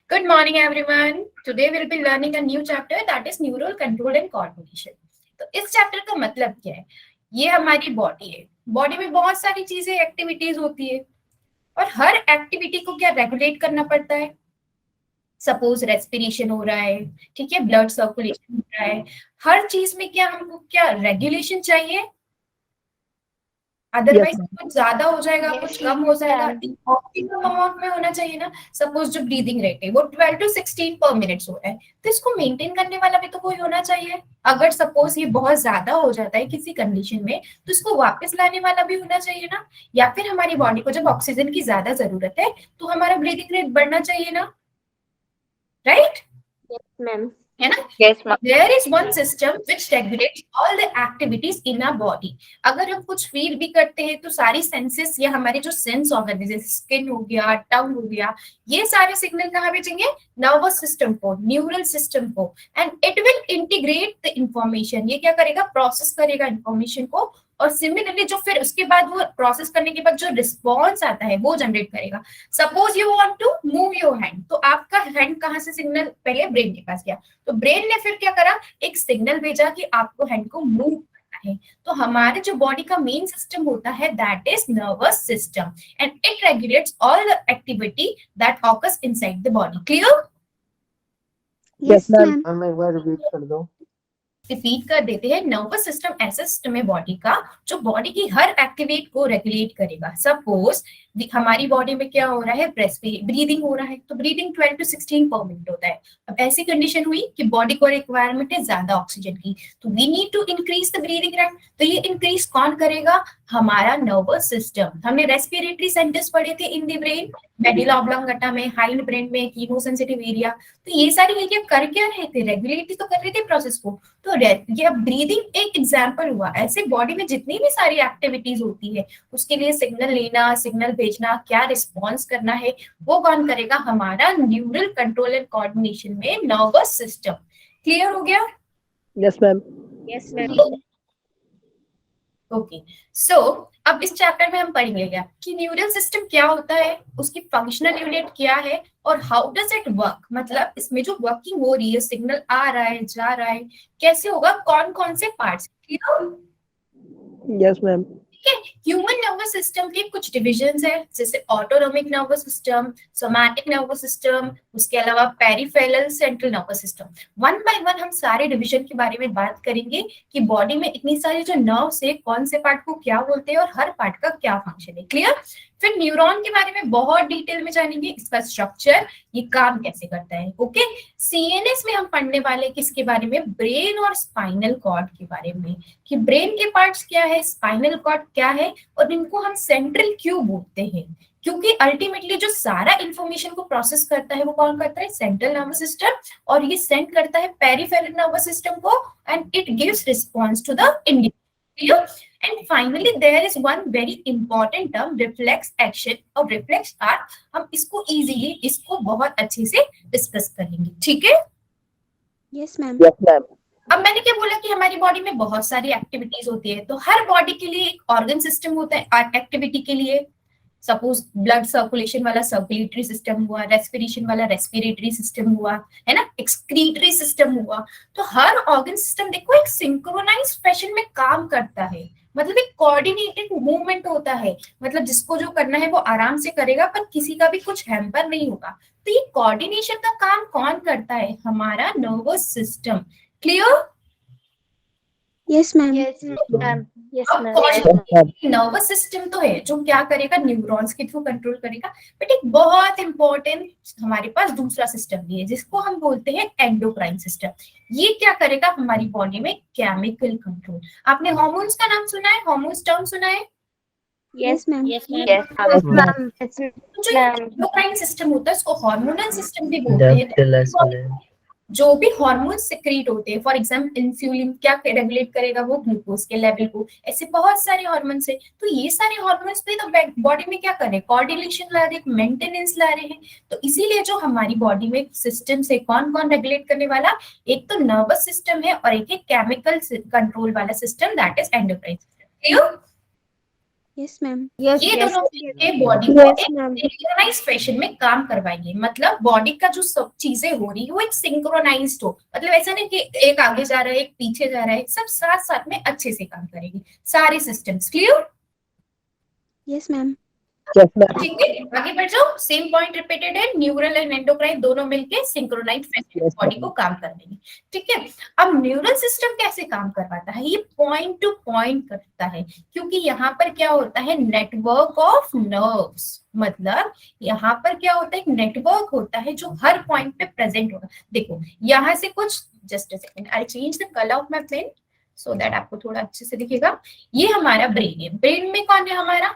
Good morning, everyone. Today we'll be learning a new chapter that is neural control and coordination. तो इस chapter का मतलब क्या है? ये हमारी बॉडी है. बॉडी में बहुत सारी चीजें एक्टिविटीज होती है और हर एक्टिविटी को क्या रेगुलेट करना पड़ता है. सपोज रेस्पिरेशन हो रहा है, ठीक है, ब्लड सर्कुलेशन हो रहा है. हर चीज में क्या हमको क्या रेगुलेशन चाहिए. अदरवाइज कुछ ज्यादा हो जाएगा, कुछ कम हो जाएगा. ऑप्टिमम अमाउंट में होना चाहिए ना. सपोज जो ब्रीदिंग रेट है वो 12 to 16 पर मिनट्स हो रहा है, तो इसको मेंटेन करने वाला भी तो कोई होना चाहिए. अगर सपोज ये बहुत ज्यादा हो जाता है किसी कंडीशन में, तो इसको वापस लाने वाला भी होना चाहिए ना. या फिर हमारी बॉडी को जब ऑक्सीजन की ज्यादा जरूरत है तो हमारा ब्रीदिंग रेट बढ़ना चाहिए ना. राइट? Yes, ma'am. है ना. Yes, ma'am. There is one system which regulates all the activities in our body. अगर हम कुछ फील भी करते हैं तो सारी सेंसेस या हमारे जो सेंस ऑर्गन जैसे स्किन हो गया, टंग हो गया, ये सारे सिग्नल कहाँ भेजेंगे? नर्वस सिस्टम को, न्यूरल सिस्टम को. And it will integrate the information. ये क्या करेगा? प्रोसेस करेगा इंफॉर्मेशन को. और सिमिलरली जो फिर उसके बाद वो प्रोसेस करने के बाद जो रिस्पॉन्स आता है वो जनरेट करेगा. Suppose you want to move your hand, तो आपका हैंड कहाँ से सिग्नल पहले ब्रेन के पास गया, तो ब्रेन ने फिर क्या करा? एक सिग्नल भेजा कि आपको हैंड को मूव करना है. तो हमारे जो बॉडी का मेन सिस्टम होता है that is nervous system and it regulates all the activity that occurs inside the body. Clear? Yes, ma'am. Ma'am एक बार रिपीट कर दो. रिपीट कर देते हैं. नर्वस सिस्टम ऐसा सिस्टम है बॉडी का जो बॉडी की हर एक्टिविटी को रेगुलेट करेगा. सपोज हमारी बॉडी में क्या हो रहा है? ब्रीदिंग हो रहा है, तो ब्रीदिंग 12 to 16 पर मिनट होता है. अब ऐसी कंडीशन हुई कि बॉडी को रिक्वायरमेंट है ज्यादा ऑक्सीजन की, तो we need to increase the breathing rate. तो ये इंक्रीज कौन करेगा? हमारा नर्वस सिस्टम. हमने रेस्पिरेटरी सेंटर्स पढ़े थे in the brain, medulla oblongata में, हाइंड ब्रेन में, कीमोसेंसिटिव एरिया. तो ये सारी एरिया कर क्या रहे थे? रेगुलेट तो कर रहे थे प्रोसेस को. तो ये ब्रीदिंग एक एग्जांपल हुआ. ऐसे बॉडी में जितनी भी सारी एक्टिविटीज होती है उसके लिए सिग्नल लेना, सिग्नल भेजना, क्या रिस्पॉन्स करना है, वो कौन करेगा? हमारा न्यूरल कंट्रोल एंड कोऑर्डिनेशन में नर्वस सिस्टम. क्लियर हो गया? Yes ma'am. Yes ma'am. Okay. So अब इस चैप्टर में हम पढ़ेंगे क्या कि न्यूरल सिस्टम क्या होता है, उसकी फंक्शनल यूनिट क्या है और हाउ डज इट वर्क. मतलब इसमें जो वर्किंग हो रही है, सिग्नल आ रहा है, जा रहा है, कैसे होगा, कौन कौन से पार्ट्स. Yes ma'am. ठीक है. ह्यूमन नर्वस सिस्टम के कुछ डिविजन्स है, जैसे autonomic nervous system, somatic nervous system, उसके अलावा peripheral central nervous system. One by one हम सारे डिवीजन के बारे में बात करेंगे कि बॉडी में इतनी सारी जो नर्व्स है कौन से पार्ट को क्या बोलते हैं और हर पार्ट का क्या फंक्शन है. क्लियर? फिर न्यूरॉन के बारे में बहुत डिटेल में जानेंगे, इसका स्ट्रक्चर, ये काम कैसे करता है. ओके. सीएनएस में हम पढ़ने वाले किसके बारे में? ब्रेन और स्पाइनल कॉर्ड के बारे में, कि ब्रेन के पार्ट्स क्या है, स्पाइनल कॉर्ड क्या है और इनको हम सेंट्रल क्यों बोलते हैं. क्योंकि अल्टीमेटली जो सारा इंफॉर्मेशन को प्रोसेस करता है वो कौन करता है? Central nervous system. और ये सेंड करता है पेरिफेरल नर्वस सिस्टम को and it gives response to the individual. And finally there is one very important term, reflex action और reflex आर्ट. हम इसको इजीली, इसको बहुत अच्छे से डिस्कस करेंगे. ठीक है? Yes ma'am. Yes ma'am. अब मैंने क्या बोला कि हमारी बॉडी में बहुत सारी एक्टिविटीज होती है, तो हर बॉडी के लिए एक ऑर्गन सिस्टम होता है एक्टिविटी के लिए. सपोज ब्लड सर्कुलेशन वाला सर्कुलेटरी सिस्टम हुआ, रेस्पिरेशन वाला रेस्पिरेटरी सिस्टम हुआ, है ना, एक्सक्रीटरी सिस्टम हुआ. तो हर ऑर्गन सिस्टम देखो एक सिंक्रोनाइज फैशन में काम करता है. मतलब एक कोऑर्डिनेटेड मूवमेंट होता है. मतलब जिसको जो करना है वो आराम से करेगा, पर किसी का भी कुछ हैम्पर नहीं होगा. तो ये कोऑर्डिनेशन का काम कौन करता है? हमारा nervous system. Clear? Yes ma'am. Yes ma'am. Yes ma'am. Nervous system तो है जो क्या करेगा? न्यूरॉन्स के थ्रू कंट्रोल करेगा. बट एक बहुत इंपॉर्टेंट हमारे पास दूसरा सिस्टम भी है जिसको हम बोलते हैं एंडोक्राइन सिस्टम. ये क्या करेगा? हमारी बॉडी में केमिकल कंट्रोल. आपने हार्मोन्स का नाम सुना है? हार्मोन्स टर्म सुना है? Yes ma'am. Yes ma'am. जो एंडोक्राइन सिस्टम होता है उसको हार्मोनल सिस्टम भी बोलते हैं. जो भी हार्मोन सिक्रीट होते हैं, फॉर एग्जाम्पल इंसुलिन क्या रेगुलेट करेगा? वो ग्लूकोज के लेवल को. ऐसे बहुत सारे हार्मोन्स है. तो ये सारे हार्मोन्स भी तो बॉडी में क्या कर रहे हैं? कोऑर्डिनेशन ला रहे हैं, मेंटेनेंस ला रहे हैं. तो इसीलिए जो हमारी बॉडी में सिस्टम से कौन कौन रेगुलेट करने वाला? एक तो नर्वस सिस्टम है और एक है केमिकल कंट्रोल वाला system, that is endocrine system. Yes, ma'am. ये दोनों मिलके बॉडी को Yes, एक ma'am. सिंक्रोनाइज फैशन में काम करवाएंगे, मतलब बॉडी का जो सब चीजें हो रही है वो एक सिंक्रोनाइज्ड हो, मतलब ऐसा नहीं कि एक आगे जा रहा है एक पीछे जा रहा है, सब साथ साथ में अच्छे से काम करेंगे सारे सिस्टम्स। क्लियर? Yes, ma'am. ठीक है, आगे बढ़ जाओ। सेम पॉइंट रिपीटेड है, न्यूरल एंड एंडोक्राइन दोनों मिलके सिंक्रोनाइज फैशन में बॉडी को काम कर देंगे। ठीक है, अब न्यूरल सिस्टम कैसे काम करवाता है? ये पॉइंट टू पॉइंट करता है, क्योंकि यहाँ पर क्या होता है, नेटवर्क ऑफ नर्व्स, मतलब यहाँ पर क्या होता है, नेटवर्क होता है जो हर पॉइंट पे प्रेजेंट होगा। देखो यहाँ से कुछ, just a second, I change the colour of my pen so that आपको थोड़ा अच्छे से दिखेगा। ये हमारा ब्रेन है, ब्रेन में कौन है हमारा,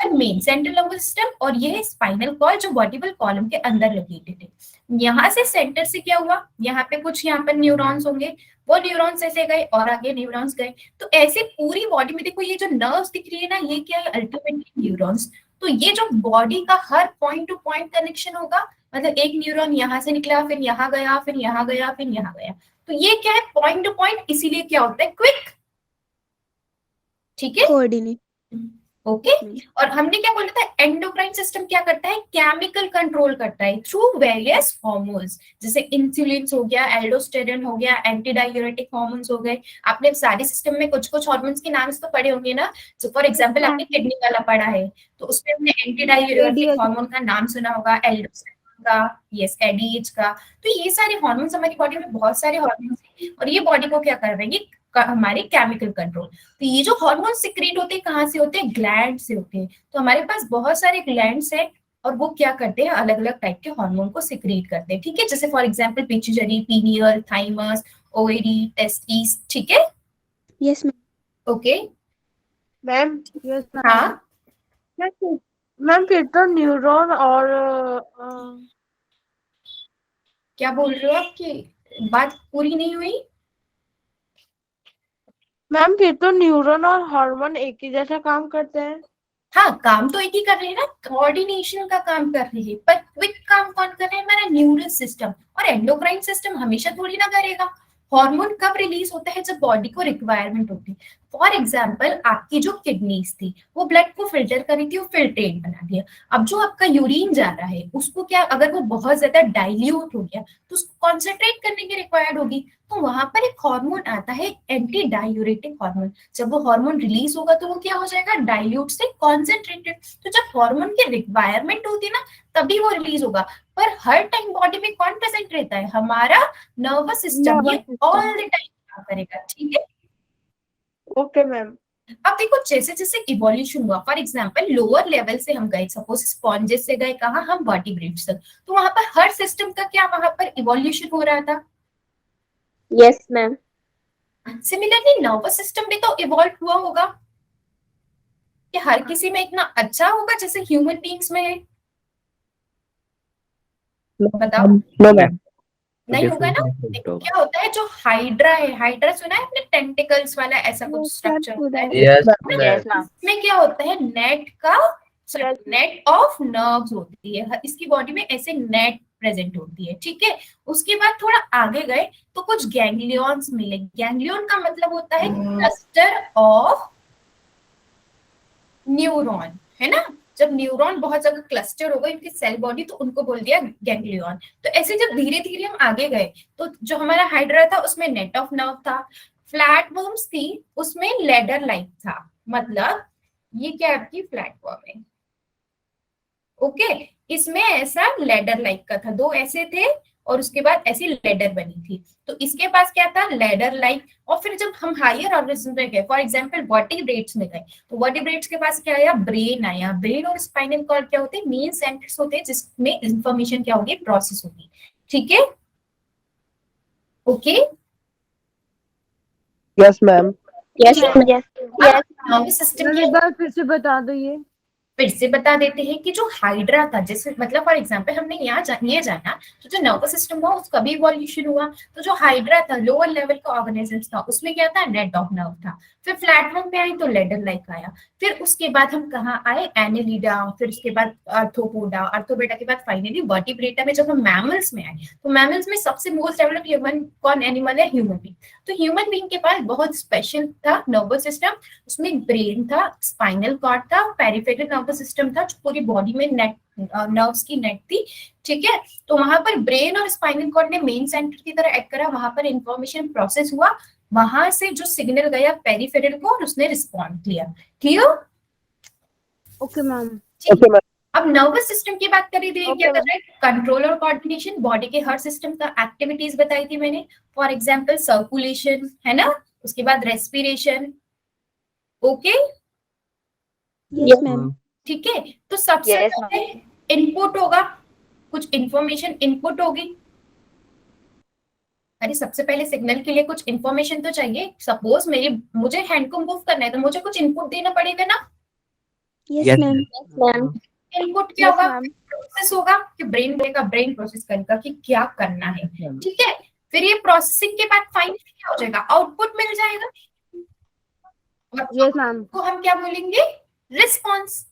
मेन सेंट्रल नर्वस सिस्टम, और ये है स्पाइनल कॉर्ड जो वर्टिब्रल कॉलम के अंदर लोकेटेड है। यहाँ से सेंटर से क्या हुआ, यहाँ पे कुछ यहाँ पर न्यूरॉन्स होंगे, वो न्यूरॉन्स ऐसे गए और आगे न्यूरॉन्स गए, तो ऐसे पूरी बॉडी में देखो ये जो नर्व्स दिख रही है ना, ये क्या है, अल्टीमेटली न्यूरॉन्स। तो ये जो बॉडी का हर पॉइंट टू पॉइंट कनेक्शन होगा, मतलब एक न्यूरॉन यहाँ से निकला, फिर यहाँ गया, फिर यहाँ गया, फिर यहाँ गया, तो ये क्या है, पॉइंट टू पॉइंट, इसीलिए क्या होता है, क्विक। ठीक है, Coordinate. ओके। और हमने क्या बोला था, एंडोक्राइन सिस्टम क्या करता है, केमिकल कंट्रोल करता है थ्रू वेरियस हार्मोन्स, जैसे इंसुलिन हो गया, एल्डोस्टेरोन हो गया, एंटी डाययूरेटिक हार्मोन्स हो गए। आपने सारे सिस्टम में कुछ कुछ हार्मोन्स के नाम तो पढ़े होंगे ना, तो फॉर एग्जांपल आपने किडनी वाला पढ़ा है, तो उसमें हमने एंटी डाययूरेटिक हार्मोन का नाम सुना होगा, एल्डोस्टेरोन का, यस, एडीएच का। तो ये सारे हार्मोन्स हमारी बॉडी में, बहुत सारे हार्मोन्स हैं, और ये बॉडी को क्या करवाएंगे, हमारे केमिकल कंट्रोल। तो ये जो हार्मोन सिक्रीट होते हैं कहाँ से होते हैं, ग्लैंड से होते हैं। तो हमारे पास बहुत सारे ग्लैंड्स हैं और वो क्या करते हैं, अलग अलग टाइप के हार्मोन को सिक्रीट करते हैं। ठीक है, जैसे for example pituitary, pineal, thymus, ovary, testis. ठीक है, Yes, ma'am. Okay ma'am. Yes हाँ मैम, फिर तो न्यूरॉन और क्या बोल रहे हो, आपकी बात पूरी नहीं हुई। मैम, फिर तो न्यूरॉन और हार्मोन एक ही जैसा काम करते हैं। हाँ, काम तो एक ही कर रहे हैं ना, कोऑर्डिनेशन का काम कर रही है, पर क्विक काम कौन कर रहा है, हमारा न्यूरल सिस्टम। और एंडोक्राइन सिस्टम हमेशा थोड़ी ना करेगा। हार्मोन कब रिलीज होता है, जब बॉडी को रिक्वायरमेंट होती है। फॉर एग्जाम्पल आपकी जो किडनीज थी वो ब्लड को फिल्टर कर रही थी, वो फिल्ट्रेट बना दिया। अब जो आपका यूरिन जा रहा है उसको क्या, अगर वो बहुत ज्यादा डाइल्यूट हो गया तो उसको कॉन्सेंट्रेट करने की रिक्वायर्ड होगी, तो वहां पर एक हार्मोन आता है, एंटी डायूरेटिक हार्मोन। जब वो हार्मोन रिलीज होगा तो वो क्या हो जाएगा, डाइल्यूट से कॉन्सेंट्रेटेड। तो जब हार्मोन की रिक्वायरमेंट होती है ना, तभी वो रिलीज होगा। पर हर टाइम बॉडी में कौन प्रेजेंट रहता है, हमारा नर्वस सिस्टम, ये ऑल द टाइम काम करेगा। ठीक है, ओके मैम। अब देखो जैसे जैसे इवोल्यूशन हुआ, फॉर एग्जांपल लोअर लेवल से हम गए, सपोज स्पॉन्जेस से गए कहाँ, हम वर्टिब्रेट्स तक, तो वहां पर हर सिस्टम का क्या वहां पर इवोल्यूशन हो रहा था। Yes, ma'am. Similarly nervous system भी तो इवॉल्व हुआ होगा, कि हर किसी में इतना अच्छा होगा जैसे ह्यूमन बीइंग्स में है, बताओ। No ma'am. नहीं होगा ना। देखो क्या होता है, जो हाइड्रा है, हाइड्रा सुना है आपने, टेंटिकल्स वाला ऐसा कुछ स्ट्रक्चर होता है, यस इसमें क्या होता है, नेट का, नेट ऑफ नर्व्स होती है, इसकी बॉडी में ऐसे नेट प्रेजेंट होती है। ठीक है, उसके बाद थोड़ा आगे गए तो कुछ गैंग्लियंस मिले। गैंग्लियन का मतलब होता है क्लस्टर ऑफ न्यूरॉन, है ना। जब न्यूरॉन बहुत ज्यादा क्लस्टर हो गए इनकी सेल बॉडी, तो उनको बोल दिया गैंग्लियन। तो ऐसे जब धीरे धीरे हम आगे गए तो जो हमारा हाइड्रा था उसमें नेट ऑफ नर्व था, फ्लैटवर्म्स थी उसमें लेडर लाइक था, मतलब ये क्या आपकी फ्लैटवर्म है, ओके। इसमें ऐसा लेडर लाइक का था, दो ऐसे थे और उसके बाद ऐसी लेडर बनी थी, तो इसके पास क्या था, लेडर लाइक। और फिर जब हम हायर ऑर्गेनिज्म में गए, फॉर एग्जांपल वर्टिब्रेट्स में गए, तो वर्टिब्रेट्स के पास क्या आया, ब्रेन आया। ब्रेन और स्पाइनल कॉर्ड क्या होते हैं, मेन सेंटर्स होते हैं जिसमें इंफॉर्मेशन क्या होगी, प्रोसेस होगी। ठीक है, okay. Yes ma'am. Yes, ma'am. Yes. Nervous system ma'am, एक बार फिर से बता दो ये। फिर से बता देते हैं कि जो हाइड्रा था, जैसे मतलब फॉर एग्जांपल हमने ये जाना तो जो नर्वस सिस्टम हुआ उसका भी इवोल्यूशन हुआ। तो जो हाइड्रा था लोअर लेवल का ऑर्गेनिज्म था, उसमें क्या था, नेट ऑफ नर्व था। फिर फ्लैटवर्म में आई तो लेडर लाइक आया। फिर उसके बाद हम कहाँ आए, एनेलिडा, फिर उसके बाद आर्थ्रोपोडा, आर्थ्रोपोडा के बाद फाइनली वर्टिब्रेटा में जब हम मैमल्स में आए तो मैमल्स में सबसे मोस्ट डेवलप ह्यूमन कौन एनिमल है, ह्यूमन बीइंग। तो ह्यूमन बीइंग के पास बहुत स्पेशल था नर्वस सिस्टम। उसमें ब्रेन था, स्पाइनल कॉर्ड था, पेरिफेरल नर्वस सिस्टम था, जो पूरी बॉडी में नेट नर्व्स की नेट थी। ठीक है, तो वहां पर ब्रेन और स्पाइनल कॉर्ड ने मेन सेंटर की तरह एक्ट करा, वहां पर इंफॉर्मेशन प्रोसेस हुआ, वहां से जो सिग्नल गया पेरिफेरल को और उसने रिस्पॉन्ड किया। क्लियर? Okay ma'am. अब नर्वस सिस्टम की बात करी थी, क्या Okay, कर रहा है, कंट्रोल और कोऑर्डिनेशन, बॉडी के हर सिस्टम का एक्टिविटीज बताई थी मैंने। फॉर एग्जांपल सर्कुलेशन, है ना, उसके बाद रेस्पिरेशन। Okay, yes ma'am. ठीक है। तो सबसे Yes, पहले इनपुट होगा, कुछ इंफॉर्मेशन इनपुट होगी। अरे सबसे पहले सिग्नल के लिए कुछ इंफॉर्मेशन तो चाहिए। सपोज मुझे हैंड को मूव करना है तो मुझे कुछ इनपुट देना पड़ेगा ना। Yes ma'am. ma'am. इनपुट क्या Yes, होगा, ma'am. प्रोसेस होगा कि ब्रेन का ब्रेन प्रोसेस करेगा कि क्या करना है। ठीक है, फिर ये प्रोसेसिंग के बाद फाइनली क्या हो जाएगा, आउटपुट मिल जाएगा। और यस मैम। को हम क्या बोलेंगे, रिस्पॉन्स।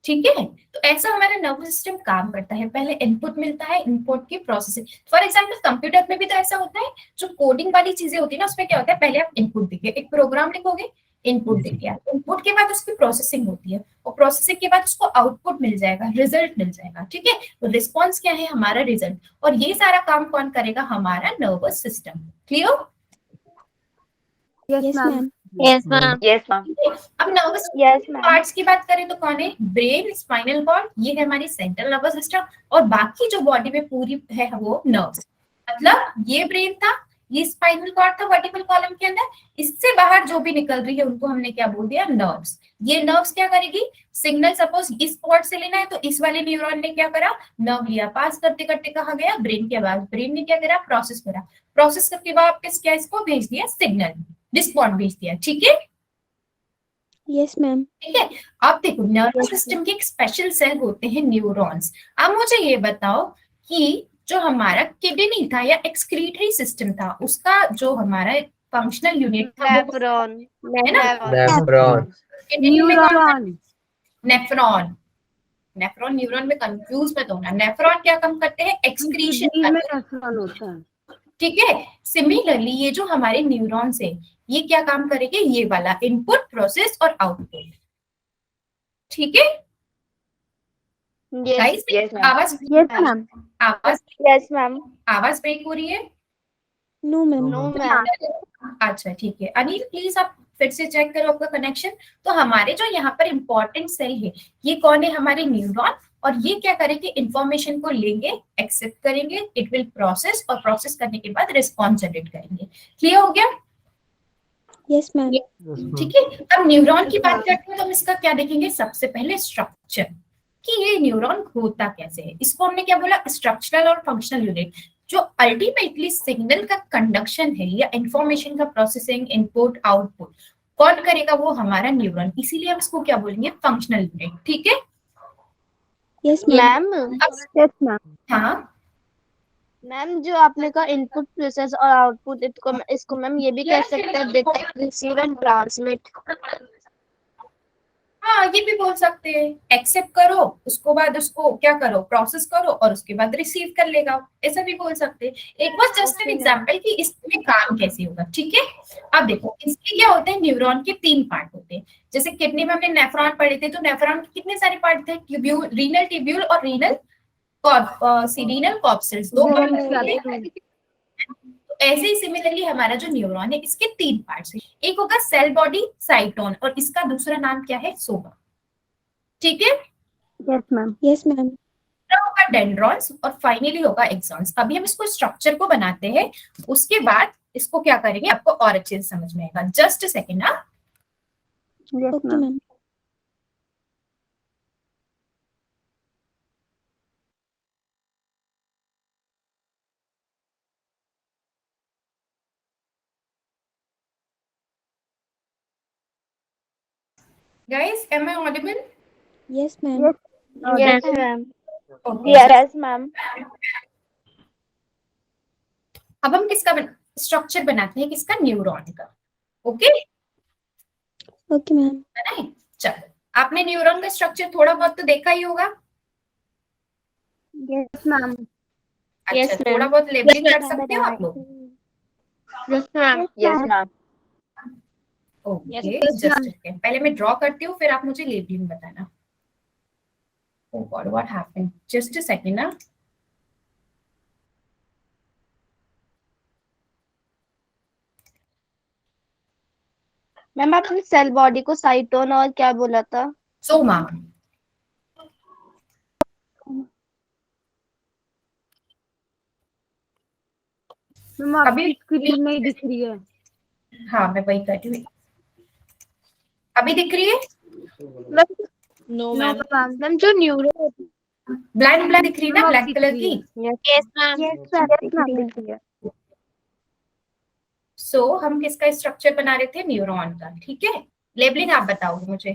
ठीक है, तो ऐसा हमारा नर्वस सिस्टम काम करता है। पहले इनपुट मिलता है, इनपुट की प्रोसेसिंग। फॉर एग्जांपल कंप्यूटर में भी तो ऐसा होता है, जो कोडिंग वाली चीजें होती है ना, उसमें क्या होता है, पहले आप इनपुट देंगे, एक प्रोग्राम लिखोगे, इनपुट देंगे, इनपुट के बाद उसकी प्रोसेसिंग होती है, और प्रोसेसिंग के बाद उसको आउटपुट मिल जाएगा, रिजल्ट मिल जाएगा। ठीक है, तो रिस्पॉन्स क्या है, हमारा रिजल्ट। और ये सारा काम कौन करेगा, हमारा nervous system. Clear? Yes ma'am. Yes, ma'am. Yes, ma'am. अब नर्वस Yes, ma'am. पार्ट्स की बात करें तो कौन है, ब्रेन, स्पाइनल कॉर्ड, ये है हमारी सेंट्रल नर्वस सिस्टम। और बाकी जो बॉडी में पूरी है वो नर्व्स। मतलब ये ब्रेन था, ये स्पाइनल कॉर्ड था वर्टिकल कॉलम के अंदर, इससे बाहर जो भी निकल रही है उनको हमने क्या बोल दिया, नर्व्स। ये नर्व्स क्या करेगी, सिग्नल सपोज इस पॉइंट से लेना है तो इस वाले न्यूरॉन ने क्या करा, नर्व लिया, पास करते करते कहा गया ब्रेन के पास, ब्रेन ने क्या करा, प्रोसेस करा, प्रोसेस करके वापस क्या इसको भेज दिया, सिग्नल, रिस्पॉन्ड भेज दिया। ठीक है, यस मैम। ठीक है। अब देखो नर्वस सिस्टम के एक स्पेशल सेल होते हैं न्यूरॉन्स। अब मुझे ये बताओ कि जो हमारा किडनी था या एक्सक्रीटरी सिस्टम था, उसका जो हमारा फंक्शनल यूनिट था वो Nephron. है ना, Nephron. किडनी में कौन सा, न्यूरॉन। नेफ्रॉन। नेफ्रॉन न्यूरॉन में कंफ्यूज मत होना। नेफ्रॉन क्या काम करते हैं, एक्सक्रीशन किडनी में करते हैं। नेफ्रॉन होता है। ठीक है, सिमिलरली ये जो हमारे न्यूरॉन्स है, ये क्या काम करेंगे, ये वाला इनपुट, प्रोसेस और आउटपुट। ठीक है Yes. Guys, Yes, ma'am. आवाज यस मैम। आवाज Yes, ma'am. आवाज ब्रेक हो रही है। No ma'am. No, ma'am. अच्छा ठीक है, अनिल प्लीज आप फिर से चेक करो आपका कनेक्शन। तो हमारे जो यहाँ पर इंपॉर्टेंट सेल है, ये कौन है, हमारे न्यूरॉन। और ये क्या करेंगे, इंफॉर्मेशन को लेंगे, एक्सेप्ट करेंगे, इट विल प्रोसेस, और प्रोसेस करने के बाद रिस्पॉन्स जनरेट करेंगे। क्लियर हो गया? Yes ma'am. ठीक है, अब न्यूरॉन की बात करते हैं तो हम इसका क्या देखेंगे, सबसे पहले स्ट्रक्चर, कि ये न्यूरॉन होता कैसे है। इसको हमने क्या बोला, स्ट्रक्चरल और फंक्शनल यूनिट। जो अल्टीमेटली सिग्नल का कंडक्शन है या इंफॉर्मेशन का प्रोसेसिंग, इनपुट आउटपुट कौन करेगा, वो हमारा न्यूरॉन। इसीलिए हम इसको क्या बोलेंगे, फंक्शनल यूनिट। ठीक है, yes ma'am. Ma'am. Yes ma'am. हाँ मैम जो आपने कहा इनपुट प्रोसेस और आउटपुट, इसको मैम ये भी कह सकते हैं डिटेक्ट, रिसीव एंड ट्रांसमिट। हाँ, ये भी बोल सकते हैं, एक्सेप्ट करो, उसको बाद उसको क्या करो, प्रोसेस करो, और उसके बाद रिसीव कर लेगा, ऐसा भी बोल सकते हैं। एक बार जस्ट एन एग्जांपल कि इसमें काम कैसे होगा। ठीक है, अब देखो इसके क्या होते हैं, न्यूरॉन के 3 पार्ट होते हैं। जैसे किडनी में हमने नेफ्रॉन पढ़े थे, तो नेफ्रॉन के कितने सारे पार्ट थे, ट्यूब्यूल, रीनल ट्यूब्यूल और रीनल रीनल कॉर्पसेल्स, 2 पार्ट होते हैं। तो ऐसे ही सिमिलरली हमारा जो न्यूरॉन है, इसके 3 पार्ट्स हैं। एक होगा सेल बॉडी साइटोन, और इसका दूसरा नाम क्या है, सोमा। ठीक है, यस मैम। Yes ma'am. दूसरा होगा डेंड्रॉन्स, और फाइनली होगा एक्सॉन्स। अभी हम इसको स्ट्रक्चर को बनाते हैं, उसके बाद इसको क्या करेंगे आपको और अच्छे से समझ में आएगा। Just second. हाँ, okay ma'am. Guys, am I audible? Yes, ma'am. Yes, ma'am. Okay. Yes, ma'am. अब हम किसका स्ट्रक्चर बनाते हैं, किसका, न्यूरॉन का। Okay Okay, ma'am. बनाए। चलो, आपने न्यूरॉन का स्ट्रक्चर थोड़ा बहुत तो देखा ही होगा। Yes, ma'am. अच्छा, Yes, ma'am. थोड़ा बहुत लेबलिंग कर सकते हो आप लोग? Yes, ma'am. Yes, ma'am. Okay, just second, पहले मैं ड्रॉ करती हूँ, फिर आप मुझे लेबलिंग बताना। Oh God, what happened, just a second ना। मैम आपने सेल बॉडी को साइटोन और क्या बोला था? सोमा। मैम अभी आपकी स्क्रीन नहीं दिख रही है। हाँ, मैं वही कर रही हूँ। अभी दिख रही है? No ma'am. मैम जो न्यूरो ब्लैक ब्लैक दिख रही है ना, ब्लैक कलर की। Yes ma'am. Yes ma'am. So हम किसका स्ट्रक्चर बना रहे थे, न्यूरॉन का। ठीक है, लेबलिंग आप बताओगे मुझे।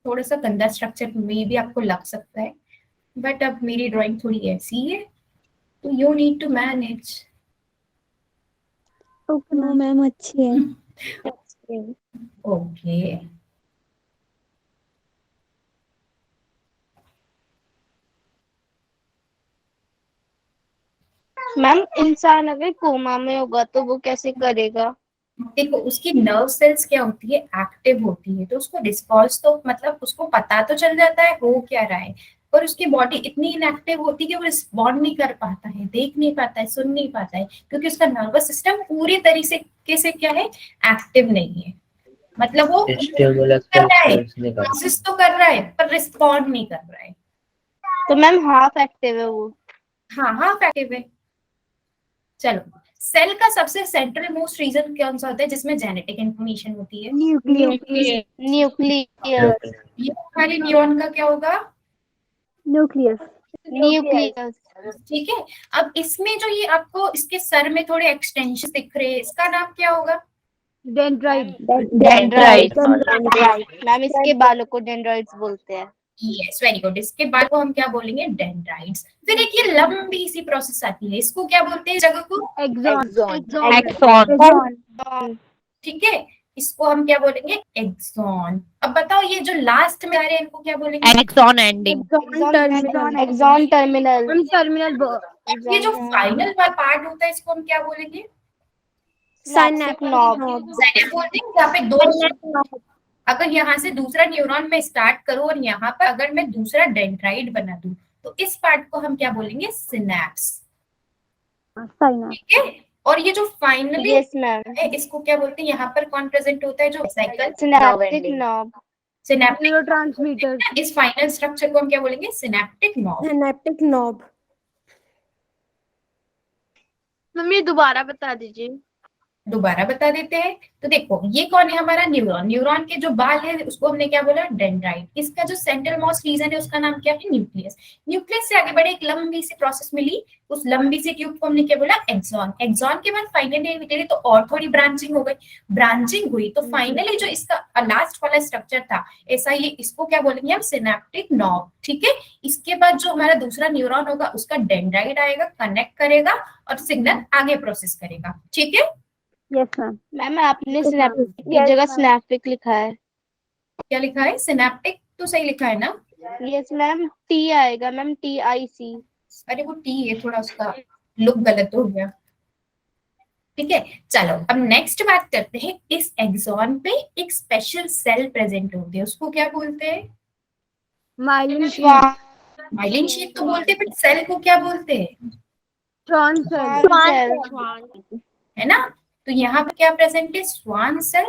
थोड़ा सा गंदा स्ट्रक्चर में भी आपको लग सकता है, बट अब मेरी ड्राइंग थोड़ी ऐसी है, तो you need to manage. No, ma'am. अच्छी है. ओके, मैम इंसान अगर कोमा में होगा तो वो कैसे करेगा? देखो उसकी नर्व सेल्स क्या होती है, एक्टिव होती है, तो उसको रिस्पॉन्स तो मतलब उसको पता तो चल जाता है हो क्या रहा है, पर उसकी बॉडी इतनी इनएक्टिव होती है कि वो रिस्पॉन्ड नहीं कर पाता है, देख नहीं पाता है, सुन नहीं पाता है, क्योंकि उसका नर्वस सिस्टम पूरी तरीके से क्या है, एक्टिव नहीं है। मतलब वो कर रहा है, प्रोसेस तो कर रहा है, पर रिस्पॉन्ड नहीं कर रहा है। तो मैम हाफ एक्टिव है वो। हाँ हाँ, एक्टिव है। चलो, सेल का सबसे सेंट्रल मोस्ट रीजन कौन सा होता है जिसमें जेनेटिक इंफॉर्मेशन होती है? न्यूक्लियस। ये हमारे न्यूरॉन का क्या होगा? न्यूक्लियस। ठीक है, अब इसमें जो ये आपको इसके सर में थोड़े एक्सटेंशन दिख रहे हैं, इसका नाम क्या होगा? डेंड्राइट. डेंड्राइट। मैम इसके बालों को डेंड्राइट्स बोलते हैं। Yes, very good. इसके बाद को हम क्या बोलेंगे, डेंड्राइट्स। फिर एक ये लंबी सी प्रोसेस आती है, इसको क्या बोलते हैं, जगह को? एक्सॉन। ठीक है, इसको हम क्या बोलेंगे, एक्सॉन। अब बताओ ये जो लास्ट में आ रहे हैं इनको क्या बोलेंगे? Axon ending. Axon terminal. ये जो फाइनल वाला पार्ट होता है इसको हम क्या बोलेंगे? Synaptic knob. सिनैप्स बोलते हैं। यहाँ पे दो, अगर यहाँ से दूसरा न्यूरॉन में स्टार्ट करूं और यहाँ पर अगर मैं दूसरा डेंड्राइट बना दूं, तो इस पार्ट को हम क्या बोलेंगे, सिनैप्स। ठीक है, और ये जो फाइनली यस मैम। है इसको क्या बोलते हैं, यहाँ पर कौन प्रेजेंट होता है, जो cycle, synaptic knob. Synaptic. Neurotransmitter. इस फाइनल स्ट्रक्चर को हम क्या बोलेंगे, synaptic knob. Synaptic knob. Mummy दोबारा बता दीजिए। दोबारा बता देते हैं। तो देखो ये कौन है, हमारा न्यूरॉन। न्यूरॉन के जो बाल है उसको हमने क्या बोला, डेंड्राइट। इसका जो सेंट्रल मोस्ट रीजन है उसका नाम क्या है, न्यूक्लियस। न्यूक्लियस से आगे बढ़े एक लंबी सी प्रोसेस मिली, उस लंबी सी ट्यूब को हमने क्या बोला, एक्सॉन। एक्सॉन के बाद फाइनली तो और थोड़ी ब्रांचिंग हो गई, ब्रांचिंग हुई तो फाइनली जो इसका लास्ट वाला स्ट्रक्चर था ऐसा, ये इसको क्या बोलेंगे हम, सिनैप्टिक नॉब। ठीक है, इसके बाद जो हमारा दूसरा न्यूरॉन होगा उसका डेंड्राइट आएगा, कनेक्ट करेगा और सिग्नल आगे प्रोसेस करेगा। ठीक है, Yes, ma'am. मैम आपने सिनैप्टिक की जगह सिनैप्टिक लिखा है। क्या लिखा है, सिनैप्टिक तो सही लिखा है ना? यस मैम, टी आएगा मैम, TIC। अरे वो टी है, थोड़ा उसका लुक गलत हो गया। ठीक है, चलो अब नेक्स्ट बात करते हैं। इस एक्सॉन पे एक स्पेशल सेल प्रेजेंट होती है, उसको क्या बोलते हैं? माइलिन माइलिन शीट तो बोलते हैं, बट सेल को क्या बोलते हैं, श्वान सेल. है ना? तो यहाँ पे क्या प्रेजेंट है, स्वान सेल,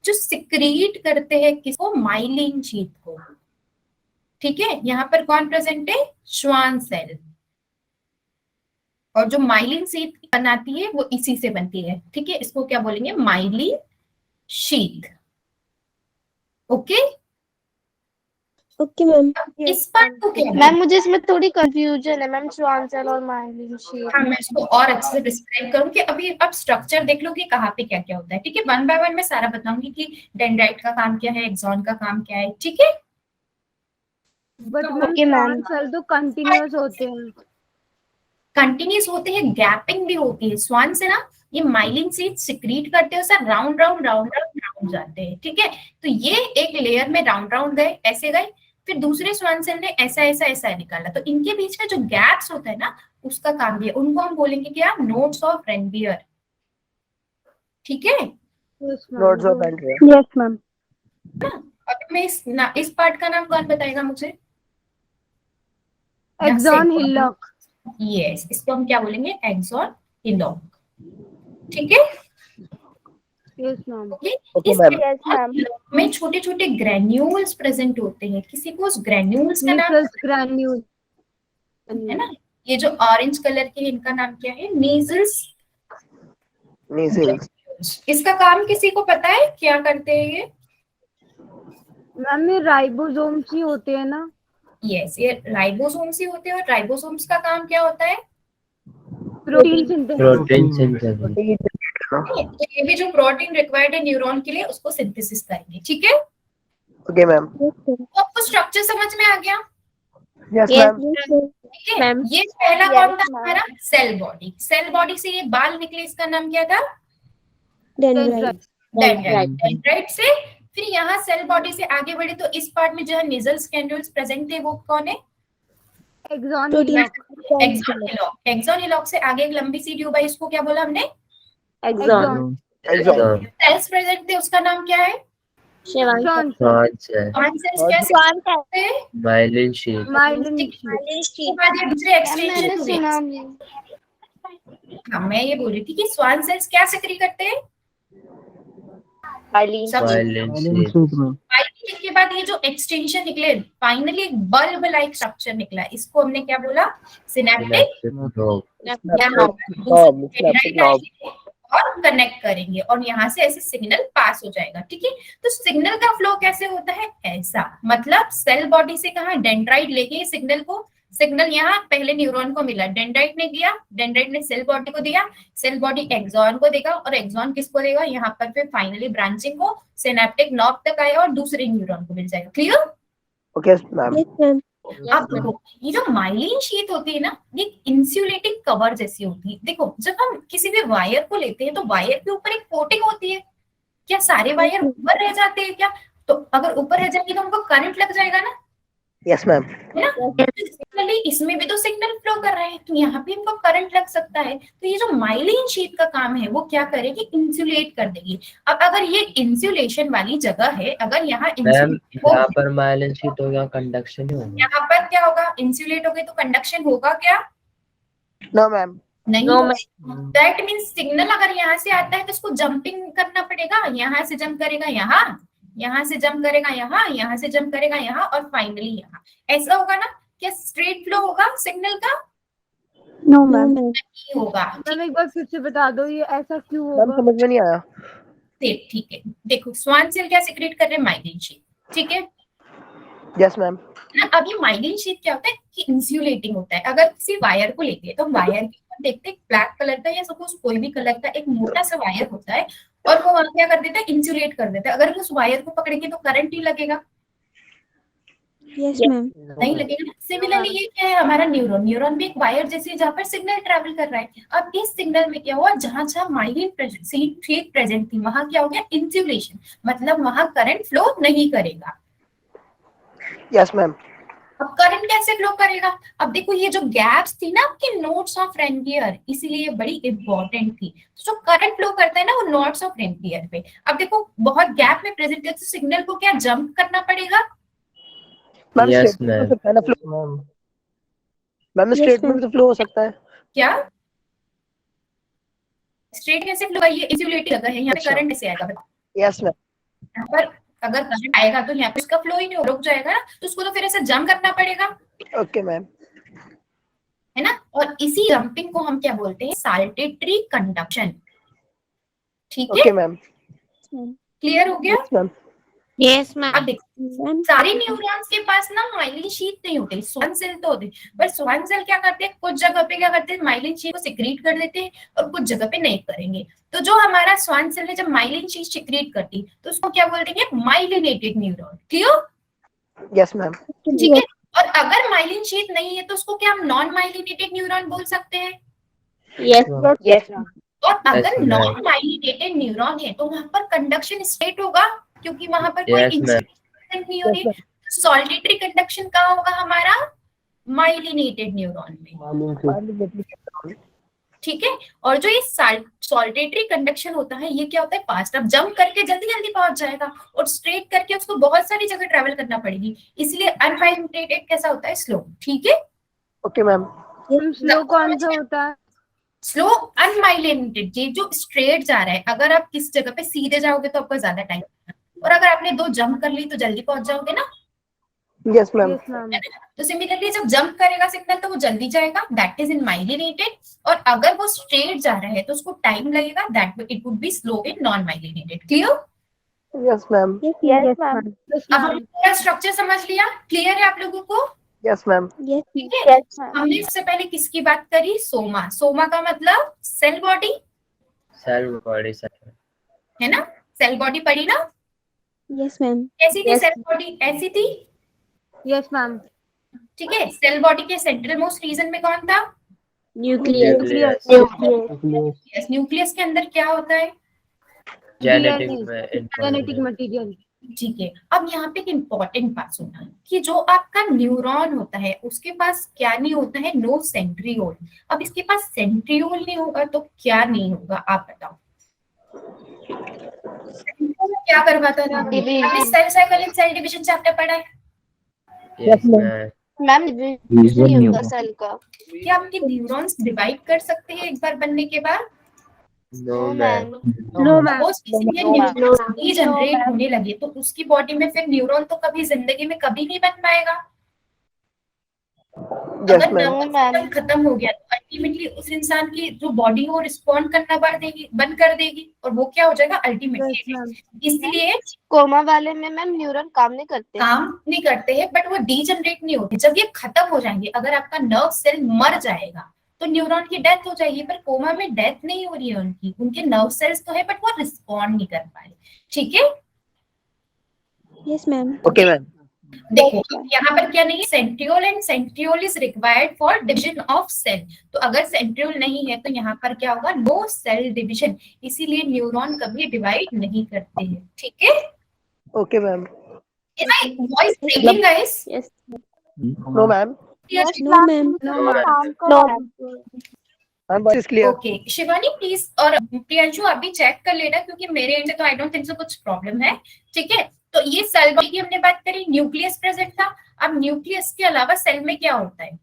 जो सिक्रीट करते हैं किसको, माइलिन शीट को। ठीक है, यहाँ पर कौन प्रेजेंट है, श्वान सेल। और जो माइलिन शीट बनाती है वो इसी से बनती है। ठीक है, इसको क्या बोलेंगे, myelin sheath. Okay Okay, ma'am. इस पार्ट को क्या मैम मुझे इसमें थोड़ी कंफ्यूजन है मैम, श्वान सेल और माइलिन शीट। हाँ, मैं इसको और अच्छे से डिस्क्राइब करूँ कि अभी आप स्ट्रक्चर देख लो कि कहाँ पे क्या क्या होता है। ठीक है, वन बाय वन मैं सारा बताऊंगी कि डेंड्राइट का काम क्या है, एक्सॉन का काम क्या है। ठीक है, But Okay, ma'am, ma'am. Schwann cell तो कंटिन्यूअस होते हैं. कंटिन्यूस होते हैं, गैपिंग भी होती है। स्वान से ना ये माइलिन सीड सिक्रीट करते हैं, sir round round round round round जाते हैं। ठीक है, तो ये एक लेयर में राउंड राउंड गए, ऐसे गए, फिर दूसरे स्वान सेल ने ऐसा ऐसा ऐसा निकाला। तो इनके बीच में जो गैप्स होता है ना, उसका काम भी है। उनको हम बोलेंगे क्या, नोड्स ऑफ रेनबियर। ठीक है, Yes, ma'am. Nodes of Andrea. Yes, ma'am. अभी मैं इस पार्ट का नाम कौन बताएगा मुझे? Axon hillock. यस, इसको हम क्या बोलेंगे, एक्सॉन हिलॉक। ठीक है, Yes, ma'am. Okay, ma'am. Yes, ma'am. में छोटे छोटे ग्रेन्यूल्स प्रेजेंट होते हैं। किसी को उस ग्रेन्यूल्स का नाम Nasal granule. है ना, ये जो ऑरेंज कलर के, इनका नाम क्या है, नेजल्स। Nasals. इसका काम किसी को पता है, क्या करते हैं ये? मैम ये राइबोसोम्स ही होते हैं ना. यस, ये राइबोसोम्स ही होते हैं। और राइबोसोम्स का काम क्या होता है? Protein synthesis. Protein synthesis. ये भी जो प्रोटीन रिक्वायर्ड है न्यूरॉन के लिए, उसको सिंथेसिस करेंगे। ठीक है, Okay, ma'am. तो आपको स्ट्रक्चर समझ में आ गया? Yes, Yes, ma'am. ठीक है, ये पहला Yes, कौन था ma'am. हमारा, सेल बॉडी। सेल बॉडी से ये बाल निकले, इसका नाम क्या था, Dendrite. डेंड्राइट। डेंड्राइट से फिर यहाँ सेल बॉडी से आगे बढ़े तो इस पार्ट में जो है निजल्स कैंड्यूल्स प्रेजेंट थे, वो कौन है, Axon Protein. hillock. Axon hillock. Axon hillock से आगे एक लंबी सी ट्यूब है, इसको क्या बोला हमने, Axon. Axon. सेल्स प्रेजेंट थे, उसका नाम क्या है, शिवांश। Axon. Schwann cell. कौन सेल्स कैसे श्वान सेल। होते हैं? Myelin sheath. Myelin ठीक sheath. माइलिन उसके शीट। बाद ये दूसरे मैंने एक्सटेंशन हुए। सुना नहीं। हाँ, मैं ये बोल रही थी कि स्वान सेल्स क्या सक्रिय करते हैं, माइलिन। Myelin sheath. माइलिन के बाद ये जो एक्सटेंशन निकले, फाइनली एक बल्ब लाइक स्ट्रक्चर निकला, इसको हमने क्या बोला, synaptic synaptic node. Synaptic knob. और कनेक्ट करेंगे और यहाँ से ऐसे सिग्नल पास हो जाएगा। ठीक है, तो सिग्नल का फ्लो कैसे होता है, ऐसा, मतलब सेल बॉडी से कहा डेंड्राइट लेके सिग्नल को, सिग्नल यहाँ पहले न्यूरॉन को मिला, डेंड्राइट ने दिया, डेंड्राइट ने सेल बॉडी को दिया, सेल बॉडी एक्सॉन को देगा और एक्सॉन किसको देगा, यहाँ पर फिर फाइनली ब्रांचिंग को सिनेप्टिक नॉब तक आएगा और दूसरे न्यूरॉन को मिल जाएगा। Clear? Okay, ma'am. Yes, ma'am. आप देखो, ये जो माइलिन शीट होती है ना, ये इंसुलेटिंग कवर जैसी होती है। देखो, जब हम किसी भी वायर को लेते हैं तो वायर के ऊपर एक कोटिंग होती है। क्या सारे वायर ऊपर रह जाते हैं क्या? तो अगर ऊपर रह जाएंगे तो हमको करंट लग जाएगा ना, Yes, ma'am. है ना? सिमिलरली इसमें भी तो सिग्नल फ्लो कर रहा है, तो यहाँ भी हमको करंट लग सकता है। तो ये जो माइलिन शीट का काम है, वो क्या करेगी, इंसुलेट कर देगी। अब अगर ये इंसुलेशन वाली जगह है, अगर यहाँ मैम यहाँ पर माइलिन शीट होगा, कंडक्शन ही होगा। यहाँ पर क्या होगा, इंसुलेट हो गई तो कंडक्शन होगा क्या, No, ma'am. नहीं। No, दैट मीन्स सिग्नल अगर यहाँ से आता है तो इसको जंपिंग करना पड़ेगा, यहाँ से जंप करेगा यहाँ, यहाँ से जंप करेगा यहाँ, यहाँ से जंप करेगा यहाँ और फाइनली यहाँ। ऐसा होगा ना, क्या स्ट्रेट फ्लो होगा सिग्नल का? No, ma'am. नहीं होगा। मैम एक बार फिर से बता दो ये ऐसा क्यों Ma'am, होगा. समझ में नहीं आया. ठीक है, देखो स्वान सेल क्या सिक्रेट कर रहे हैं, माइलिन शीट। ठीक है Yes, ma'am. ना, अब ये माइलिन शीट क्या होता है कि इंसुलेटिंग होता है। अगर किसी वायर को लेते हैं तो वायर के ऊपर देखते हैं ब्लैक कलर का या सपोज कोई भी कलर का एक मोटा सा वायर होता है और वो वहां क्या कर देता है, इंसुलेट कर देता है। अगर उस वायर को पकड़ेंगे तो करंट ही लगेगा, Yes, ma'am. नहीं लगेगा ना। सिमिलरली ये क्या है, हमारा न्यूरॉन, न्यूरॉन भी एक वायर जैसे जहाँ पर सिग्नल ट्रैवल कर रहा है। अब इस सिग्नल में क्या हुआ, जहां जहां माइलिन शीट प्रेजेंट थी वहां क्या हो गया, इंसुलेशन, मतलब वहां करंट फ्लो नहीं करेगा। Yes, ma'am. अब करंट कैसे फ्लो करेगा? अब देखो, ये जो गैप्स थी ना आपके नोड्स ऑफ रेनबियर, इसीलिए बड़ी इंपॉर्टेंट थी। तो जो करंट फ्लो करता है ना, वो नोड्स ऑफ रेनबियर पे। अब देखो, बहुत गैप में प्रेजेंट है तो सिग्नल को क्या जंप करना पड़ेगा? Ma'am, Yes, straight में ma'am. हो सकता है ना flow? Ma'am, Yes, straight में ma'am. भी तो flow हो सकता है. क्या स्ट्रेट कैसे फ्लो, ये इंसुलेटेड जगह है, यहाँ पे अच्छा। करंट कैसे आएगा बताओ? Yes, ma'am. यहाँ पर अगर करंट आएगा तो यहाँ पे इसका फ्लो ही नहीं रुक जाएगा ना, तो उसको तो फिर ऐसे जंप करना पड़ेगा, Okay, ma'am. है ना। और इसी जंपिंग को हम क्या बोलते हैं, साल्टेटरी कंडक्शन। ठीक है, Okay, ma'am. क्लियर हो गया? Yes, ma'am. Yes, ma'am. अब देखो सारे न्यूरॉन्स के पास ना माइलिन शीट नहीं होते, स्वान सेल तो होते, पर स्वान सेल क्या करते हैं, कुछ जगह पे क्या करते हैं, माइलिन शीट को सिक्रीट कर देते हैं और कुछ जगह पे नहीं करेंगे। तो जो हमारा स्वान सेल है जब माइलिन शीट सिक्रीट करती तो उसको क्या बोल देंगे, myelinated neuron. Clear? Yes ma'am. ठीक है। और अगर माइलिन शीट नहीं है तो उसको क्या हम नॉन माइलिनेटेड न्यूरॉन बोल सकते हैं। Yes. Yes ma'am. और अगर Yes, ma'am. Non myelinated neuron है तो वहां पर कंडक्शन स्ट्रेट होगा, क्योंकि वहां पर कोई Yes, ma'am. इंसिडेंट नहीं हो रही। सॉलिटरी कंडक्शन कहाँ होगा हमारा, माइलिनेटेड न्यूरॉन में। ठीक है। और जो ये सॉलिटरी कंडक्शन होता है ये क्या होता है, फास्ट। अब जंप करके जल्दी जल्दी पहुंच जाएगा और स्ट्रेट करके उसको बहुत सारी जगह ट्रेवल करना पड़ेगी, इसलिए अनमाइलिनेटेड कैसा होता है, स्लो। ठीक है। Okay ma'am. स्लो कौन सा होता है? स्लो अनमाइलिनेटेड, ये जो स्ट्रेट जा रहा है, अगर आप किस जगह पे सीधे जाओगे तो आपको ज्यादा टाइम लगेगा, और अगर आपने 2 जंप कर ली तो जल्दी पहुंच जाओगे ना। Yes ma'am. Yes ma'am. तो सिमिलरली जब जंप करेगा सिग्नल तो वो जल्दी जाएगा, दैट इज इन माइलिनेटेड। और अगर वो स्ट्रेट जा रहा है तो उसको टाइम लगेगा, that it would be slow in non myelinated. Clear? Yes ma'am. Yes, ma'am. अब हमने पूरा स्ट्रक्चर समझ लिया, क्लियर है आप लोगों को? Yes ma'am. ठीक है। Yes, ma'am. हमने सबसे पहले किसकी बात करी, सोमा। सोमा का मतलब cell body, cell body cell है ना। सेल बॉडी पढ़ी ना, Yes, ma'am. कैसी थी Yes. सेल बॉडी, ऐसी थी। Yes ma'am. ठीक है। सेल बॉडी के सेंट्रल मोस्ट रीजन में कौन था, Nucleus. Nucleus Nucleus. न्यूक्लियस के अंदर क्या होता है, जेनेटिक जेनेटिक मटेरियल। ठीक है। अब यहाँ पे एक इम्पोर्टेंट बात सुनना कि जो आपका न्यूरॉन होता है उसके पास क्या नहीं होता है, नो सेंट्रियोल। अब इसके पास सेंट्रियोल नहीं होगा तो क्या नहीं होगा, आप बताओ। क्या करवाता था, हमने cell cycle and cell division chapter पढ़ा है। Yes ma'am. मैम डिवीजन नहीं होगा सेल का। क्या आपके न्यूरॉन्स डिवाइड कर सकते हैं एक बार बनने के बाद? No ma'am. No ma'am. वो जनरेट होने लगे तो उसकी बॉडी में फिर न्यूरॉन तो कभी जिंदगी में कभी नहीं बन पाएगा। यस अगर मैम। नर्वस सिस्टम खत्म हो गया तो अल्टीमेटली उस इंसान की जो बॉडी हो रिस्पॉन्ड करना बंद कर देगी, और वो क्या हो जाएगा यस अल्टीमेटली। मैम। इसलिए कोमा वाले में मैम न्यूरॉन काम नहीं करते। काम नहीं करते हैं, बट वो डीजनरेट नहीं होते। जब ये खत्म हो जाएंगे, अगर आपका नर्व सेल मर जाएगा तो न्यूरॉन की डेथ हो जाएगी, पर कोमा में डेथ नहीं हो रही है उनकी, उनके नर्व सेल्स तो है बट वो रिस्पॉन्ड नहीं कर पा रहे। ठीक है। Yes, ma'am. Okay ma'am. देखो यहाँ पर क्या नहीं है, centriole, and centriole is required for division of cell. तो अगर सेंट्रियोल नहीं है तो यहाँ पर क्या होगा, नो सेल डिवीजन, इसीलिए न्यूरॉन कभी डिवाइड नहीं करते हैं। ठीक है। Okay ma'am. Voice breaking guys? Yes. No ma'am. No, ma'am. Ma'am voice clear. Okay Shivani please, और प्रियांशु आप भी चेक कर लेना, क्योंकि मेरे एंड से तो आई डोंट थिंक सो कुछ प्रॉब्लम है। ठीक है। तो ये सेल बॉडी की हमने बात करी, न्यूक्लियस प्रेजेंट था। अब न्यूक्लियस के अलावा सेल में क्या होता है,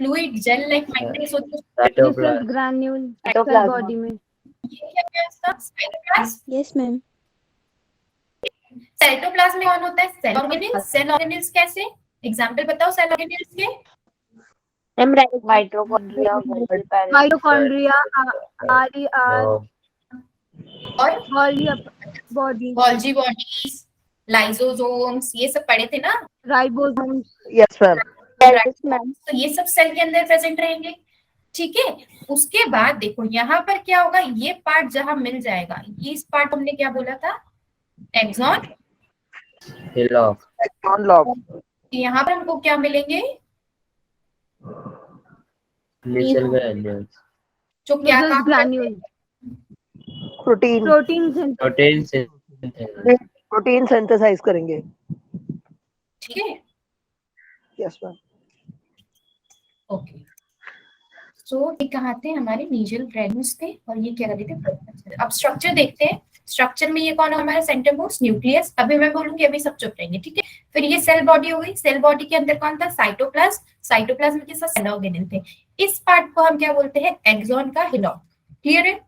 फ्लूइड जेल लाइक मैट्रिक्स होती है। Cytoplasm granule cytoplasm. बॉडी में। ये क्या है इसका, साइटोप्लाज्म। Yes, ma'am. साइटोप्लाज्म में कौन होता है, सेल ऑर्गेनेल्स। सेल ऑर्गेनेल्स कैसे, एग्जांपल बताओ सेल ऑर्गेनेल्स के। माइटोकॉन्ड्रिया, माइटोकॉन्ड्रिया, आर और बॉडी, गोल्जी बॉडीज, लाइसोसोम्स, ये सब पढ़े थे ना। राइबोसोम्स। Yes ma'am. तो ये सब सेल के अंदर प्रेजेंट रहेंगे। ठीक है। उसके बाद देखो यहाँ पर क्या होगा, ये पार्ट जहां मिल जाएगा, ये इस पार्ट हमने क्या बोला था, एक्सॉन। Hillock axon lock. यहाँ पर हमको क्या मिलेंगे, इनिशियल ग्रैन्यूल्स जो क्या काम करते हैं? Granule, protein protein protein synthesize करेंगे। ठीक है। Yes ma'am. ओके। सो ये कहाँ थे, हमारे नीजल ग्रैन्यूल्स थे, और ये क्या करते थे। अब स्ट्रक्चर देखते हैं। स्ट्रक्चर में ये कौन है हमारा, सेंट्रोमोर्स, न्यूक्लियस। अभी मैं बोलूंगी, अभी सब चुप रहेंगे। ठीक है। फिर ये सेल बॉडी हो गई। सेल बॉडी के अंदर कौन था, साइटोप्लाज्म। साइटोप्लाज्म के साथ सेल ऑर्गेनेल थे। इस पार्ट को हम क्या बोलते हैं, एक्सॉन का हिलॉक। क्लियर है?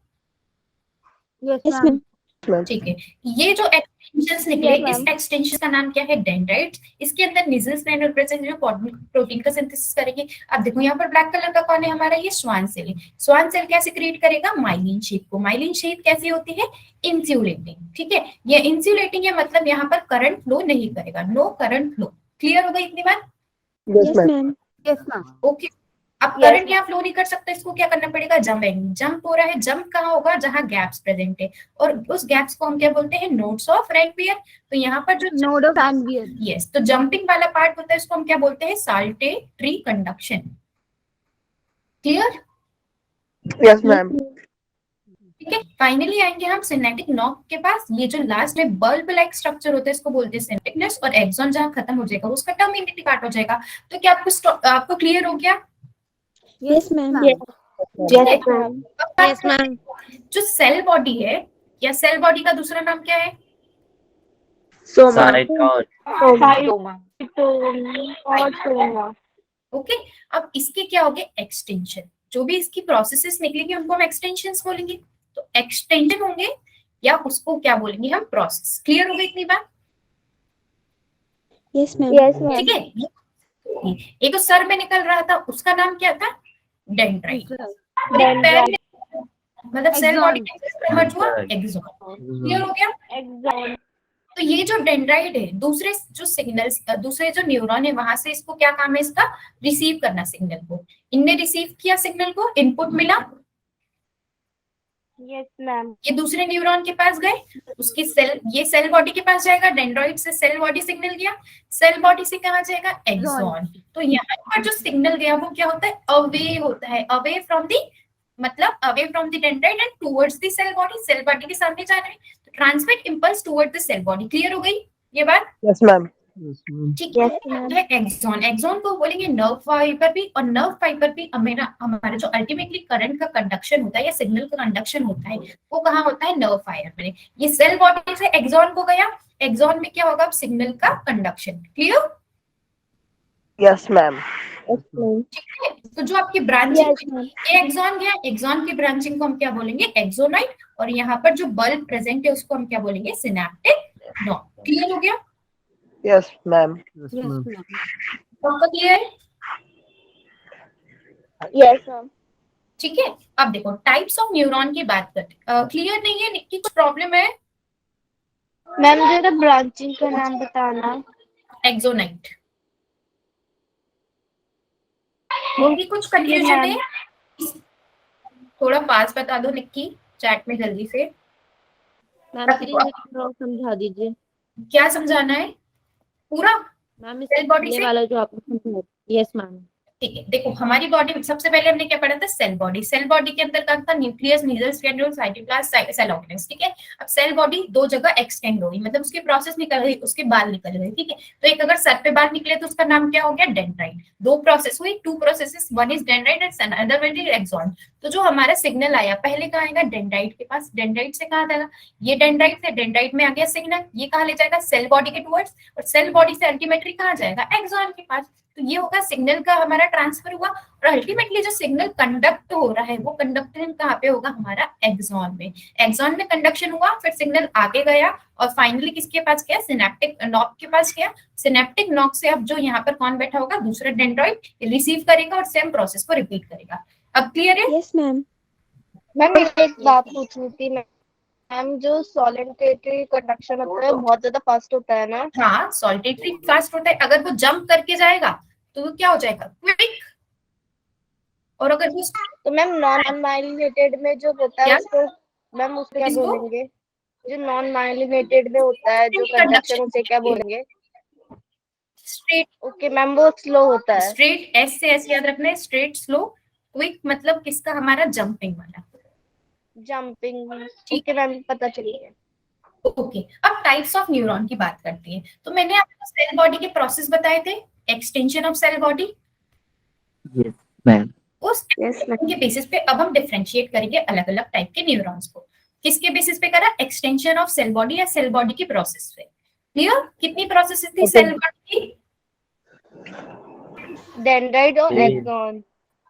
Yes Yes, ma'am. ma'am. ठीक है, ये जो एक्सटेंशंस निकले Yes, इस ma'am. एक्सटेंशन का नाम क्या है? डेंड्राइट्स। इसके अंदर निजल स्ट्रैंड और प्रेजेंट जो प्रोटीन का सिंथेसिस करेंगे। अब देखो यहाँ पर ब्लैक कलर का कौन है हमारा? ये स्वान सेल है। स्वान सेल कैसे क्रिएट करेगा? माइलिन शेप को। माइलिन शेप कैसी होती है? इंसुलेटिंग। ठीक है, ये इंसुलेटिंग है मतलब यहाँ पर करंट फ्लो नहीं करेगा, नो करंट फ्लो। क्लियर हो गई इतनी बात? Yes, Yes, ma'am. ma'am. Yes ma'am. Okay, अब Yes, करंट ma'am. यहाँ फ्लो नहीं कर सकता, इसको क्या करना पड़ेगा? जंपिंग। जंप हो रहा है, जंप कहाँ होगा? जहां गैप्स प्रेजेंट है, और उस गैप्स को हम क्या बोलते हैं? Nodes of Ranvier. तो यहाँ पर जो नोड ऑफ रैनवियर। यस, तो जंपिंग वाला पार्ट होता है, इसको हम क्या बोलते हैं? Saltatory conduction. Clear? Yes, ma'am. ठीक है, फाइनली आएंगे हम सिनेटिक नॉक के पास। ये जो लास्ट में बल्ब लाइक स्ट्रक्चर होता है इसको बोलते हैं सिनेटिकनेस, और एक्सॉन जहां खत्म हो जाएगा उसका टर्मिनेटिव पार्ट हो जाएगा। तो क्या आपको क्लियर हो गया? Yes, ma'am. ठीक है? ma'am. अब बात करते हैं, जो सेल बॉडी है या सेल बॉडी का दूसरा नाम क्या है? साइटोन। ओके, अब इसके क्या हो गए? एक्सटेंशन। जो भी इसकी प्रोसेसेस निकलेंगे उनको हम एक्सटेंशंस बोलेंगे। तो एक्सटेंशन होंगे या उसको क्या बोलेंगे हम? प्रोसेस। क्लियर हो गई इतनी बात? Yes, ma'am. Yes, ma'am. ठीक है, एक तो सर में निकल रहा था उसका नाम क्या था? डेंड्राइट। और एक पैर में मतलब सेल बॉडी कन्वर्ट हुआ एक्सॉन। क्लियर हो गया? तो ये जो डेंड्राइट है, दूसरे जो सिग्नल्स, दूसरे जो न्यूरॉन है वहां से इसको क्या काम है? इसका रिसीव करना सिग्नल को। इनने रिसीव किया सिग्नल को, इनपुट मिला, Yes, ma'am. ये दूसरे न्यूरॉन के पास गए, उसकी सेल, ये सेल बॉडी के पास जाएगा। डेंड्राइट से सेल बॉडी सिग्नल गया, सेल बॉडी से कहाँ जाएगा? एक्सॉन। तो यहाँ पर जो सिग्नल गया वो क्या होता है? अवे होता है, अवे फ्रॉम दी, मतलब away from the dendrite and towards the cell body. Cell body के सामने जा रहे हैं, तो transmit impulse toward the cell body. Clear हो गई ये बात? Yes, ma'am. ठीक है। एक्सॉन, एक्सॉन को बोलेंगे नर्व फाइबर भी, और नर्व फाइबर भी हमारा जो अल्टीमेटली करंट का कंडक्शन होता है या सिग्नल का कंडक्शन होता है वो कहाँ होता है? नर्व फाइबर में। ये सेल बॉडी से एक्सॉन को गया, एक्सॉन में क्या होगा? अब सिग्नल का कंडक्शन। क्लियर? Yes, ma'am. ठीक है, तो जो आपकी ब्रांचिंग, ये एक्सॉन गया, एक्सॉन की ब्रांचिंग को हम क्या बोलेंगे? एक्सोनाइट। और यहाँ पर जो बल्ब प्रेजेंट है उसको हम क्या बोलेंगे? Synaptic knock. क्लियर हो गया? Yes, ma'am. सबका क्लियर है? Yes, ma'am. ठीक है, अब देखो टाइप्स ऑफ न्यूरॉन की बात करते हैं। क्लियर नहीं है? निक्की कुछ प्रॉब्लम है? मैम जरा ब्रांचिंग का नाम बताना। एक्सोनाइट होगी, कुछ कंफ्यूजन है? थोड़ा पास बता दो निक्की चैट में जल्दी से। मैम प्लीज समझा दीजिए। क्या समझाना है? पूरा मैम सेल बॉडी ये से? वाला जो आपने समझाया। Yes ma'am. ठीक है, देखो हमारी बॉडी, सबसे पहले हमने क्या पढ़ा था? Cell body. सेल बॉडी के अंदर क्या था? न्यूक्लियस, मीजल, स्टेनोल, साइटोप्लाज्म, सेल ऑर्गेनेल्स। ठीक है, अब सेल बॉडी दो जगह एक्सटेंड हो गई, मतलब उसकी प्रोसेस निकल गई, उसके बाल निकल गए। ठीक है, तो एक अगर सर पे बाल निकले तो उसका नाम क्या हो गया? डेंड्राइट। दो प्रोसेस हुई, two processes, one is dendrite and other one is axon. तो जो हमारा सिग्नल आया पहले कहाँ आएगा? डेंड्राइट के पास। डेंड्राइट से कहाँ जाएगा? ये डेंड्राइट से, डेंड्राइट में आ गया सिग्नल, ये कहाँ ले जाएगा? सेल बॉडी के टुवर्ड्स, और सेल बॉडी से अल्टीमेटली कहाँ जाएगा? एक्सॉन के पास। तो ये होगा सिग्नल का हमारा ट्रांसफर हुआ, और अल्टीमेटली जो सिग्नल कंडक्ट हो रहा है वो कंडक्शन कहाँ पे होगा? हमारा एक्सॉन में। एक्सॉन में कंडक्शन हुआ, फिर सिग्नल आगे गया, और फाइनली किसके पास गया? सिनेप्टिक नॉक के पास गया। सिनेप्टिक नॉक से अब जो यहाँ पर कौन बैठा होगा? दूसरा डेंड्राइट रिसीव करेगा और सेम प्रोसेस को रिपीट करेगा। अब क्लियर है? Yes, ma'am. मैम एक बात पूछनी थी मैम, जो सॉलिटेटरी कंडक्शन होता है बहुत ज्यादा फास्ट होता है ना? हाँ, सॉलिटेटरी फास्ट होता है। अगर वो जंप करके जाएगा तो वो क्या हो जाएगा? क्विक। और अगर वो तो मैम नॉन माइलिनेटेड में जो होता है क्या? उसको मैम उसको क्या किसको? बोलेंगे? जो नॉन माइलिनेटेड में होता है जो कंडक्शन उसे क्या बोलेंगे? स्ट्रेट। ओके मैम, वो स्लो होता है। स्ट्रेट, एस से एस याद रखना है। स्ट्रेट, स्लो, क्विक मतलब किसका? हमारा जंपिंग वाला। जंपिंग। ठीक है मैम, पता चल गया। ओके, अब टाइप्स ऑफ न्यूरॉन की बात करते हैं। तो मैंने आपको सेल बॉडी के प्रोसेस बताए थे, extension of cell body. Yes ma'am. उस के बेसिस पे अब हम डिफरेंशिएट करेंगे अलग अलग टाइप के न्यूरॉन्स को। किसके बेसिस पे करा? एक्सटेंशन ऑफ सेल बॉडी या सेल बॉडी की प्रोसेस पे। क्लियर? कितनी प्रोसेस थी सेल बॉडी की? डेंड्राइट और तीन। एक्सॉन।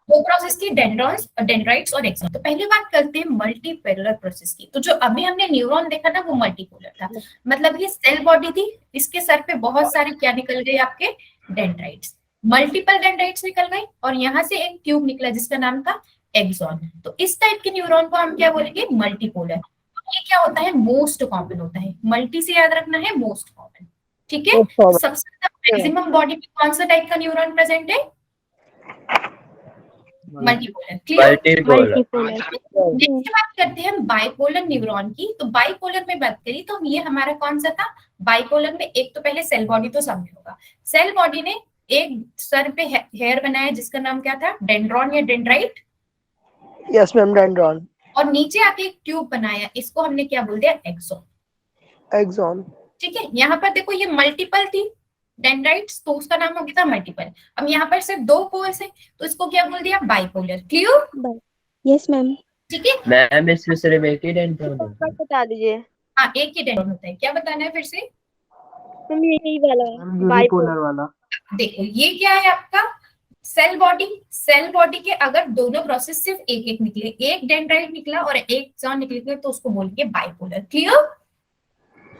दो प्रोसेस थी, डेंड्रॉन्स और डेंड्राइट्स और एक्सॉन। तो पहले बात करते हैं मल्टीपेलर प्रोसेस की। तो जो अभी हमने न्यूरॉन देखा ना वो मल्टीपोलर था, मतलब ये सेल बॉडी थी, इसके सर पे बहुत सारे क्या निकल गए आपके, डेंड्राइट्स, मल्टीपल डेंड्राइट्स निकल गए और यहाँ से एक ट्यूब निकला जिसका नाम था एक्सॉन। तो इस टाइप के न्यूरॉन को हम क्या बोलेंगे, मल्टीपोलर। ये क्या होता है, मोस्ट कॉमन होता है, मल्टी से याद रखना है, मोस्ट कॉमन, ठीक है। सबसे ज्यादा मैक्सिमम बॉडी में कौन सा टाइप का न्यूरॉन प्रेजेंट है, मल्टीपोलर, क्लियर। नेक्स्ट बात करते हैं हम बाइपोलर न्यूरॉन की। तो बाइपोलर में बात करी तो ये हमारा कौन सा था, बाइपोलर में एक तो पहले सेल बॉडी तो समझ होगा, सेल बॉडी ने एक सर पे हेयर बनाया जिसका नाम क्या था, डेंड्रॉन या डेंड्राइट, यस मैम, डेंड्रॉन। और नीचे आके एक ट्यूब बनाया, इसको हमने क्या बोल दिया, एक्सॉन, एक्सॉन। ठीक है। यहाँ पर देखो ये मल्टीपल थी डेंड्राइट्स, तो उसका नाम हो गया था मल्टीपल। अब यहाँ पर सिर्फ दो पोल्स है तो इसको क्या बोल दिया, बाइपोलर, क्लियर। Yes ma'am. ठीक है, मैम इसमें सिर्फ एक ही डेंड्रॉन होता है। बता दीजिए हाँ एक ही डेंड्रॉन होता है। क्या बताना है फिर से, मैम, यही वाला यूनिपोलर वाला। देखो ये क्या है आपका सेल बॉडी, सेल बॉडी के अगर दोनों प्रोसेस सिर्फ एक एक निकले, एक डेंड्राइट निकला और एक एक्सॉन निकले तो उसको बोलेंगे बाइपोलर, क्लियर।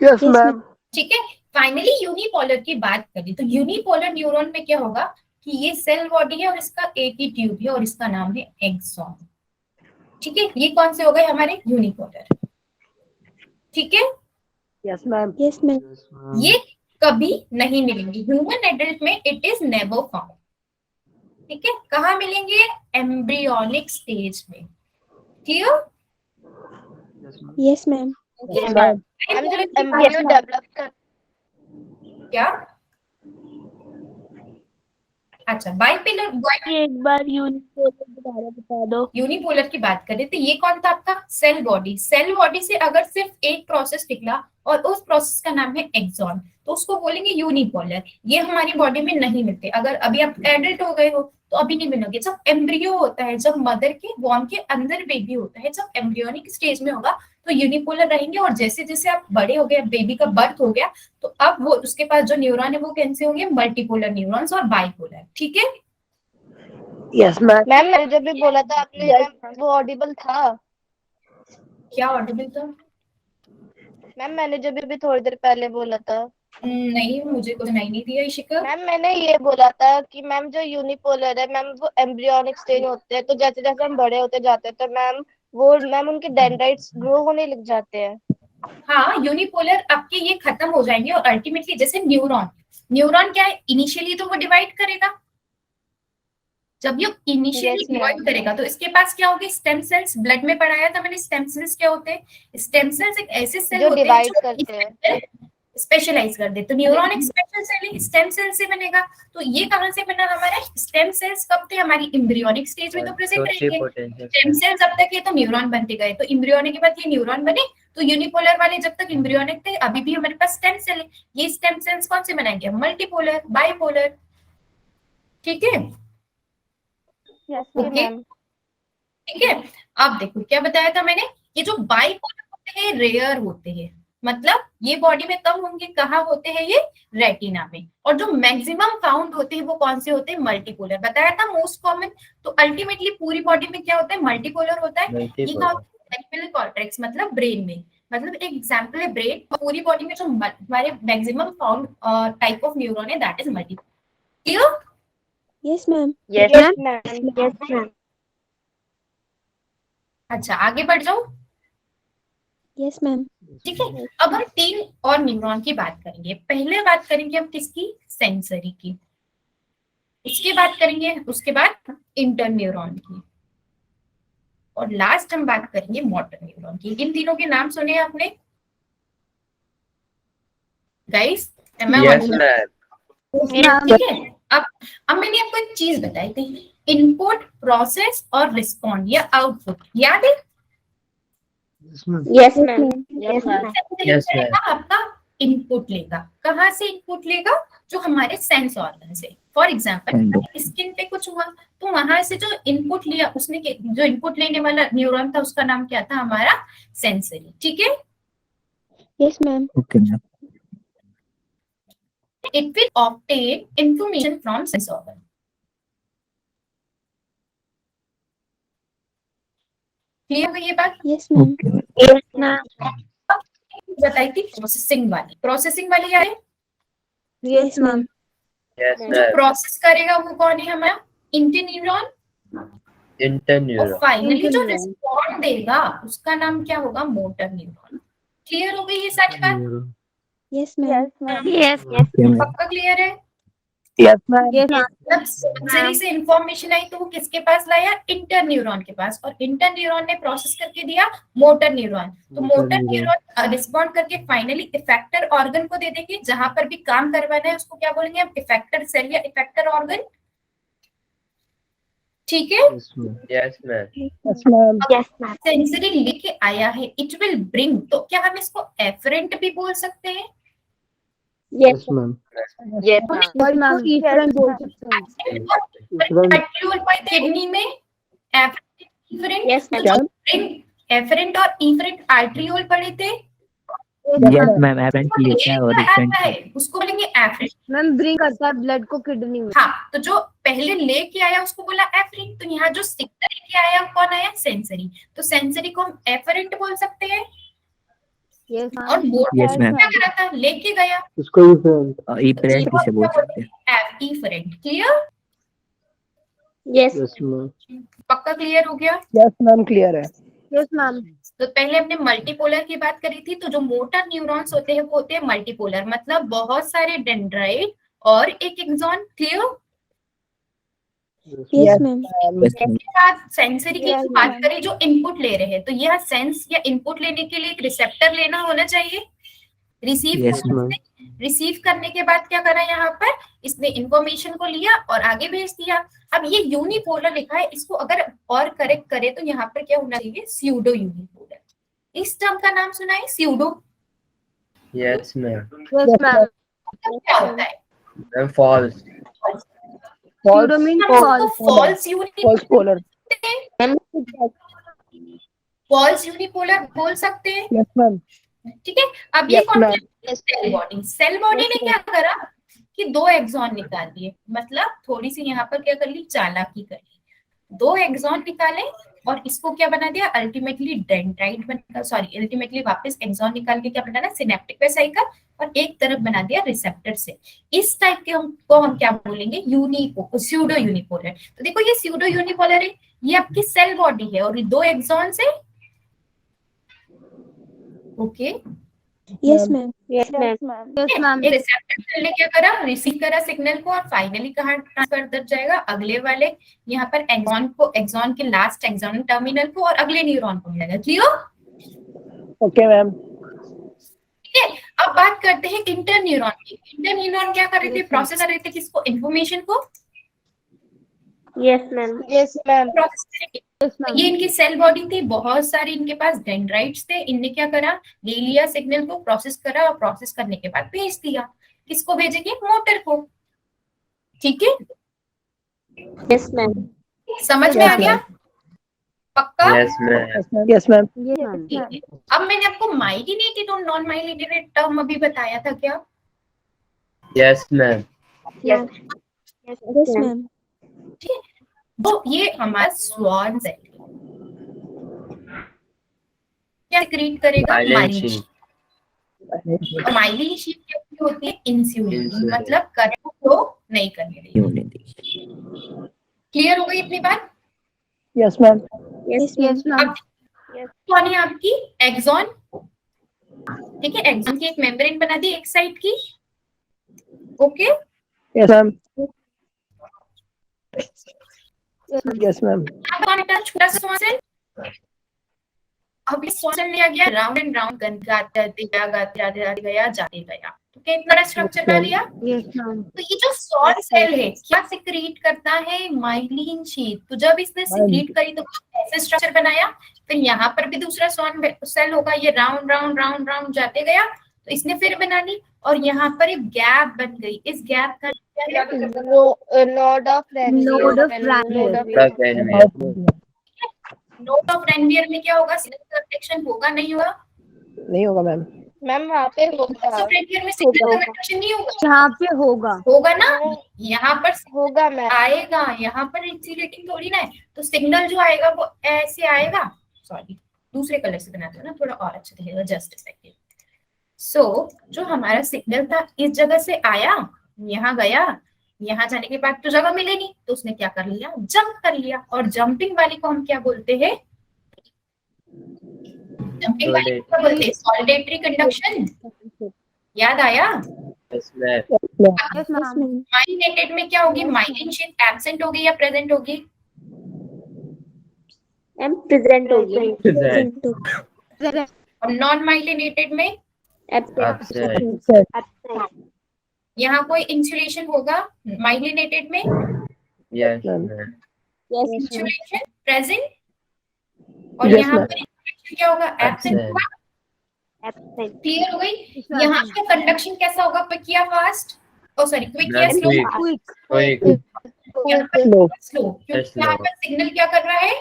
Yes ma'am. ठीक है, फाइनली यूनिपोलर की बात करें तो यूनिपोलर न्यूरॉन में क्या होगा कि ये सेल बॉडी है और इसका एक ही ट्यूब है और इसका नाम है एक्सॉन, ठीक है। ये कौन से हो गए हमारे यूनिपोलर, ठीक है। Yes ma'am. Yes ma'am. ये कभी नहीं मिलेंगे ह्यूमन एडल्ट में, इट इज नेवर फाउंड, ठीक है। कहाँ मिलेंगे, एम्ब्रियोनिक स्टेज में, clear. Yes ma'am. Embryo develop कर क्या, अच्छा बाइपोलर, एक बार यूनिपोलर दोबारा बता दो। यूनिपोलर की बात करें तो ये कौन था आपका, सेल बॉडी, सेल बॉडी से अगर सिर्फ एक प्रोसेस निकला और उस प्रोसेस का नाम है एक्सॉन तो उसको बोलेंगे यूनिपोलर। ये हमारी बॉडी में नहीं मिलते, अगर अभी आप एडल्ट हो गए हो तो अभी नहीं मिलोगे। जब एम्ब्रियो होता है, जब मदर के वॉर्म के अंदर बेबी होता है, जब एम्ब्रियोनिक स्टेज में होगा तो यूनिपोलर रहेंगे, और जैसे जैसे आप बड़े हो गए, बेबी का बर्थ हो गया तो अब वो उसके पास जो न्यूरॉन है वो कैसे होंगे, मल्टीपोलर न्यूरॉन्स और बाइपोलर, ठीक है। Yes ma'am. मैम मैंने जब भी बोला था आपने वो ऑडिबल था। क्या ऑडिबल था, मैम मैंने जब भी थोड़ी देर पहले बोला था। नहीं मुझे कुछ नहीं दिया इशिका। मैम मैंने ये बोला था कि मैम जो यूनिपोलर है मैम वो एम्ब्रियोनिक स्टेज होते हैं, तो जैसे जैसे हम बड़े होते जाते हैं तो मैम उनके डेंड्राइट्स ग्रो होने लग जाते हैं। हाँ यूनिपोलर आपके ये खत्म हो जाएंगे और अल्टीमेटली जैसे न्यूरॉन, न्यूरॉन क्या है, इनिशियली तो वो डिवाइड करेगा, जब ये इनिशियली डिवाइड करेगा तो इसके पास क्या होगी, स्टेम सेल्स। ब्लड में पढ़ाया था मैंने, स्टेम सेल्स क्या होते हैं, स्टेम सेल्स एक ऐसे सेल जो होते हैं डिवाइड करते हैं, स्पेशलाइज कर दे। तो न्यूरॉन एक स्पेशल सेल है, स्टेम सेल से बनेगा। तो ये कहां से बना हमारा, स्टेम सेल्स कब थे, हमारी एम्ब्रियोनिक स्टेज में तो प्रेजेंट रहेंगे। स्टेम सेल्स जब तक ये तो न्यूरॉन बनते गए, तो एम्ब्रियोनिक के बाद ये न्यूरॉन बने। तो यूनिपोलर वाले जब तक एम्ब्रियोनिक थे, अभी भी हमारे पास स्टेम सेल है। ये स्टेम सेल्स कौन से बनाएंगे, मल्टीपोलर, बाइपोलर, ठीक है। ओके ठीक है। अब देखो क्या बताया था मैंने, ये जो बाइपोलर होते हैं रेयर होते हैं, मतलब ये बॉडी में कम होंगे, कहाँ होते हैं ये, रेटिना में। और जो मैक्सिमम फाउंड होते हैं वो कौन से होते हैं, मल्टीपोलर, बताया था मोस्ट कॉमन। तो अल्टीमेटली पूरी बॉडी में क्या होता है, मल्टीपोलर होता है। ये क्या होता है, सेरिब्रल कॉर्टेक्स, मतलब ब्रेन में, मतलब एक एग्जांपल है ब्रेन। पूरी बॉडी में जो हमारे maximum found type of neuron है that is multipolar, clear. Yes ma'am. Yes ma'am. अच्छा आगे बढ़ जाओ, यस मैम। ठीक है। अब हम तीन और न्यूरॉन की बात करेंगे। पहले बात करेंगे हम किसकी, सेंसरी की, उसके बात करेंगे उसके बाद इंटर न्यूरॉन की, और लास्ट हम बात करेंगे मोटर न्यूरॉन की। इन तीनों के नाम सुने आपने गाइस, ठीक है। अब मैंने आपको एक चीज बताई थी, इनपुट, प्रोसेस और रिस्पॉन्ड या आउटपुट, याद है। Yes ma'am. आपका इनपुट लेगा, कहाँ से इनपुट लेगा, जो हमारे सेंस ऑर्गन से। फॉर एग्जांपल स्किन पे कुछ हुआ तो वहां से जो इनपुट लिया उसने, जो इनपुट लेने वाला न्यूरॉन था उसका नाम क्या था, हमारा सेंसरी, ठीक है। Yes ma'am. Okay ma'am. It will obtain information from sense organ. Clear हुई ये बात? Yes, ma'am. Yes, ma'am. बताई थी प्रोसेसिंग वाली क्या है? Yes, ma'am. Yes, जो ma'am. प्रोसेस करेगा वो कौन है हमारा? इंटरन्यूरॉन। और Interneuron. फाइनली जो Interneuron. रिस्पॉन्ड देगा उसका नाम क्या होगा? Motor neuron. क्लियर हो गई ये सारी बात? Yes, ma'am. Yes. पक्का क्लियर है? Yes, ma'am. Yes, ma'am. जब सेंसरी से इंफॉर्मेशन आई तो वो किसके पास लाया? इंटरन्यूरॉन के पास, और इंटरन्यूरॉन ने प्रोसेस करके दिया मोटर न्यूरॉन। तो मोटर न्यूरॉन रिस्पॉन्ड करके फाइनली इफेक्टर ऑर्गन को दे देंगे। जहां पर भी काम करवाना है उसको क्या बोलेंगे हम? इफेक्टर सेल या इफेक्टर ऑर्गन। ठीक है? Yes, ma'am. Yes, ma'am. Yes, ma'am. Sensory लेके आया है, इट विल ब्रिंग, तो क्या हम इसको एफरेंट भी बोल सकते हैं? Yes, ma'am. yes, और मैम different बोल सकते हैं. आर्ट्रियोल पाई किडनी में एफरेंट, Yes, ma'am. एफरेंट और इफरेंट आर्ट्रियोल पढ़े थे। यस मैम एफरेंट लेता है और इफरेंट आता है उसको बोलेंगे एफरेंट। मैम ब्रिंग करता है ब्लड को किडनी में. हाँ, तो जो पहले लेके आया उसको बोला एफरेंट। तो यहाँ जो सिग्नल लेके आया कौन आया? सेंसरी। तो सेंसरी को हम एफरेंट बोल सकते हैं। Yes, और ma'am. Motor Yes, ma'am. क्या करा था? लेके गया इसको इफरेंट किसे बोल सकते हैं इफरेंट। क्लियर? Yes. ma'am. पक्का क्लियर हो गया? Yes, ma'am. Clear है. Yes, ma'am. तो पहले हमने मल्टीपोलर की बात करी थी। तो जो मोटर न्यूरॉन्स होते हैं वो होते हैं मल्टीपोलर, मतलब बहुत सारे डेंड्राइट और एक एक्सॉन। क्लियर? Yes, ma'am. इसके बाद सेंसरी की बात करें जो इनपुट ले रहे हैं, तो यह सेंस या इनपुट लेने के लिए एक रिसेप्टर लेना होना चाहिए। Yes, रिसीव करने के बाद क्या करा? यहाँ पर इसने इंफॉर्मेशन को लिया और आगे भेज दिया। अब ये यूनिपोलर लिखा है, इसको अगर और करेक्ट करे तो यहाँ पर क्या होना चाहिए? Pseudo unipolar. इस टर्म का नाम सुना है? Pseudo. Yes, ma'am. Yes, ma'am. क्या होता है? Ma'am, false. Pseudo means false. False False polar. False unipolar बोल सकते हैं। Yes, ma'am. ठीक है? अब ये Yes, कौन? ma'am. सेल बॉडी ने क्या करा कि दो एक्सॉन निकाल दिए, मतलब थोड़ी सी यहाँ पर क्या कर ली? चालाकी कर ली। दो एक्सॉन निकाले और इसको क्या बना दिया? अल्टीमेटली डेंड्राइट बना, सॉरी अल्टीमेटली वापस एक्सॉन निकाल के क्या बनाना? सिनेप्टिक वेसिकल, और एक तरफ बना दिया रिसेप्टर से। इस टाइप के हमको हम क्या बोलेंगे? Pseudo unipolar. तो देखो ये स्यूडो यूनिपोलर है, ये आपकी सेल बॉडी है और ये दो एक्सॉन से। Okay, Yes, ma'am. Yes, ma'am. Yes, ma'am. एक रिसेप्टर सेल ने क्या करा? रिसीव करा सिग्नल को, और फाइनली कहाँ ट्रांसफर कर जाएगा? अगले वाले यहाँ पर एक्सॉन को, एक्सॉन के लास्ट एक्सॉन टर्मिनल को, और अगले न्यूरॉन को मिलेगा। क्लियर? Okay, ma'am. ठीक है, अब बात करते हैं इंटरन्यूरॉन की। इंटरन्यूरॉन क्या कर रहे थे? प्रोसेस कर रहे थे किसको? इंफॉर्मेशन को Yes, ma'am. Yes, ma'am. Process करेंगे। Yes, ma'am. ये इनकी सेल बॉडी थी, बहुत सारे इनके पास डेंड्राइट्स थे। इनने क्या करा? ले लिया सिग्नल को, प्रोसेस करा, और प्रोसेस करने के बाद भेज दिया। किसको भेजेंगे? मोटर को। ठीक है, Yes, ma'am. समझ में आ गया? पक्का? Yes, ma'am. Yes, ma'am. Yes, ma'am. Yes, ma'am. ठीक है। अब मैंने आपको माइलिनेटेड और नॉन माइलिनेटेड टर्म अभी बताया था क्या? Yes, ma'am. Yes. Yes, ma'am. तो ये हमारा स्वान सेल क्या क्रिएट करेगा? Myelin myelin. sheath. और माइलिन शीट क्या होती है? Insulin, Insulin. मतलब करंट फ्लो नहीं करने देगी। क्लियर हो गई इतनी बात? Yes, ma'am. Yes, ma'am. Yes, ma'am. अब कौन है आपकी? एक्सॉन। ठीक है, एक्सॉन की एक मेम्ब्रेन बना दी एक साइड की। Okay, Yes, ma'am. Yes, ma'am. अब कौन है? छोटा सा स्वान सेल। अब इस स्वान सेल ने आ गया राउंड एंड राउंड गाते गया जाते गया। तो कितना बड़ा स्ट्रक्चर बना लिया? Yes, ma'am. तो ये जो स्वान सेल है क्या सिक्रीट करता है? Myelin sheath. तो जब इसने सिक्रीट करी तो ऐसे स्ट्रक्चर बनाया। फिर यहाँ पर भी दूसरा स्वान सेल होगा, ये राउंड राउंड राउंड राउंड जाते गया, तो इसने फिर बना ली, और यहाँ पर एक गैप बन गई। इस गैप का क्या है? Node of Ranvier. Node of Ranvier. Plus Ranvier. Node of Ranvier में क्या होगा? सिग्नल कंडक्शन होगा नहीं होगा? नहीं होगा मैम। मैम वहाँ पे होगा. ऑफ रेनवियर में सिग्नल कंडक्शन नहीं होगा? यहाँ पे होगा. होगा ना, यहाँ पर होगा मैम. आएगा, यहाँ पर इंसुलेटिंग थोड़ी ना है। तो सिग्नल जो आएगा वो ऐसे आएगा, सॉरी दूसरे कलर से बनाते हो ना, थोड़ा और अच्छा दिखेगा। Just a second. सो जो हमारा सिग्नल था इस जगह से आया, यहाँ गया, यहाँ जाने के बाद तो जगह मिले नहीं, तो उसने क्या कर लिया, जंप कर लिया। और जंपिंग वाली को हम क्या बोलते हैं, जंपिंग वाली को क्या बोलते हैं, सॉलिडेटरी कंडक्शन। याद आया? Yes, ma'am. Yes, ma'am. Myelinated में क्या होगी, माइलिन शीट एब्सेंट होगी या प्रेजेंट होगी? मैम प्रेजेंट होगी। Present. और नॉन माइलिनेटेड में Absent. यहाँ कोई इंसुलेशन होगा माइलिनेटेड में, Yes, ma'am. इंसुलेशन प्रेजेंट, और Yes, यहाँ ma'am. पर इंसुलेशन क्या होगा, एब्सेंट Absent. होगा। क्लियर हो गई? यहाँ पे कंडक्शन कैसा होगा, क्विक या फास्ट, ओ सॉरी क्विक या Ma'am, slow, quick. Quick. Quick. यहाँ पर Slow. स्लो, क्योंकि Slow. यहाँ पर सिग्नल क्या कर रहा है,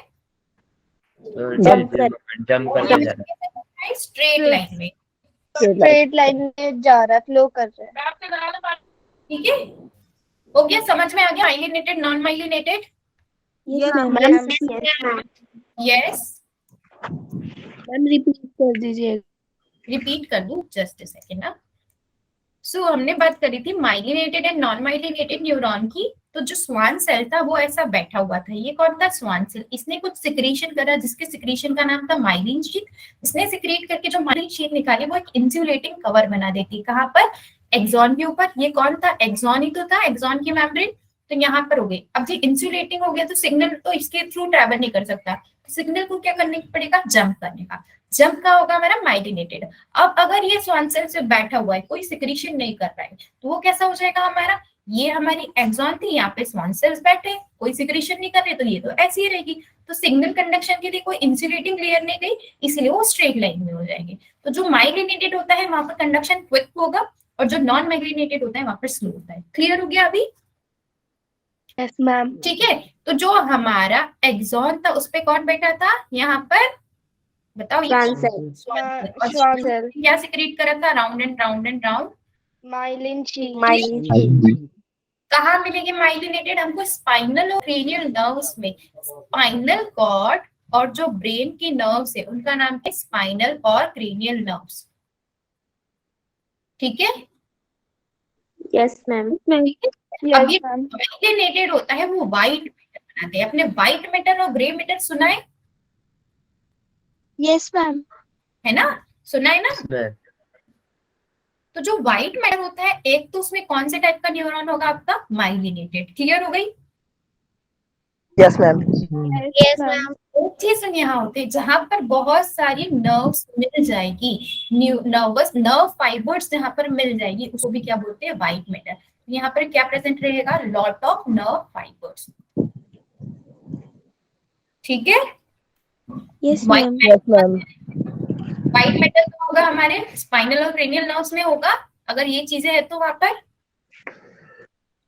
Jump करके जा रहा है. स्ट्रेट लाइन में। स्ट्रेट लाइन में जा रहा है, फ्लो कर रहा है। ठीक है, हो गया, समझ में आ गया? Myelinated non myelinated, Yes, ma'am. Ma'am yes. Ma'am repeat कर दीजिए। रिपीट कर दूं, जस्ट अ सेकंड ना। सो हमने बात करी थी myelinated and non myelinated neuron की। तो जो स्वान सेल था वो ऐसा बैठा हुआ था। ये कौन था, स्वान सेल। इसने कुछ सिक्रीशन करा जिसके सिक्रीशन का नाम था माइलिन शीट। इसने सिक्रीट करके जो माइलिन शीट निकाली वो एक इंसुलेटिंग कवर बना देती। कहाँ पर, एक्सॉन के ऊपर। ये कौन था, एक्सॉन ही तो था, एक्सॉन की मेम्ब्रेन। तो यहाँ पर हो गई। अब ये इंसुलेटिंग हो गया तो सिग्नल तो इसके थ्रू ट्रैवल नहीं कर सकता, सिग्नल को क्या करने पड़ेगा, जंप करने का। जंप का होगा हमारा माइलिनेटेड। अब अगर ये स्वान सेल से बैठा हुआ है, कोई सिक्रीशन नहीं कर रहा है, तो वो कैसा हो जाएगा हमारा, ये हमारी एक्सॉन थी, यहाँ पे स्वान सेल्स बैठे, कोई सिक्रीशन नहीं कर रहे, तो ये तो ऐसी ही रहेगी। तो सिग्नल कंडक्शन के लिए कोई इंसुलेटिंग लेयर नहीं गई, इसलिए वो स्ट्रेट लाइन में हो जाएंगे। तो जो माइलिनेटेड होता है वहां पर कंडक्शन क्विक होगा, और जो नॉन माइलिनेटेड होता है वहां पर स्लो होता है। क्लियर हो गया अभी? Yes ma'am. ठीक है। तो जो हमारा एक्सॉन था उस पे कौन बैठा था, यहाँ पर बताओ, ये स्वान सेल। Schwann cell. क्या सिक्रीट करा था, round and round and round. Myelin sheet. कहाँ मिलेंगे माइलिनेटेड हमको, स्पाइनल और क्रेनियल नर्व्स में। स्पाइनल कॉर्ड और जो ब्रेन की नर्व्स है उनका नाम है स्पाइनल और क्रेनियल नर्व्स। ठीक है। Yes ma'am. अब ये माइलिनेटेड होता है वो व्हाइट मैटर बनाते हैं। अपने व्हाइट मैटर और ग्रे मैटर सुना है? Yes, ma'am. है ना, सुना है ना? Yes, ma'am. तो जो व्हाइट मैटर होता है, एक तो उसमें कौन से टाइप का न्यूरॉन होगा आपका, माइलिनेटेड। क्लियर हो गई? Yes, ma'am. Yes, ma'am. एक चीज यहाँ होती है जहां पर बहुत सारी नर्व्स मिल जाएगी, नर्वस नर्व फाइबर्स जहां पर मिल जाएगी, उसको भी क्या बोलते हैं, व्हाइट मैटर। यहाँ पर क्या प्रेजेंट रहेगा, लॉट ऑफ नर्व फाइबर्स। ठीक है। Yes, White ma'am. Yes, ma'am. White matter तो होगा हमारे स्पाइनल और क्रेनियल नर्व्स में होगा, अगर ये चीजें है तो वहां पर।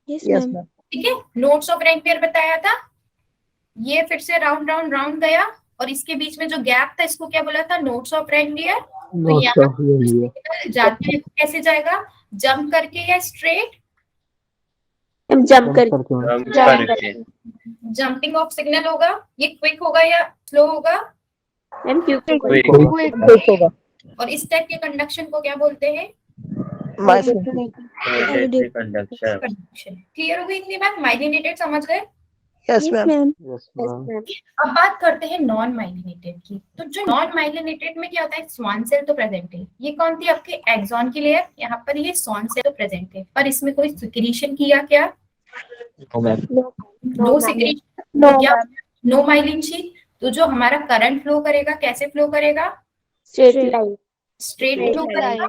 Yes, Yes, ma'am. ma'am. ठीक है। नोट्स ऑफ रैंपियर बताया था, ये फिर से राउंड राउंड राउंड गया, और इसके बीच में जो गैप था इसको क्या बोला था, नोट्स ऑफ रैंपियर। तो यहाँ जाते हैं कैसे जाएगा, जंप करके या स्ट्रेट, जंप कर Jump करके. जंपिंग ऑफ सिग्नल होगा। ये क्विक होगा या स्लो होगा, मैम क्यों Quick. Quick होगा. और इस टाइप के कंडक्शन को क्या बोलते हैं, Solitary conduction. कंडक्शन। क्लियर हो गई इतनी बात, माइलिनेटेड समझ गए? Yes, Yes, ma'am. ma'am. अब बात करते हैं नॉन माइलिनेटेड की। तो जो नॉन माइलिनेटेड में क्या होता है, स्वान सेल तो प्रेजेंट है। ये कौन थी आपके, एक्सॉन की लेयर। यहाँ पर ये स्वान सेल तो प्रेजेंट है, पर इसमें कोई सिक्रीशन किया क्या, No, ma'am. नो सिक्रीशन, क्या, नो माइलिन शीट। तो जो हमारा करंट फ्लो करेगा, कैसे फ्लो करेगा, स्ट्रेट लाइन। स्ट्रेट फ्लो करेगा।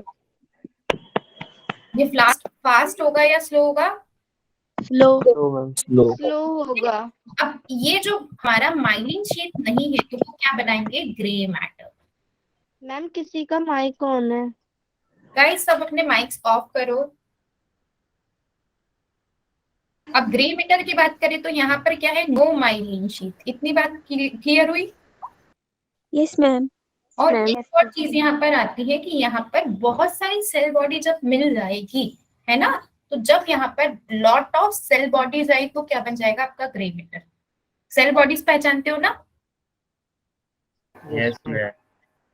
ये फास्ट होगा या स्लो होगा, Slow. Slow. स्लो होगा। अब ये जो हमारा माइलिन शीट नहीं है तो वो क्या बनाएंगे, ग्रे मैटर। मैम किसी का माइक ऑन है। गाइस सब अपने माइक्स ऑफ करो। अब ग्रे मैटर की बात करें तो यहाँ पर क्या है, नो माइलिन शीट। इतनी बात क्लियर हुई? Yes, ma'am. और मैम। एक और चीज यहाँ पर आती है कि यहाँ पर बहुत सारी सेल बॉडी जब मिल जाएगी, है ना, तो जब यहाँ पर लॉट ऑफ सेल बॉडीज आई तो क्या बन जाएगा आपका ग्रे मैटर। सेल बॉडीज पहचानते हो ना, Yes, ma'am.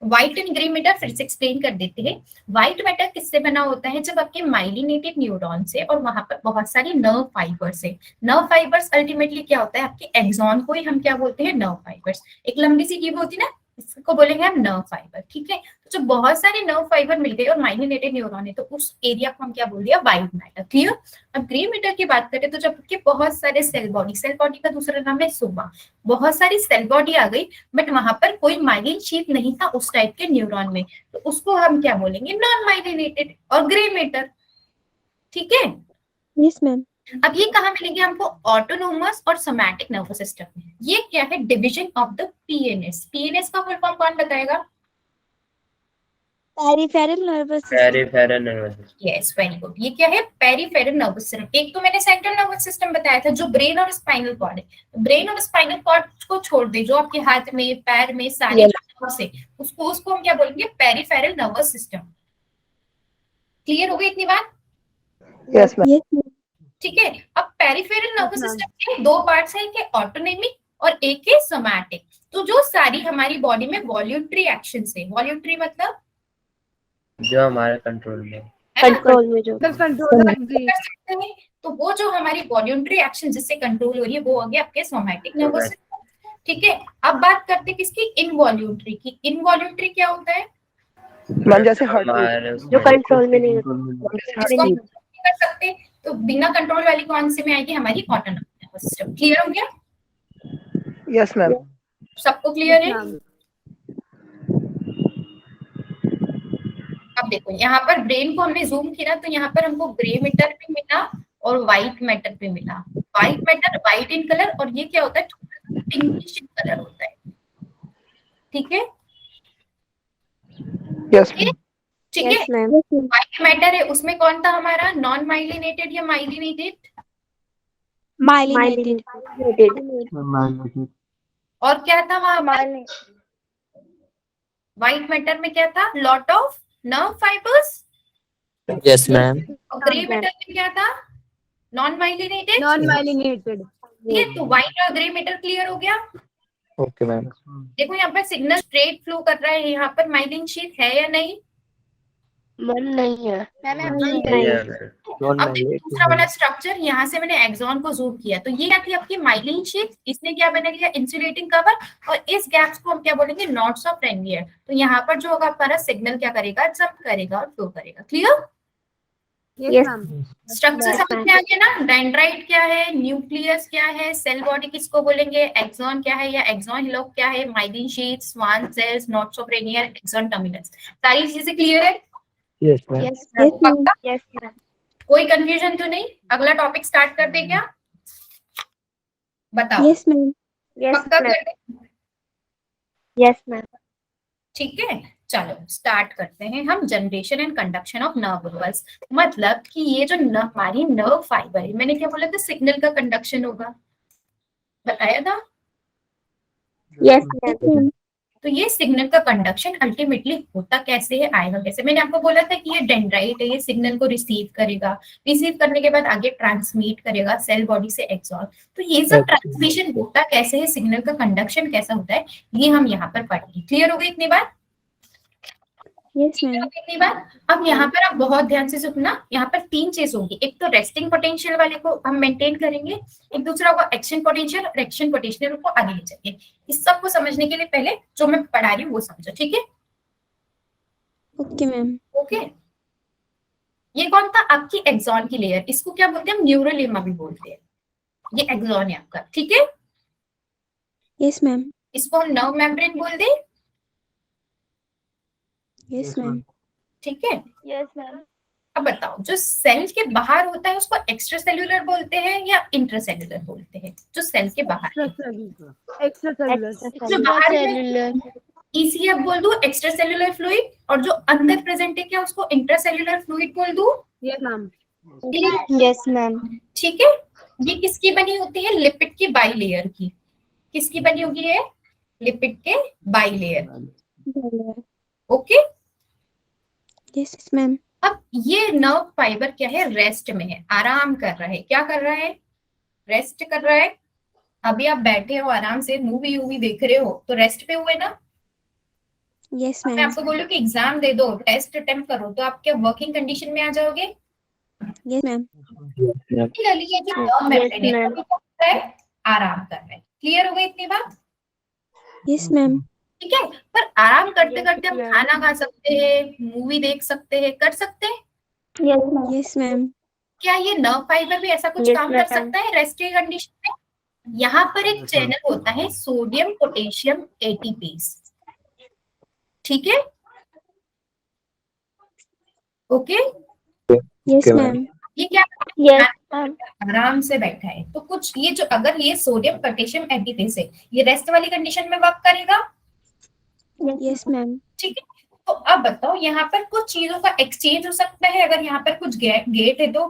White and grey matter फिर से एक्सप्लेन कर देते हैं। व्हाइट मैटर किससे बना होता है? जब आपके माइलिनेटेड न्यूरॉन से और वहां पर बहुत सारी नर्व फाइबर्स है। नर्व फाइबर्स अल्टीमेटली क्या होता है? आपके एक्सॉन को ही हम क्या बोलते हैं? Nerve fibres. एक लंबी सी ट्यूब होती है ना, इसको बोलेंगे हम नर्व फाइबर। ठीक है, तो जब बहुत सारे नर्व फाइबर मिल गए और माइलिनेटेड न्यूरॉन है तो उस एरिया को हम क्या बोल दिया? White matter. क्लियर? अब ग्रे मैटर की बात करें तो जब आपके बहुत सारे सेल बॉडी का दूसरा नाम है सोमा, बहुत सारी सेल बॉडी आ गई बट वहां पर कोई माइलिन शीथ नहीं था उस टाइप के न्यूरॉन में, तो उसको हम क्या बोलेंगे? नॉन माइलिनेटेड और ग्रे मैटर। ठीक है, Yes, ma'am. अब ये कहाँ मिलेंगे हमको? ऑटोनोमस और सोमैटिक नर्वस सिस्टम में। ये क्या है? Division of the PNS. PNS का फुल फॉर्म कौन बताएगा? Peripheral nervous system. Peripheral nervous system. Yes, very good. ये क्या है? Peripheral nervous system. एक तो मैंने सेंट्रल नर्वस सिस्टम बताया था जो ब्रेन और स्पाइनल कॉर्ड है। ब्रेन और स्पाइनल कॉर्ड को छोड़ दे, जो आपके हाथ में पैर में सारे नर्वस है उसको हम क्या बोलेंगे? Peripheral nervous system. क्लियर हो गई इतनी बात? Yes, ma'am. Yes, ma'am. ठीक है, अब पेरिफेरल नर्वस सिस्टम के दो पार्ट्स हैं, एक है ऑटोनोमिक और एक है सोमैटिक। तो जो सारी हमारी बॉडी में वॉल्यूंटरी एक्शंस है, वॉल्यूंटरी मतलब जो हमारे कंट्रोल में, है ना? कंट्रोल में जो कंट्रोल कर सकते हैं, तो वो जो हमारी वॉल्यूंटरी एक्शन जिससे कंट्रोल हो रही है वो हो गया आपके सोमैटिक नर्वस सिस्टम। ठीक है, अब बात करते हैं किसकी? इनवॉल्यूंटरी की। इनवॉल्यूंटरी क्या होता है? मैम जैसे हार्ट हमारे जो कंट्रोल में नहीं होता। इसको हम नहीं कर सकते, तो बिना कंट्रोल वाली कौन से में आएगी? हमारी ऑटोनोमिक नर्वस सिस्टम। क्लियर हो गया? Yes ma'am. सबको क्लियर है? अब देखो यहाँ पर ब्रेन को हमने जूम किया तो यहाँ पर हमको ग्रे मैटर भी मिला और व्हाइट मैटर भी मिला। White matter white in colour और ये क्या होता है? पिंकिश इन कलर होता है। ठीक है, यस ठीक है। Yes ma'am. व्हाइट मैटर है उसमें कौन था हमारा? नॉन माइलिनेटेड या माइलिनेटेड? Myelinated. और क्या था वहां पर? व्हाइट मैटर में क्या था? Lot of nerve fibres. Yes, ma'am. और ग्रे मैटर में क्या था? Non myelinated. Non myelinated. ठीक है, तो व्हाइट और ग्रे मैटर क्लियर हो गया। Okay, ma'am. देखो यहाँ पर सिग्नल स्ट्रेट फ्लो कर रहा है, यहाँ पर माइलिन शीथ है या नहीं? मन नहीं है। अब दूसरा वाला स्ट्रक्चर, यहाँ से मैंने एक्सॉन को जूम किया तो ये क्या थी? आपकी माइलिन शीथ। इसने क्या बना लिया? इंसुलेटिंग कवर, और इस गैप्स को हम क्या बोलेंगे? Nodes of Ranvier. तो यहाँ पर जो होगा आपका सिग्नल क्या करेगा? जंप करेगा और फ्लो करेगा। क्लियर? Yes ma'am. स्ट्रक्चर समझ में आ गया ना? डेंड्राइट क्या है, न्यूक्लियस क्या है, सेल बॉडी किसको बोलेंगे, एक्सॉन क्या है या एक्सॉन हिलोक क्या है, myelin sheath, Schwann cells, nodes of Ranvier, axon terminus. सारी चीजें क्लियर है? Yes, ma'am. Yes, ma'am. Yes ma'am. कोई कंफ्यूजन तो नहीं? अगला टॉपिक स्टार्ट कर दे क्या? बताओ। Yes, ma'am. यस पक्का मैम। कर दे? Yes ma'am. ठीक है, चलो स्टार्ट करते हैं हम। Generation and conduction of nerve impulse, मतलब कि ये जो हमारी नर्व फाइबर है, मैंने क्या बोला था? सिग्नल का कंडक्शन होगा, बताया था। Yes ma'am. तो ये सिग्नल का कंडक्शन अल्टीमेटली होता कैसे है, आएगा कैसे? मैंने आपको बोला था कि ये डेंड्राइट है, ये सिग्नल को रिसीव करेगा, रिसीव करने के बाद आगे ट्रांसमिट करेगा सेल बॉडी से एक्सॉन। तो ये सब ट्रांसमिशन होता कैसे है, सिग्नल का कंडक्शन कैसा होता है, ये हम यहाँ पर पढ़ेंगे। क्लियर हो गई इतनी बात? Yes, ma'am. इतनी बात। अब यहाँ पर आप बहुत ध्यान से सुनना, यहाँ पर तीन चीज होगी। एक तो रेस्टिंग पोटेंशियल वाले को हम मेंटेन करेंगे, एक दूसरा होगा एक्शन पोटेंशियल, और एक्शन पोटेंशियल को आगे ले जाएंगे। इस सब को समझने के लिए पहले जो मैं पढ़ा रही हूँ वो समझो, ठीक है? Okay, ma'am. ओके, ये कौन था? आपकी एक्सॉन की लेयर, इसको क्या बोलते हैं हम? न्यूरोलेमा भी बोलते हैं। ये एक्सॉन है आपका, ठीक है? Yes, ma'am. इसको हम नर्व मेम्ब्रेन बोल दे, Yes, ma'am. ठीक है? Yes ma'am. अब बताओ, जो सेल के बाहर होता है उसको एक्स्ट्रा सेल्यूलर बोलते हैं या इंट्रासेल्यूलर बोलते हैं? जो सेल के बाहर है, एक्स्ट्रा सेलुलर। जो बाहर है सेलुलर। ECF बोल दूं, एक्स्ट्रा सेल्यूलर फ्लूइड, और जो अंदर प्रेजेंट है क्या उसको इंट्रासेल्यूलर फ्लूइड बोल दूं? Yes ma'am. Yes ma'am. ठीक है, ये किसकी बनी होती है? लिपिड की बाई लेयर की। किसकी बनी होगी है? लिपिड के by layer. Okay, Yes, ma'am. अब ये नर्व फाइबर क्या है? रेस्ट में है, आराम कर रहा है। क्या कर रहा है? रेस्ट कर रहा है। अभी आप बैठे हो आराम से, मूवी वूवी देख रहे हो तो रेस्ट पे हुए ना? Yes, मैं ma'am. आपको बोलूं कि एग्जाम दे दो, टेस्ट अटेम्प्ट करो, तो आप क्या वर्किंग कंडीशन में आ जाओगे? Yes, ma'am. Particularly ये जो Yes, मेम्ब्रेन है ma'am. अभी क्या कर रहा है? आराम कर रहा है। क्लियर हो गई इतनी बात? Yes, ma'am. ठीक है, पर आराम करते Yes, करते हम ma'am. खाना खा सकते हैं, मूवी देख सकते हैं, कर सकते हैं। Yes, ma'am. Yes, ma'am. क्या ये नर्व फाइबर भी ऐसा कुछ Yes, काम कर ma'am. सकता है रेस्ट की कंडीशन में? यहाँ पर एक चैनल होता है सोडियम पोटेशियम एटीपेज, ठीक है? Okay, Yes, ma'am. ये क्या Yes, ma'am. आराम से बैठा है, तो कुछ ये जो अगर ये सोडियम पोटेशियम एटीपेज है, ये रेस्ट वाली कंडीशन में वर्क करेगा, Yes, ma'am. ठीक है? तो अब बताओ यहाँ पर कुछ चीजों का एक्सचेंज हो सकता है अगर यहाँ पर कुछ गेट है तो,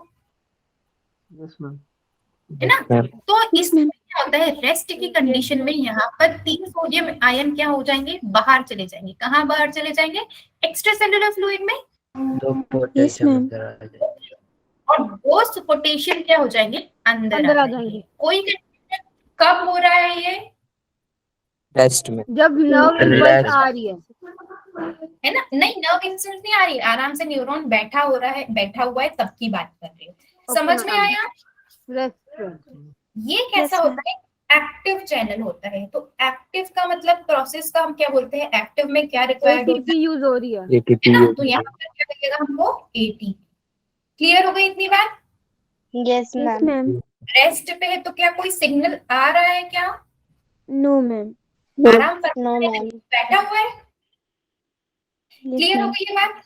है ना? तो Yes, ma'am. क्या होता है रेस्ट की कंडीशन में यहाँ पर 3 सोडियम आयन क्या हो जाएंगे? बाहर चले जाएंगे। कहाँ बाहर चले जाएंगे? एक्स्ट्रा सेलुलर फ्लूइड में, तो पोटेशियम ma'am. अंदर आ जाएगा। और वो पोटेशियम क्या हो जाएंगे? अंदर अंदर आ आ जाएंगे। जाएंगे। कोई कंडीशन कब हो रहा है ये, रेस्ट में जब नर्व इम्पल्स आ रही है ना? नहीं, नर्व इंसल्ट नहीं आ रही, आराम से न्यूरॉन बैठा हो रहा है, बैठा हुआ है, तब की बात कर रही हूँ। समझ में आया? रेस्ट। ये कैसा Yes, होता है? एक्टिव चैनल होता है। तो एक्टिव का मतलब प्रोसेस का हम क्या बोलते हैं? एक्टिव में क्या रिक्वायर्ड होता एटीपी यूज हो रही है। है ना? तो यहाँ पर क्या लगेगा हमको? एटीपी। क्लियर हो गई इतनी बात? Yes, Yes, ma'am. ma'am. Rest पे है तो क्या कोई सिग्नल आ रहा है क्या? No, ma'am. आराम कर No, ma'am. बैठा हुआ है। Yes, क्लियर हो ma'am. गई ये बात?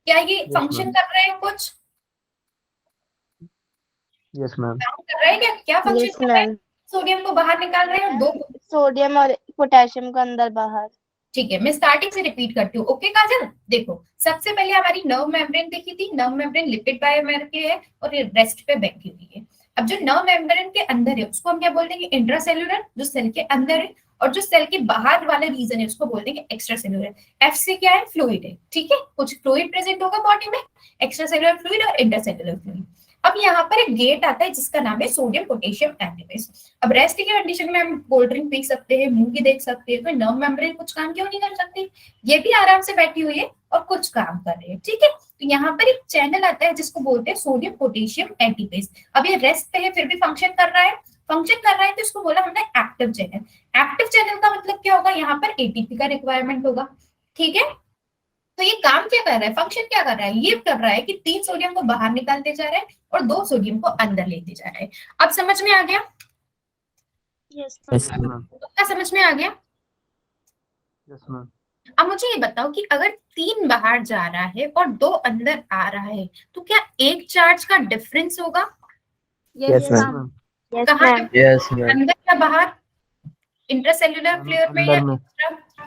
क्या ये फंक्शन कर रहा है? कुछ यस मैम काम कर रहा है क्या? क्या फंक्शन Yes, कर रहा है? ma'am. सोडियम को बाहर निकाल रहे हैं और 2, सोडियम और पोटेशियम को अंदर बाहर। ठीक है, मैं स्टार्टिंग से रिपीट करती हूँ। ओके काजल, देखो सबसे पहले हमारी नर्व मेम्ब्रेन देखी थी। नर्व मेम्ब्रेन लिपिड बायोमेर के है और ये रेस्ट पे बैठी हुई है। अब जो नर्व मेम्ब्रेन के अंदर है उसको हम क्या बोल देंगे? इंट्रासेल्युलर, जो सेल के अंदर है, और जो सेल के बाहर वाला रीजन है उसको बोल देंगे एक्स्ट्रा सेल्युलर। एफ से क्या है? फ्लूइड है, ठीक है? कुछ फ्लूइड प्रेजेंट होगा बॉडी में, एक्स्ट्रा सेल्युलर फ्लूइड और इंट्रासेल्युलर फ्लूइड। अब यहाँ पर एक गेट आता है जिसका नाम है सोडियम पोटेशियम एटीपेज। अब रेस्ट की कंडीशन में हम कोल्ड ड्रिंक पी सकते हैं, मूवी देख सकते हैं, तो नर्व मेम्ब्रेन कुछ काम क्यों नहीं कर सकती? ये भी आराम से बैठी हुई है और कुछ काम कर रही है, ठीक है? तो यहाँ पर एक चैनल आता है जिसको बोलते हैं सोडियम पोटेशियम एटीपेज। अब ये रेस्ट पे है फिर भी फंक्शन कर रहा है, तो इसको बोला हमने एक्टिव चैनल। एक्टिव चैनल का मतलब क्या होगा? यहाँ पर एटीपी का रिक्वायरमेंट होगा, ठीक है? तो ये काम क्या कर रहा है? फंक्शन क्या कर रहा है? ये कर रहा है कि 3 सोडियम को बाहर निकालते जा रहा है और 2 सोडियम को अंदर लेते जा रहा है। अब समझ में आ गया? Yes, yes ma'am. मैम क्या समझ में आ गया? यस मैम अब मुझे ये बताओ कि अगर 3 बाहर जा रहा है और 2 अंदर आ रहा है तो क्या एक चार्ज का डिफरेंस होगा? यस मैम Yes, कहाँ ma'am. यस मैम अंदर या बाहर? इंट्रासेल्युलर फ्लेयर में या मैम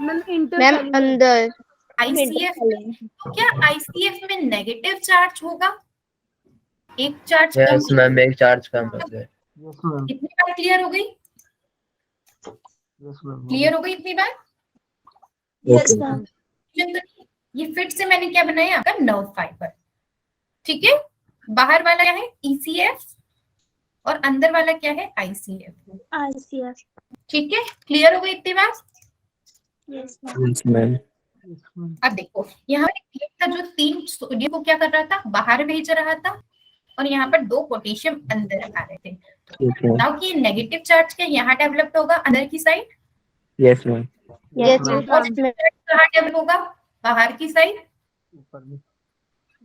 मैम इंटर अंदर। आईसीएफ में? तो क्या आईसीएफ में नेगेटिव चार्ज होगा? एक चार्ज कम, यस मैम एक चार्ज कम हो गया। यस मैम इतनी बात क्लियर हो गई? यस मैम क्लियर हो गई इतनी बात? Yes, ma'am. ये फिर से मैंने क्या बनाया? आपका नर्व फाइबर, ठीक है? बाहर वाला क्या है? ईसीएफ और अंदर वाला क्या है? ICF, ICF. ठीक है? क्लियर हो गई इतनी बात? Yes, ma'am. यस मैम अब देखो यहाँ पर एक था जो 3 सोडियम को क्या कर रहा था? बाहर भेज रहा था, और यहाँ पर 2 पोटेशियम अंदर आ रहे थे। ठीक है बताओ कि नेगेटिव चार्ज क्या यहाँ डेवलप होगा? अंदर की side. Yes ma'am Yes, ma'am. ma'am. कहाँ डेवलप होगा? बाहर की साइड। ऊपर में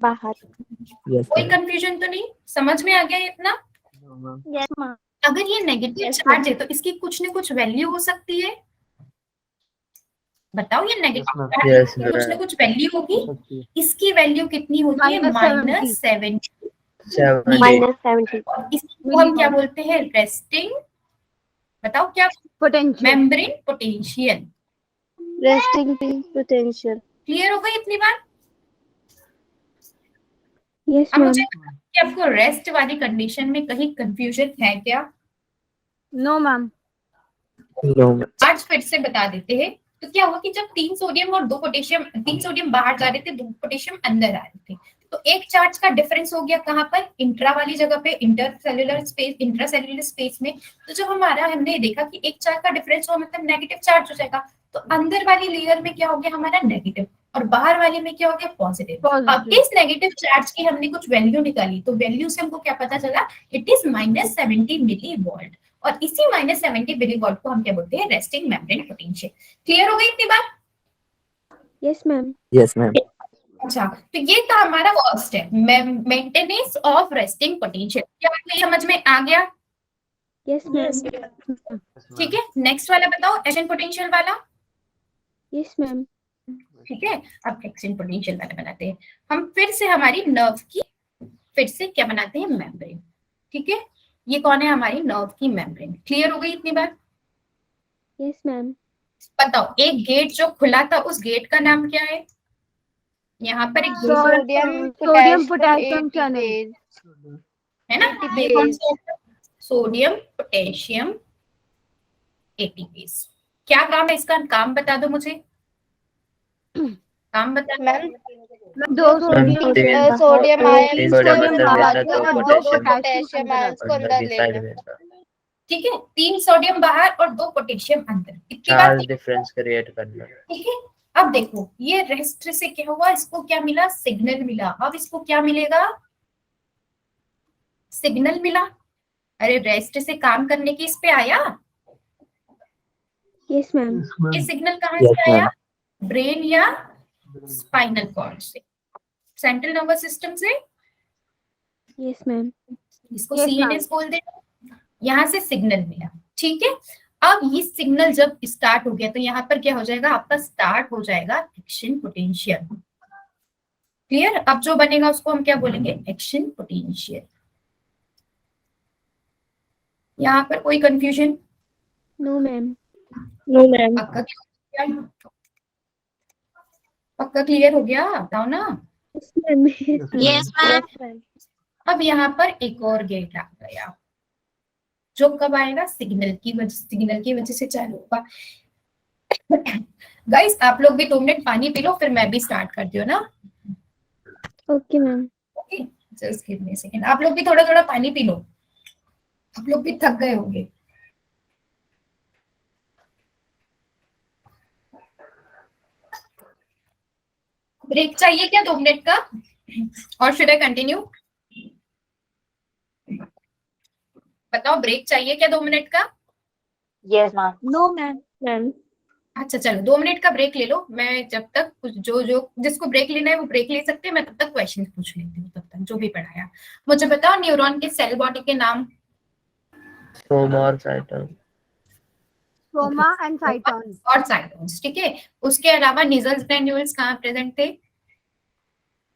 बाहर. यस कोई कंफ्यूजन तो नहीं? समझ में आ गया इतना? Ma'am Yes, ma'am. अगर ये नेगेटिव Yes, चार्ज है तो इसकी कुछ न कुछ वैल्यू हो सकती है। बताओ ये नेगेटिव चार्ज है, Yes, कुछ न ma'am. कुछ वैल्यू होगी। इसकी वैल्यू कितनी होती है? -70. -70। 70 -70. और इसको हम क्या बोलते हैं? रेस्टिंग, बताओ क्या? Potential. Membrane potential. Resting potential. Clear हो गई इतनी बात? Yes, अब ma'am. मुझे कि आपको रेस्ट वाली कंडीशन में कहीं कंफ्यूजन है क्या? No ma'am. नो मैम आज फिर से बता देते हैं। तो क्या हुआ कि जब 3 सोडियम और 2 पोटेशियम, 3 सोडियम बाहर जा रहे थे, 2 पोटेशियम अंदर आ रहे थे, तो एक चार्ज का डिफरेंस हो गया कहाँ पर, इंट्रा वाली जगह पे, इंटरसेल्युलर स्पेस, इंट्रासेल्युलर स्पेस में। तो जब हमने देखा कि एक चार्ज का डिफरेंस हो मतलब नेगेटिव चार्ज हो जाएगा, तो अंदर वाली लेयर में क्या हो गया हमारा नेगेटिव, और बाहर वाले में क्या हो गया पॉजिटिव। अब इस नेगेटिव चार्ज की हमने कुछ वैल्यू निकाली, तो वैल्यू से हमको क्या पता चला, इट इज -70 मिली वोल्ट, और इसी -70 मिली वोल्ट को हम क्या बोलते हैं, रेस्टिंग मेम्ब्रेन पोटेंशियल। क्लियर हो गई इतनी बात? Yes, ma'am. Yes, ma'am. अच्छा, तो ये था हमारा फर्स्ट है, मेंटेनेंस ऑफ रेस्टिंग पोटेंशियल। क्या आपको ये समझ में आ गया? Yes, ma'am. ठीक है, नेक्स्ट वाला बताओ, एक्शन पोटेंशियल वाला। Yes, ma'am. ठीक है, अब एक्शन पोटेंशियल वाला बनाते हैं हम। फिर से हमारी नर्व की फिर से क्या बनाते हैं, मेम्ब्रेन। ठीक है, ये कौन है, हमारी नर्व की मेम्ब्रेन। क्लियर हो गई इतनी बार? Yes, ma'am. बताओ, एक गेट जो खुला था उस गेट का नाम क्या है? यहाँ पर एक सोडियम पोटेशियम चैनल है ना, ये कौन सा है? Sodium potassium ATPs. क्या काम है इसका, काम बता दो मुझे, काम बता। मैम दो सोडियम आयन दो पोटेशियम आयन को अंदर लेना। ठीक है, 3 सोडियम बाहर और 2 पोटेशियम अंदर, इतनी बात। चार्ज डिफरेंस क्रिएट करना। ठीक है, अब देखो ये रेस्ट से क्या हुआ, इसको क्या मिला, सिग्नल मिला। अब इसको क्या मिलेगा, सिग्नल मिला। अरे रेस्ट से काम करने की इस पे आया, Yes, ma'am. ये सिग्नल कहाँ Yes, से आया, ma'am. ब्रेन या स्पाइनल कॉर्ड से, सेंट्रल नर्वस सिस्टम से। Yes, ma'am. इसको Yes, सीएनएस बोल दे, यहाँ से सिग्नल मिला। ठीक है, अब ये सिग्नल जब स्टार्ट हो गया तो यहाँ पर क्या हो जाएगा, आपका स्टार्ट हो जाएगा एक्शन पोटेंशियल। क्लियर? अब जो बनेगा उसको हम क्या बोलेंगे, एक्शन पोटेंशियल। यहाँ पर कोई confusion? No, ma'am. No, ma'am. पक्का क्लियर हो गया, बताओ ना। Yes, ma'am. Yes, ma'am. अब यहाँ पर एक और गेट आ गया, जो कब आएगा, सिग्नल की वजह से चालू होगा। गाइस आप लोग भी 2 मिनट पानी पी लो, फिर मैं भी स्टार्ट करती हूँ ना। Okay, ma'am. Okay, just give me a second. आप लोग भी थोड़ा थोड़ा पानी पी लो, आप लोग भी थक गए होंगे। ब्रेक चाहिए क्या 2 मिनट का, और शुड आई कंटिन्यू? बताओ, ब्रेक चाहिए क्या 2 मिनट का? Yes, ma'am. No, ma'am. Ma'am. अच्छा चलो 2 मिनट का ब्रेक ले लो। मैं जब तक जो जिसको ब्रेक लेना है वो ब्रेक ले सकते हैं, मैं तब तक क्वेश्चन पूछ लेती हूँ, तब तक जो भी पढ़ाया। मुझे बताओ न्यूरॉन के सेल बॉडी के नाम। सोमा और साइटोन। सोमा एंड साइटोन और साइटोन्स। ठीक है, उसके अलावा निजल्स ग्रैन्यूल्स कहाँ प्रेजेंट थे?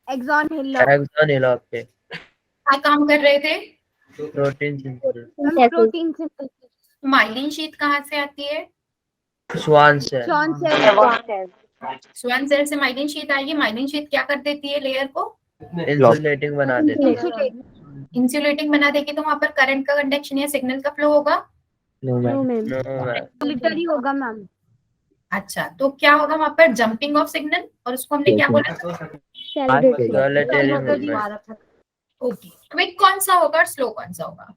एक्सॉन हिल एक्सॉन हिलॉक पे क्या काम कर रहे थे? Protein synthesis. Protein synthesis myelin sheet कहाँ से आती है? Schwann cell. John cell Schwann cell से माइलिन शीट आएगी। माइलिन शीट क्या कर देती है, लेयर को इंसुलेटिंग बना देती है। इंसुलेटिंग बना देगी, तो वहां पर करंट का कंडक्शन या सिग्नल का फ्लो होगा। No, No, ma'am. ma'am. No, ma'am. Literally होगा मैम। अच्छा, तो क्या होगा वहां पर, जंपिंग ऑफ सिग्नल, और उसको हमने क्या बोला? Calibrated. Solitary movement। Okay, quick कौन सा होगा और स्लो कौन सा होगा?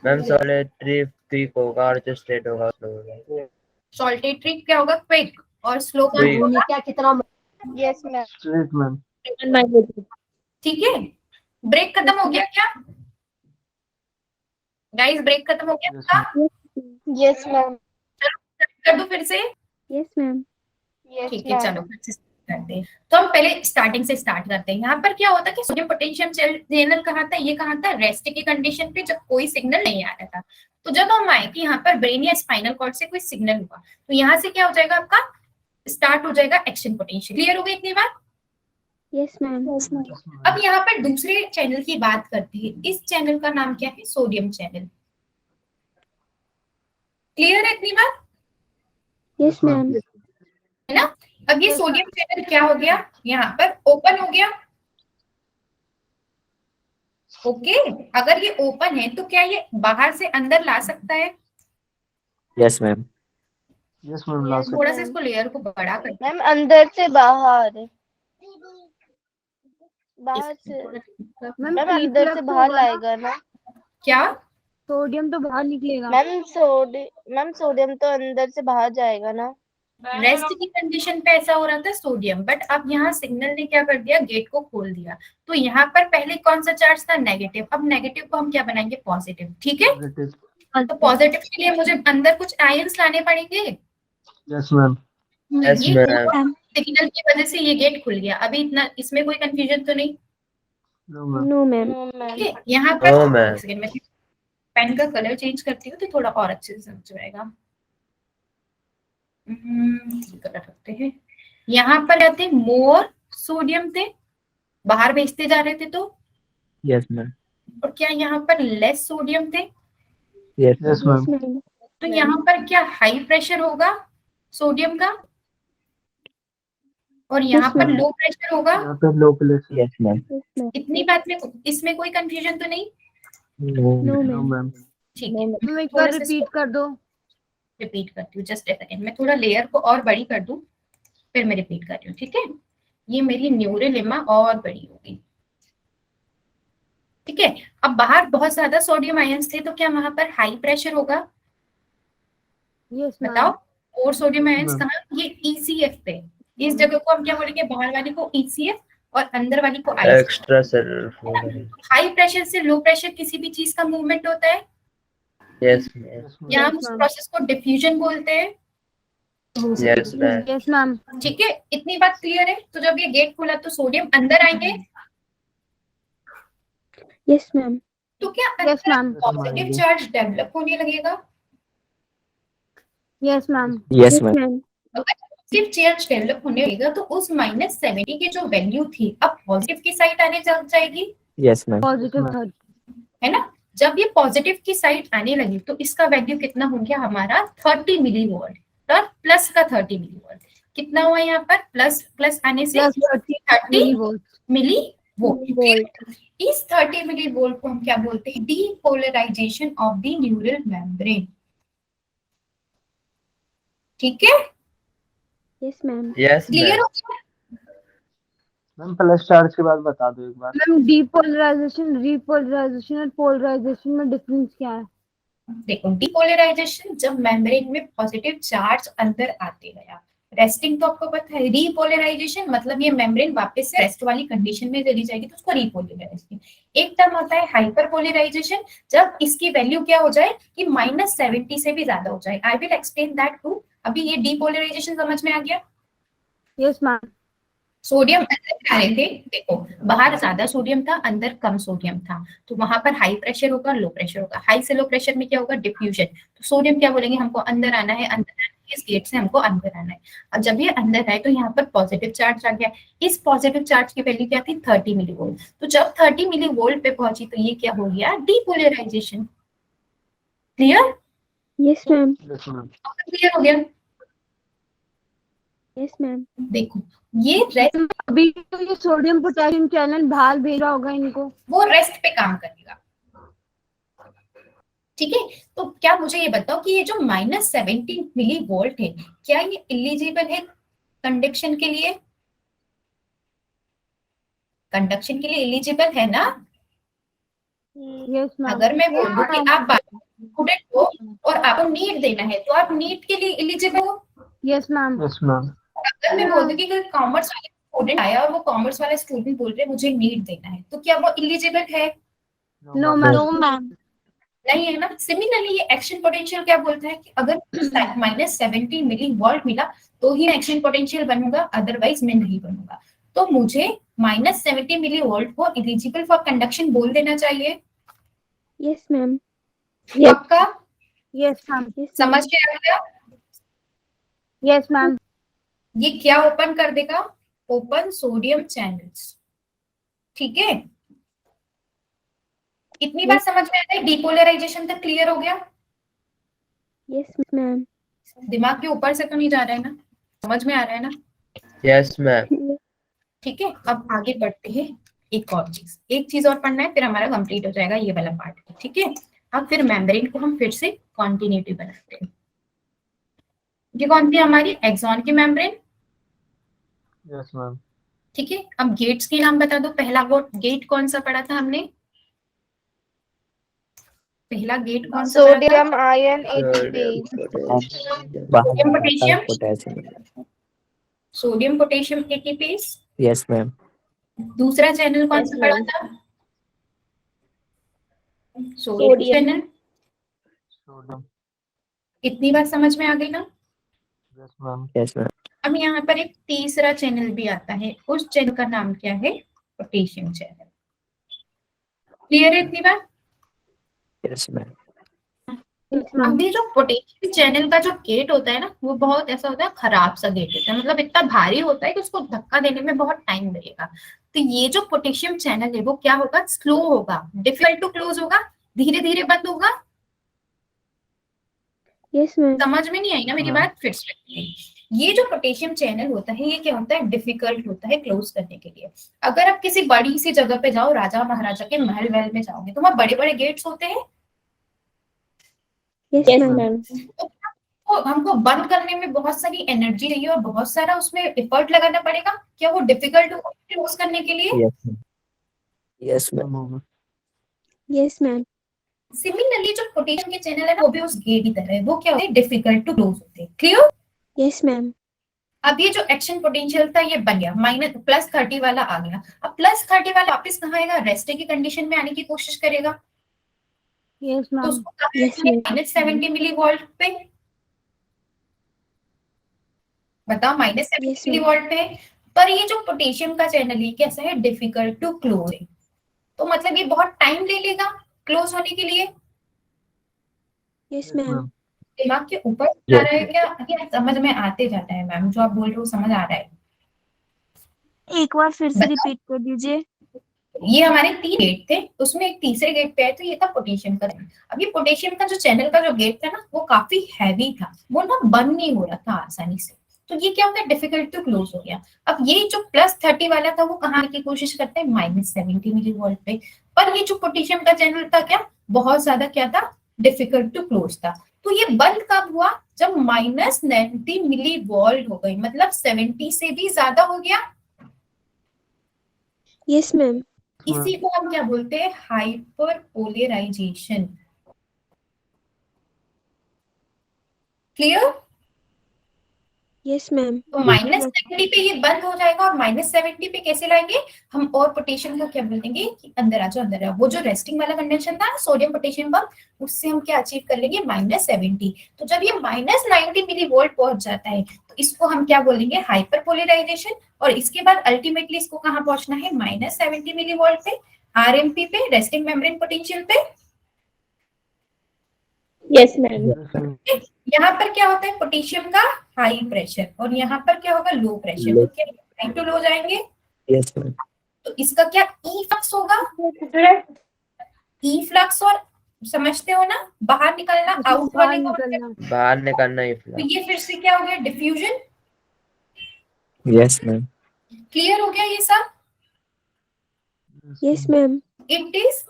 मैम सॉलिटरी क्विक होगा और जो स्ट्रेट होगा स्लो होगा। सॉल्टेटरी क्या होगा, क्विक, और स्लो कौन Quick। होगा? क्या कितना? Yes ma'am. ठीक है, ब्रेक खत्म हो गया क्या गाइस? ब्रेक खत्म हो गया आपका? Yes ma'am. कर दो फिर से। Yes, ma'am. ठीक है, चलो फिर से करते हैं। तो हम पहले स्टार्टिंग से स्टार्ट करते हैं। यहाँ पर क्या होता है कि सोडियम पोटेशियम चैनल कहाँ था, ये कहाँ था, रेस्ट की कंडीशन पे, जब कोई सिग्नल नहीं आ रहा था। तो जब हम आए कि यहाँ पर ब्रेन या स्पाइनल कॉर्ड से कोई सिग्नल हुआ, तो यहाँ से क्या हो जाएगा, आपका स्टार्ट हो जाएगा एक्शन पोटेंशियल। क्लियर हो गई इतनी बात? Yes, ma'am. अब यहाँ पर दूसरे चैनल की बात करती है। इस चैनल का नाम क्या है, सोडियम चैनल। क्लियर है इतनी बात? Yes, ma'am. है ना? अब ये सोडियम चैनल क्या हो गया, यहाँ पर ओपन हो गया। ओके, अगर ये ओपन है तो क्या ये बाहर से अंदर ला सकता है? Yes, ma'am. थोड़ा सा इसको लेयर को बड़ा कर। मैम अंदर से बाहर। बाहर इसमें से थोड़ा दिक्कत- मैम मैम अंदर से बाहर लाएगा ना। क्या सोडियम तो बाहर निकलेगा। मैम सोडियम तो अंदर से बाहर जाएगा ना। रेस्ट की कंडीशन पे ऐसा हो रहा था सोडियम, बट अब यहाँ सिग्नल ने क्या कर दिया, गेट को खोल दिया। तो यहाँ पर पहले कौन सा चार्ज था, नेगेटिव। अब नेगेटिव को हम क्या बनाएंगे, पॉजिटिव। ठीक है, तो पॉजिटिव के लिए मुझे अंदर कुछ आयंस लाने पड़ेंगे। Yes ma'am. यस ये मैम। सिग्नल की वजह से ये गेट खुल गया। अभी इतना इसमें कोई कंफ्यूजन तो नहीं? No, ma'am. No ma'am. ठीक है, यहाँ No, पर ma'am. एक सेकंड में पेन का कलर चेंज करती हूँ तो थोड़ा और अच्छे से समझ जाएगा। कलर रखते हैं। यहाँ पर रहते हैं मोर सोडियम थे, बाहर भेजते जा रहे थे, तो Yes, ma'am. और क्या यहाँ पर लेस सोडियम थे, Yes. Yes, ma'am. तो यहाँ पर क्या हाई प्रेशर होगा सोडियम का, और यहाँ Yes, पर ma'am. लो प्रेशर होगा। Yes, ma'am. Yes, ma'am. इतनी बात में इसमें कोई कंफ्यूजन तो नहीं? No. No, ma'am. ठीक है, मैम एक थोड़ा बार सा रिपीट कर दो। रिपीट करती हूँ, जस्ट ए सेकेंड। मैं थोड़ा लेयर को और बड़ी कर दूं, फिर मैं रिपीट कर रही हूँ। ठीक है, ये मेरी न्यूरेलिमा और बड़ी होगी। ठीक है, अब बाहर बहुत ज्यादा सोडियम आयंस थे, तो क्या वहां पर हाई प्रेशर होगा? यस बताओ, मैम। और सोडियम आयंस कहाँ, ये ECF पे। इस जगह को हम क्या बोलेंगे, बाहर वाली को ECF और अंदर वाली को ICF। Extra cellular fluoride. High pressure से लो प्रेशर किसी भी चीज का मूवमेंट होता है, यस मैम। या हम Yes, उस ma'am. प्रोसेस को डिफ्यूजन बोलते हैं। Yes ma'am. Yes ma'am. ठीक है, इतनी बात क्लियर है? तो जब ये गेट खुला तो सोडियम अंदर आएंगे, Yes, ma'am. तो क्या Yes, ma'am. Positive charge develop होने लगेगा? Yes ma'am. Yes, Yes, ma'am. ma'am. Positive charge develop होने लगेगा तो उस -70 की जो वैल्यू थी अब पॉजिटिव की साइड आने जाएगी, Yes, ma'am. पॉजिटिव 30। है ना? जब ये पॉजिटिव की साइड आने लगी तो इसका वैल्यू कितना हो गया हमारा, 30 मिलीवोल्ट। और प्लस का 30 मिलीवोल्ट कितना हुआ यहाँ पर, प्लस प्लस आने से प्लस 30 30 मिलीवोल्ट। मिलीवोल्ट। इस 30 मिलीवोल्ट को हम क्या बोलते हैं, depolarization of the neural membrane. ठीक है, Yes, ma'am. Yes clear ma'am. हो गया? मैम प्लस चार्ज के बाद बता दो एक बार। मैम डीपोलराइजेशन, रीपोलराइजेशन और पोलराइजेशन में डिफरेंस क्या है? देखो, डीपोलराइजेशन जब मेम्ब्रेन में पॉजिटिव चार्ज अंदर आते गया, रेस्टिंग तो आपको पता है। रीपोलराइजेशन मतलब ये मेम्ब्रेन वापस से रेस्ट वाली कंडीशन में चली जाएगी, तो उसको रीपोलराइजेशन। एक टर्म होता है हाइपरपोलराइजेशन, जब इसकी वैल्यू क्या हो जाए कि -70 से भी ज्यादा हो जाए। I will explain that too. अभी ये डीपोलराइजेशन समझ में आ गया? Yes ma'am. सोडियम अंदर आ रहे थे, देखो बाहर ज्यादा सोडियम था, अंदर कम सोडियम था, तो वहां पर हाई प्रेशर होगा, लो प्रेशर होगा। हाई से लो प्रेशर में क्या होगा, डिफ्यूजन। तो सोडियम क्या बोलेंगे, हमको अंदर आना है, अंदर आना है, इस गेट से हमको अंदर आना है। अब जब ये अंदर आए तो यहाँ पर पॉजिटिव चार्ज आ गया। इस पॉजिटिव चार्ज की वैल्यू क्या थी, 30 मिलीवोल्ट। तो जब 30 मिलीवोल्ट पे पहुंची तो ये क्या हो गया, depolarization. Clear? Yes, ma'am. Yes ma'am. Clear हो गया? Yes, ma'am. देखो, ये रेस्ट, अभी तो ये सोडियम पोटेशियम चैनल बाहर भेज रहा होगा इनको। वो रेस्ट पे काम करेगा। ठीक है, तो क्या मुझे ये बताओ कि ये जो -70 मिलीवोल्ट है, क्या ये इलिजिबल है कंडक्शन के लिए? कंडक्शन के लिए इलिजिबल है ना? Yes ma'am. अगर मैं बोल दूं कि आप स्टूडेंट हो और आपको नीट देना है, तो आप नीट के लिए इलिजिबल हो। Yes ma'am. Yes ma'am. अगर मैं बोल दूं कि कोई कॉमर्स वाला स्टूडेंट आया और वो कॉमर्स वाला स्टूडेंट बोल रहे हैं मुझे नीट देना है, तो क्या वो इलिजिबल है? No ma'am. नहीं है ना? सिमिलरली ये एक्शन पोटेंशियल क्या बोलता है कि अगर -70 मिलीवोल्ट मिला तो ही मैं एक्शन पोटेंशियल बनूंगा, अदरवाइज मैं नहीं बनूंगा। तो मुझे -70 मिलीवोल्ट को एलिजिबल फॉर कंडक्शन बोल देना चाहिए। Yes, ma'am. पक्का? Yes ma'am. Yes, ma'am. समझ में आ गया? Yes ma'am. ये क्या ओपन कर देगा, ओपन सोडियम चैनल्स। ठीक है, इतनी बात समझ में आता है? डीपोलराइजेशन तक क्लियर हो गया? Yes, ma'am. दिमाग के ऊपर से तो नहीं जा रहा है ना? समझ में आ रहा है ना? Yes ma'am. ठीक है, अब आगे बढ़ते हैं। एक चीज और पढ़ना है, फिर हमारा कंप्लीट हो जाएगा ये वाला पार्ट। ठीक है, अब फिर मेम्ब्रेन को हम फिर से कॉन्टिन्यूटी बनाते हैं। ये कौन सी हमारी एक्सॉन की मेम्ब्रेन? Yes ma'am. ठीक है, अब गेट्स के नाम बता दो। पहला गेट कौन सा पढ़ा था हमने? पहला गेट कौन सा पढ़ा था? Sodium ion ATP. Sodium potassium, potassium. Sodium potassium ATPs. Yes ma'am. दूसरा चैनल कौन Yes, सा पढ़ा ma'am. था? Sodium channel. सोडियम। इतनी बात समझ में आ गई ना? Yes ma'am. Yes ma'am. अब यहाँ पर एक तीसरा चैनल भी आता है, उस चैनल का नाम क्या है? Potassium channel. क्लियर है इतनी बात? Yes ma'am. अभी जो पोटेशियम चैनल का जो गेट होता है ना, वो बहुत ऐसा होता है, खराब सा गेट होता है, मतलब इतना भारी होता है कि उसको धक्का देने में बहुत टाइम लगेगा। तो ये जो पोटेशियम चैनल है वो क्या होगा? स्लो होगा, डिफिकल्ट टू क्लोज होगा, धीरे धीरे बंद होगा। Yes, ma'am. समझ में नहीं आई ना मेरी हाँ। बात? फिर से, ये जो पोटेशियम चैनल होता है ये क्या होता है? डिफिकल्ट होता है क्लोज करने के लिए। अगर आप किसी बड़ी सी जगह पे जाओ, राजा महाराजा के महल वहल में जाओगे, तो वहाँ बड़े बड़े गेट्स होते हैं, Yes, Yes, ma'am. ma'am. तो हमको बंद करने में बहुत सारी एनर्जी चाहिए और बहुत सारा उसमें एफर्ट लगाना पड़ेगा। क्या वो डिफिकल्ट होगा क्लोज करने के लिए? Yes ma'am. Yes ma'am. होगा। Yes, ma'am. सिमिलरली जो पोटेशियम के चैनल है ना, वो भी उस गेट की तरह है, वो क्या होते हैं? डिफिकल्ट टू क्लोज होते हैं। क्लियर? Yes, ma'am. अब ये जो एक्शन पोटेंशियल था ये बन गया, +30 वाला आ गया। अब +30 वाला वापस कहाँ आएगा? रेस्टिंग की कंडीशन में आने की कोशिश करेगा, Yes, तो ma'am. उसको कहाँ Yes, रखेंगे? ma'am. -70 मिलीवोल्ट पे। बताओ, Yes, -70 ma'am. मिलीवोल्ट पे। पर ये जो पोटेशियम का चैनल है कैसा है? डिफिकल्ट टू क्लोज है, तो मतलब ये बहुत टाइम ले लेगा क्लोज होने के लिए। Yes, ma'am. दिमाग के ऊपर जा रहा है क्या? या समझ में आते जाता है मैम? जो आप बोल रहे हो समझ आ रहा है? एक बार फिर से बताओ। रिपीट कर दीजिए। ये हमारे 3 गेट थे, उसमें एक तीसरे गेट पे आए, तो ये था पोटेशियम का। अब ये पोटेशियम का जो चैनल का जो गेट था ना, वो काफी हैवी था, वो ना बंद नहीं हो रहा था आसानी से, तो ये क्या होता है? डिफिकल्ट टू क्लोज हो गया। अब ये जो +30 वाला था वो कहाँ की कोशिश करते हैं? -70 मिलीवोल्ट पे। पर ये जो पोटेशियम का चैनल था क्या बहुत ज्यादा क्या था? डिफिकल्ट टू क्लोज था। तो ये बंद कब हुआ? जब -90 मिलीवोल्ट हो गई, मतलब 70 से भी ज्यादा हो गया। Yes, ma'am. इसी को हम क्या बोलते हैं? हाइपरपोलराइजेशन। क्लियर? Yes, ma'am. तो -70 पे ये बंद हो जाएगा, और -70 पे कैसे लाएंगे हम? और पोटेशियम को क्या बोलेंगे कि अंदर आ जाओ, अंदर आ। वो जो रेस्टिंग वाला कंडीशन था सोडियम पोटेशियम का, उससे हम क्या अचीव कर लेंगे? -70। तो जब ये -90 मिलीवोल्ट पहुंच जाता है, तो इसको हम क्या बोलेंगे? हाइपरपोलराइजेशन। और इसके बाद अल्टीमेटली इसको कहाँ पहुंचना है? -70 मिलीवोल्ट पे, आरएमपी पे, रेस्टिंग मेम्ब्रेन पोटेंशियल पे। Yes, ma'am. यहाँ पर क्या होता है? पोटेशियम का हाई प्रेशर, और यहाँ पर क्या होगा? Low pressure. तो क्या हाई टू लो जाएंगे? Yes ma'am. तो इसका क्या ई फ्लक्स होगा? ई फ्लक्स, और समझते हो ना, बाहर निकलना, आउट वाले को निकलना। बाहर निकलना ही तो ये फिर से क्या हो गया? डिफ्यूजन। Yes ma'am. क्लियर हो गया ये सब? Yes, ma'am. It is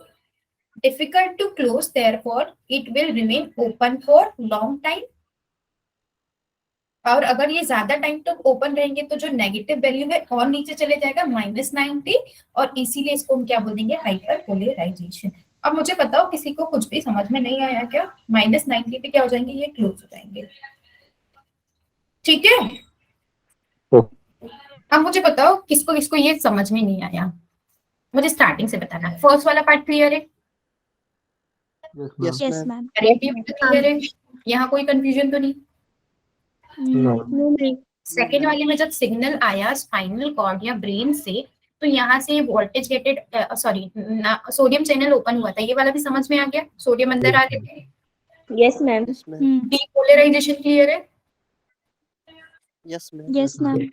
difficult to close, therefore it will remain open for long time. और अगर ये ज्यादा टाइम तक ओपन रहेंगे तो जो नेगेटिव वैल्यू है और नीचे चले जाएगा, -90, और इसीलिए इसको हम क्या बोलेंगे? हाइपरपोलराइजेशन। अब मुझे बताओ, किसी को कुछ भी समझ में नहीं आया क्या? -90 पे क्या हो जाएंगे? ये क्लोज हो जाएंगे। ठीक है, अब मुझे बताओ किसको किसको ये समझ में नहीं आया, मुझे स्टार्टिंग से बताना। फर्स्ट वाला पार्ट क्लियर है? Yes, Yes, ma'am. क्लियर है? यहाँ कोई कंफ्यूजन तो नहीं? नो। No, ma'am. सेकेंड वाले में जब सिग्नल आया स्पाइनल कॉर्ड या ब्रेन से, तो यहाँ से voltage gated sodium channel open हुआ था, ये वाला भी समझ में आ गया? सोडियम अंदर आ गए थे, Yes, ma'am. डीपोलराइजेशन क्लियर है? Yes, ma'am.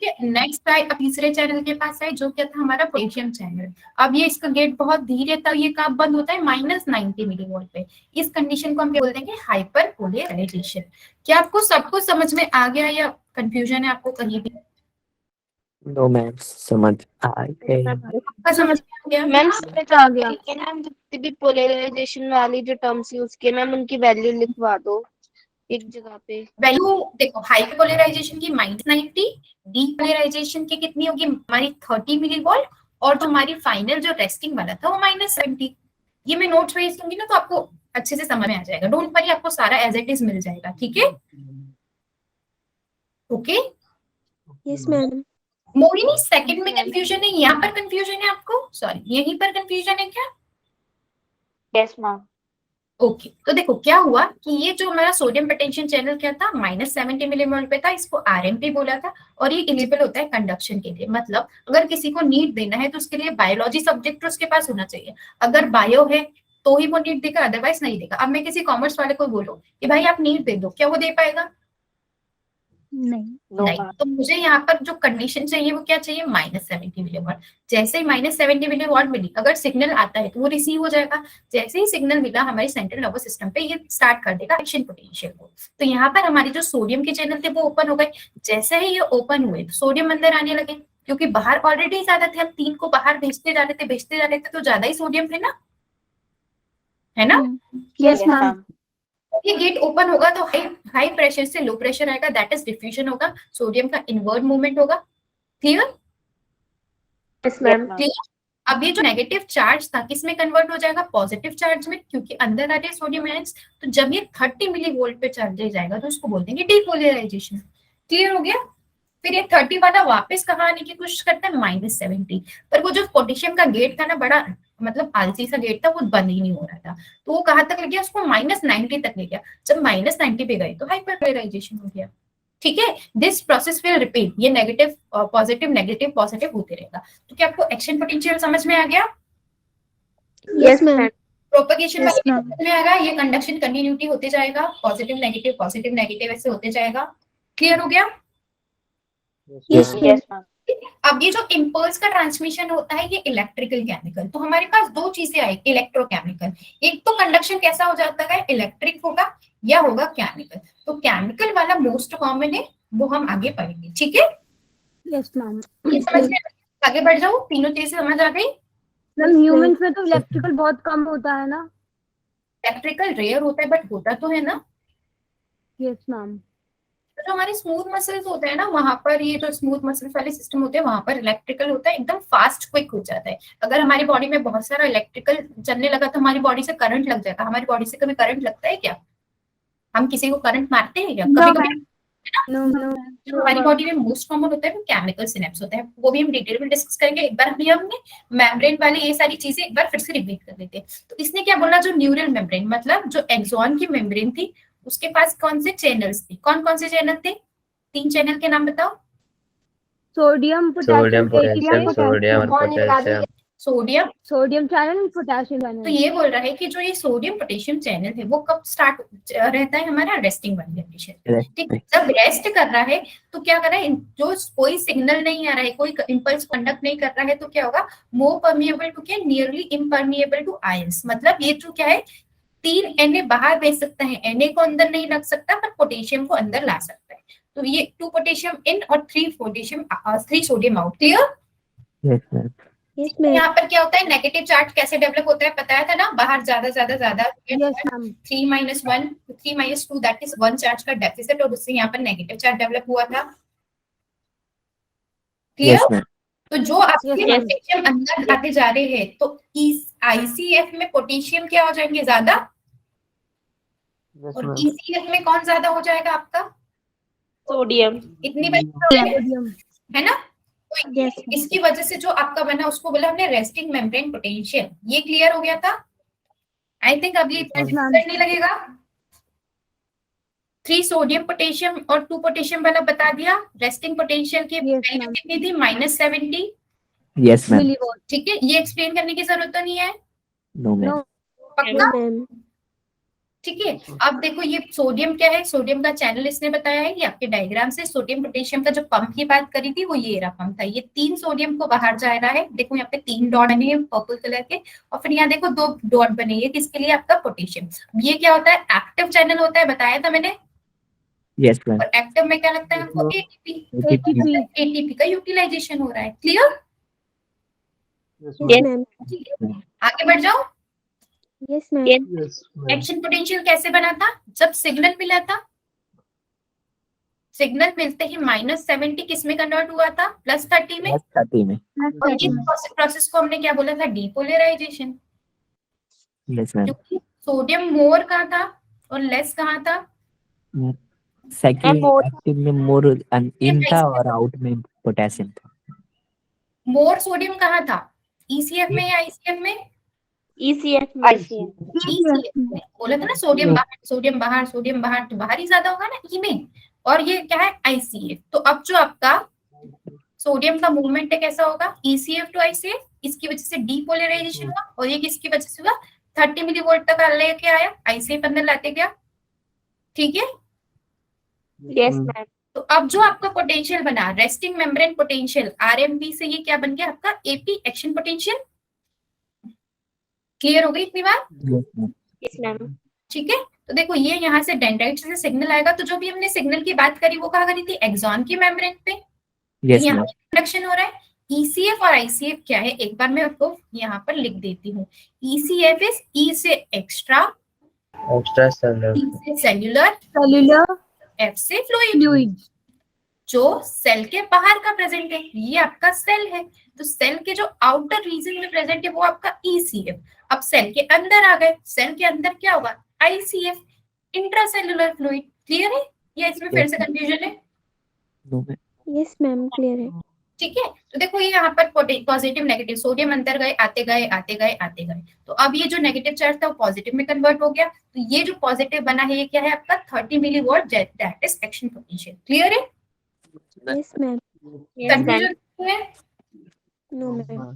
ठीक है, नेक्स्ट आए, अब तीसरे चैनल के पास आए, जो क्या था? हमारा पोटेशियम चैनल। अब ये इसका गेट बहुत धीरे था, ये कब बंद होता है? -90 मिलीवोल्ट पे। इस कंडीशन को हम क्या बोल देंगे? हाइपरपोलराइजेशन। क्या आपको सबको समझ में आ गया या कंफ्यूजन है आपको कहीं भी? नो मैम, समझ आ गई। आपका समझ में आ गया? मैम आ गया। मैम जितनी भी पोलराइजेशन वाली जो टर्म्स यूज किए मैम उनकी वैल्यू लिखवा दो। एक जगह पे वैल्यू देखो, हाइपोलराइजेशन की -90, डीपोलराइजेशन की कितनी होगी हमारी 30 मिलीवोल्ट, और जो हमारी फाइनल जो रेस्टिंग वाला था वो -70। ये मैं नोट्स भेज दूंगी ना तो आपको अच्छे से समझ में आ जाएगा। डोंट वरी, आपको सारा एज इट इज मिल जाएगा। ठीक है, okay. Yes, ma'am. Mohini, second में कंफ्यूजन है, यहाँ पर कंफ्यूजन है आपको? सॉरी, यहीं पर कंफ्यूजन है क्या? Yes ma'am. ओके, तो देखो क्या हुआ कि ये जो हमारा सोडियम पोटेंशियल चैनल क्या था, -70 मिलीवोल्ट पे था, इसको आरएमपी बोला था, और ये एलिजिबल होता है कंडक्शन के लिए। मतलब अगर किसी को नीट देना है तो उसके लिए बायोलॉजी सब्जेक्ट उसके पास होना चाहिए। अगर बायो है तो ही वो नीट देगा, अदरवाइज नहीं देगा। अब मैं किसी कॉमर्स वाले को बोलूं कि भाई आप नीट दे दो, क्या वो दे पाएगा? नहीं। तो मुझे यहाँ पर जो कंडीशन चाहिए वो क्या चाहिए, -70 मिलीवॉट। जैसे ही -70 मिलीवॉट मिली, अगर सिग्नल आता है तो वो रिसीव हो जाएगा। जैसे ही सिग्नल मिला हमारे सेंट्रल नर्वस सिस्टम पे, ये स्टार्ट कर देगा एक्शन पोटेंशियल को। तो यहाँ पर हमारी जो सोडियम के चैनल थे वो ओपन हो गए। जैसे ही ये ओपन हुए तो सोडियम अंदर आने लगे, क्योंकि बाहर ऑलरेडी ज्यादा थे, हम 3 को बाहर भेजते जा रहे थे, तो ज्यादा ही सोडियम थे ना, है ना? Yes, ma'am. ये गेट ओपन होगा तो हाई प्रेशर से लो प्रेशर आएगा, दैट इज डिफ्यूजन होगा, सोडियम का इनवर्ड मूवमेंट होगा। क्लियर? Yes, ma'am. क्लियर। अब ये जो नेगेटिव चार्ज था किस में कन्वर्ट हो जाएगा, पॉजिटिव चार्ज में, क्योंकि अंदर आ रहे सोडियम आयंस। तो जब ये 30 मिलीवोल्ट पे चार्ज जाएगा तो उसको बोल देंगे डीपोलराइजेशन। क्लियर हो गया? फिर ये 30 वाला वापस कहाँ आने की कोशिश करता है, -70। पर वो जो पोटेशियम का गेट था ना, बड़ा मतलब आलसी सा गेट था, वो बंद ही नहीं हो रहा था। तो वो कहाँ तक ले गया, उसको -90 तक ले गया। जब -90 पे गए तो हाइपरपोलराइजेशन हो गया। ठीक है, दिस प्रोसेस विल रिपीट, ये नेगेटिव पॉजिटिव होते रहेगा। तो क्या आपको एक्शन पोटेंशियल समझ में आ गया? Yes, ma'am. प्रोपगेशन Yes, वाला ma'am. समझ में आ गया? ये कंडक्शन कंटिन्यूटी होते जाएगा, पॉजिटिव नेगेटिव ऐसे होते जाएगा। क्लियर हो गया? Yes, yes ma'am. अब ये जो इम्पल्स का ट्रांसमिशन होता है, ये इलेक्ट्रिकल केमिकल। तो हमारे पास दो चीजें आई, इलेक्ट्रोकेमिकल। एक तो कंडक्शन कैसा हो जाता है, इलेक्ट्रिक होगा या होगा केमिकल। तो केमिकल वाला मोस्ट कॉमन है, वो हम आगे पढ़ेंगे। ठीक है, यस मैम। ये समझ में आगे बढ़ जाओ, तीनों चीजें समझ आ गई? मैम ह्यूमंस में तो इलेक्ट्रिकल बहुत कम होता है ना? इलेक्ट्रिकल रेयर होता है बट होता तो है ना। Yes ma'am. तो जो हमारे स्मूथ मसल्स होते हैं ना, वहां पर ये जो स्मूथ मसल्स वाले सिस्टम होते हैं वहां पर इलेक्ट्रिकल होता है, एकदम फास्ट क्विक हो जाता है। अगर हमारी बॉडी में बहुत सारा इलेक्ट्रिकल चलने लगा तो हमारी बॉडी से करंट लग जाएगा। हमारी बॉडी से कभी करंट लगता है क्या? हम किसी को करंट मारते हैं क्या? कभी कभी नो नो। जो हमारी बॉडी में मोस्ट कॉमन होता है वो केमिकल सिनेप्स होता है, वो भी हम डिटेल में डिस्कस करेंगे। एक बार हमने मेम्ब्रेन वाले ये सारी चीजें एक बार फिर से रिपीट कर लेते हैं। तो इसने क्या बोला, जो न्यूरल मेम्ब्रेन मतलब जो एक्सॉन की मेम्ब्रेन थी, उसके पास कौन से चैनल्स थे, कौन कौन से चैनल थे? 3 चैनल के नाम बताओ। Sodium sodium potassium potassium, sodium और potassium. Sodium channel, potassium channel. तो ये बोल रहा है कि जो ये सोडियम पोटेशियम चैनल है वो कब स्टार्ट रहता है, हमारा रेस्टिंग वाली कंडीशन। ठीक, जब रेस्ट कर रहा है तो क्या कर रहा है, जो कोई सिग्नल नहीं आ रहा है, कोई इम्पल्स कंडक्ट नहीं कर रहा है, तो क्या होगा, मोर परमिएबल टू क्या, नियरली इम्परमिएबल टू आयंस। मतलब ये जो क्या है, 3 Na बाहर भेज सकता है, Na को अंदर नहीं लग सकता पर पोटेशियम को अंदर ला सकता है। तो ये 2 पोटेशियम इन और 3 sodium out. Clear? Yes ma'am. Yes, ma'am. यहाँ पर क्या होता है, नेगेटिव चार्ज कैसे डेवलप होता है बताया था ना, बाहर ज्यादा yes ma'am. 3 - 2 that is 1 charge का डेफिसिट, और उससे यहाँ पर नेगेटिव चार्ज डेवलप हुआ था। क्लियर? Yes ma'am. तो जो आपके Yes, ma'am. पोटेशियम अंदर आते जा रहे हैं तो ICF में पोटेशियम क्या हो जाएंगे, ज्यादा, यस और मैम। ECF में कौन ज्यादा हो जाएगा आपका, सोडियम। इतनी बड़ी सोडियम। है ना। तो Yes, इसकी वजह से जो आपका बना उसको बोला हमने रेस्टिंग मेम्ब्रेन पोटेंशियल। ये क्लियर हो गया था? आई थिंक अब ये इतना Yes, ma'am. difficult नहीं लगेगा। 3 सोडियम पोटेशियम और 2 पोटेशियम वाला बता दिया। रेस्टिंग पोटेंशियल की Yes, वैल्यू ma'am. कितनी थी, -70। Yes ma'am. मिलीवॉट। ठीक है, ये एक्सप्लेन करने की जरूरत तो नहीं है, नो मैम। नो। पक्का? ma'am. ठीक है, अब देखो ये सोडियम क्या है, सोडियम का चैनल इसने बताया है, ये आपके डायग्राम से। सोडियम पोटेशियम का जो पंप की बात करी थी वो ये रहा पंप था। ये 3 सोडियम को बाहर जा रहा है, देखो यहाँ पे 3 डॉट बने हैं पर्पल कलर के, और फिर यहाँ देखो 2 डॉट बने हैं, किसके लिए, आपका पोटेशियम। ये क्या होता है, एक्टिव चैनल होता है, बताया था मैंने। Yes ma'am. और एक्टिव में क्या लगता है हमको, ATP. एटीपी का यूटिलाइजेशन हो रहा है। क्लियर? Yes, ma'am. आगे बढ़ जाओ। Yes, ma'am. Yes ma'am. Action potential कैसे बना था, जब सिग्नल मिला था सिग्नल मिलते ही -70 किस में कन्वर्ट हुआ था? +30 में। +30 में। और इस प्रोसेस को हमने क्या बोला था? डीपोलराइजेशन। Yes ma'am. क्योंकि सोडियम मोर कहाँ था और लेस कहाँ था? सेकंड एक्टिव में मोर इन था और आउट में पोटेशियम था। मोर सोडियम कहाँ था? ECF में या ICF में? ECF में ECF में। बोला था ना सोडियम बाहर, सोडियम बाहर, सोडियम बाहर, तो बाहर ही ज्यादा होगा ना ई में। और ये क्या है? ICF। तो अब जो आपका सोडियम का मूवमेंट है कैसा होगा? ECF to ICF। इसकी वजह से डीपोलराइजेशन हुआ। और ये किसकी वजह से हुआ? 30 मिलीवोल्ट तक लेके आया, ICF अंदर लाते गया। ठीक है। Yes ma'am. तो अब जो आपका पोटेंशियल बना, रेस्टिंग मेम्ब्रेन पोटेंशियल, RMP से ये क्या बन गया आपका? AP action potential. क्लियर हो गई इतनी बात? Yes ma'am. ठीक है। तो देखो ये यहाँ से डेंड्राइट से सिग्नल आएगा, तो जो भी हमने सिग्नल की बात करी वो कहाँ करी थी? एक्सॉन की मेम्ब्रेन पे। यस यहाँ मैम। कंडक्शन हो रहा है। ECF और ICF क्या है? एक बार मैं आपको यहाँ पर लिख देती हूँ। ECF इज E से एक्स्ट्रा सेलुलर, E से सेल्यूलर, सेल्यूलर F से फ्लूइड। फ्लूइड। जो सेल के बाहर का प्रेजेंट है ये आपका सेल है, तो सेल के जो आउटर रीजन में प्रेजेंट है वो आपका ECF। अब सेल के अंदर आ गए, सेल के अंदर क्या होगा? ICF, intracellular fluid. क्लियर है या इसमें फिर से कंफ्यूजन है? यस मैम क्लियर है। ठीक है। तो देखो ये यहाँ पर पॉजिटिव नेगेटिव, सोडियम अंदर गए, आते गए आते गए आते गए, तो अब ये जो नेगेटिव चार्ज था वो पॉजिटिव में कन्वर्ट हो गया। तो ये जो पॉजिटिव बना है ये क्या है आपका? 30 millivolt, that is action potential. Clear है? Yes ma'am. कंफ्यूजन है? No ma'am.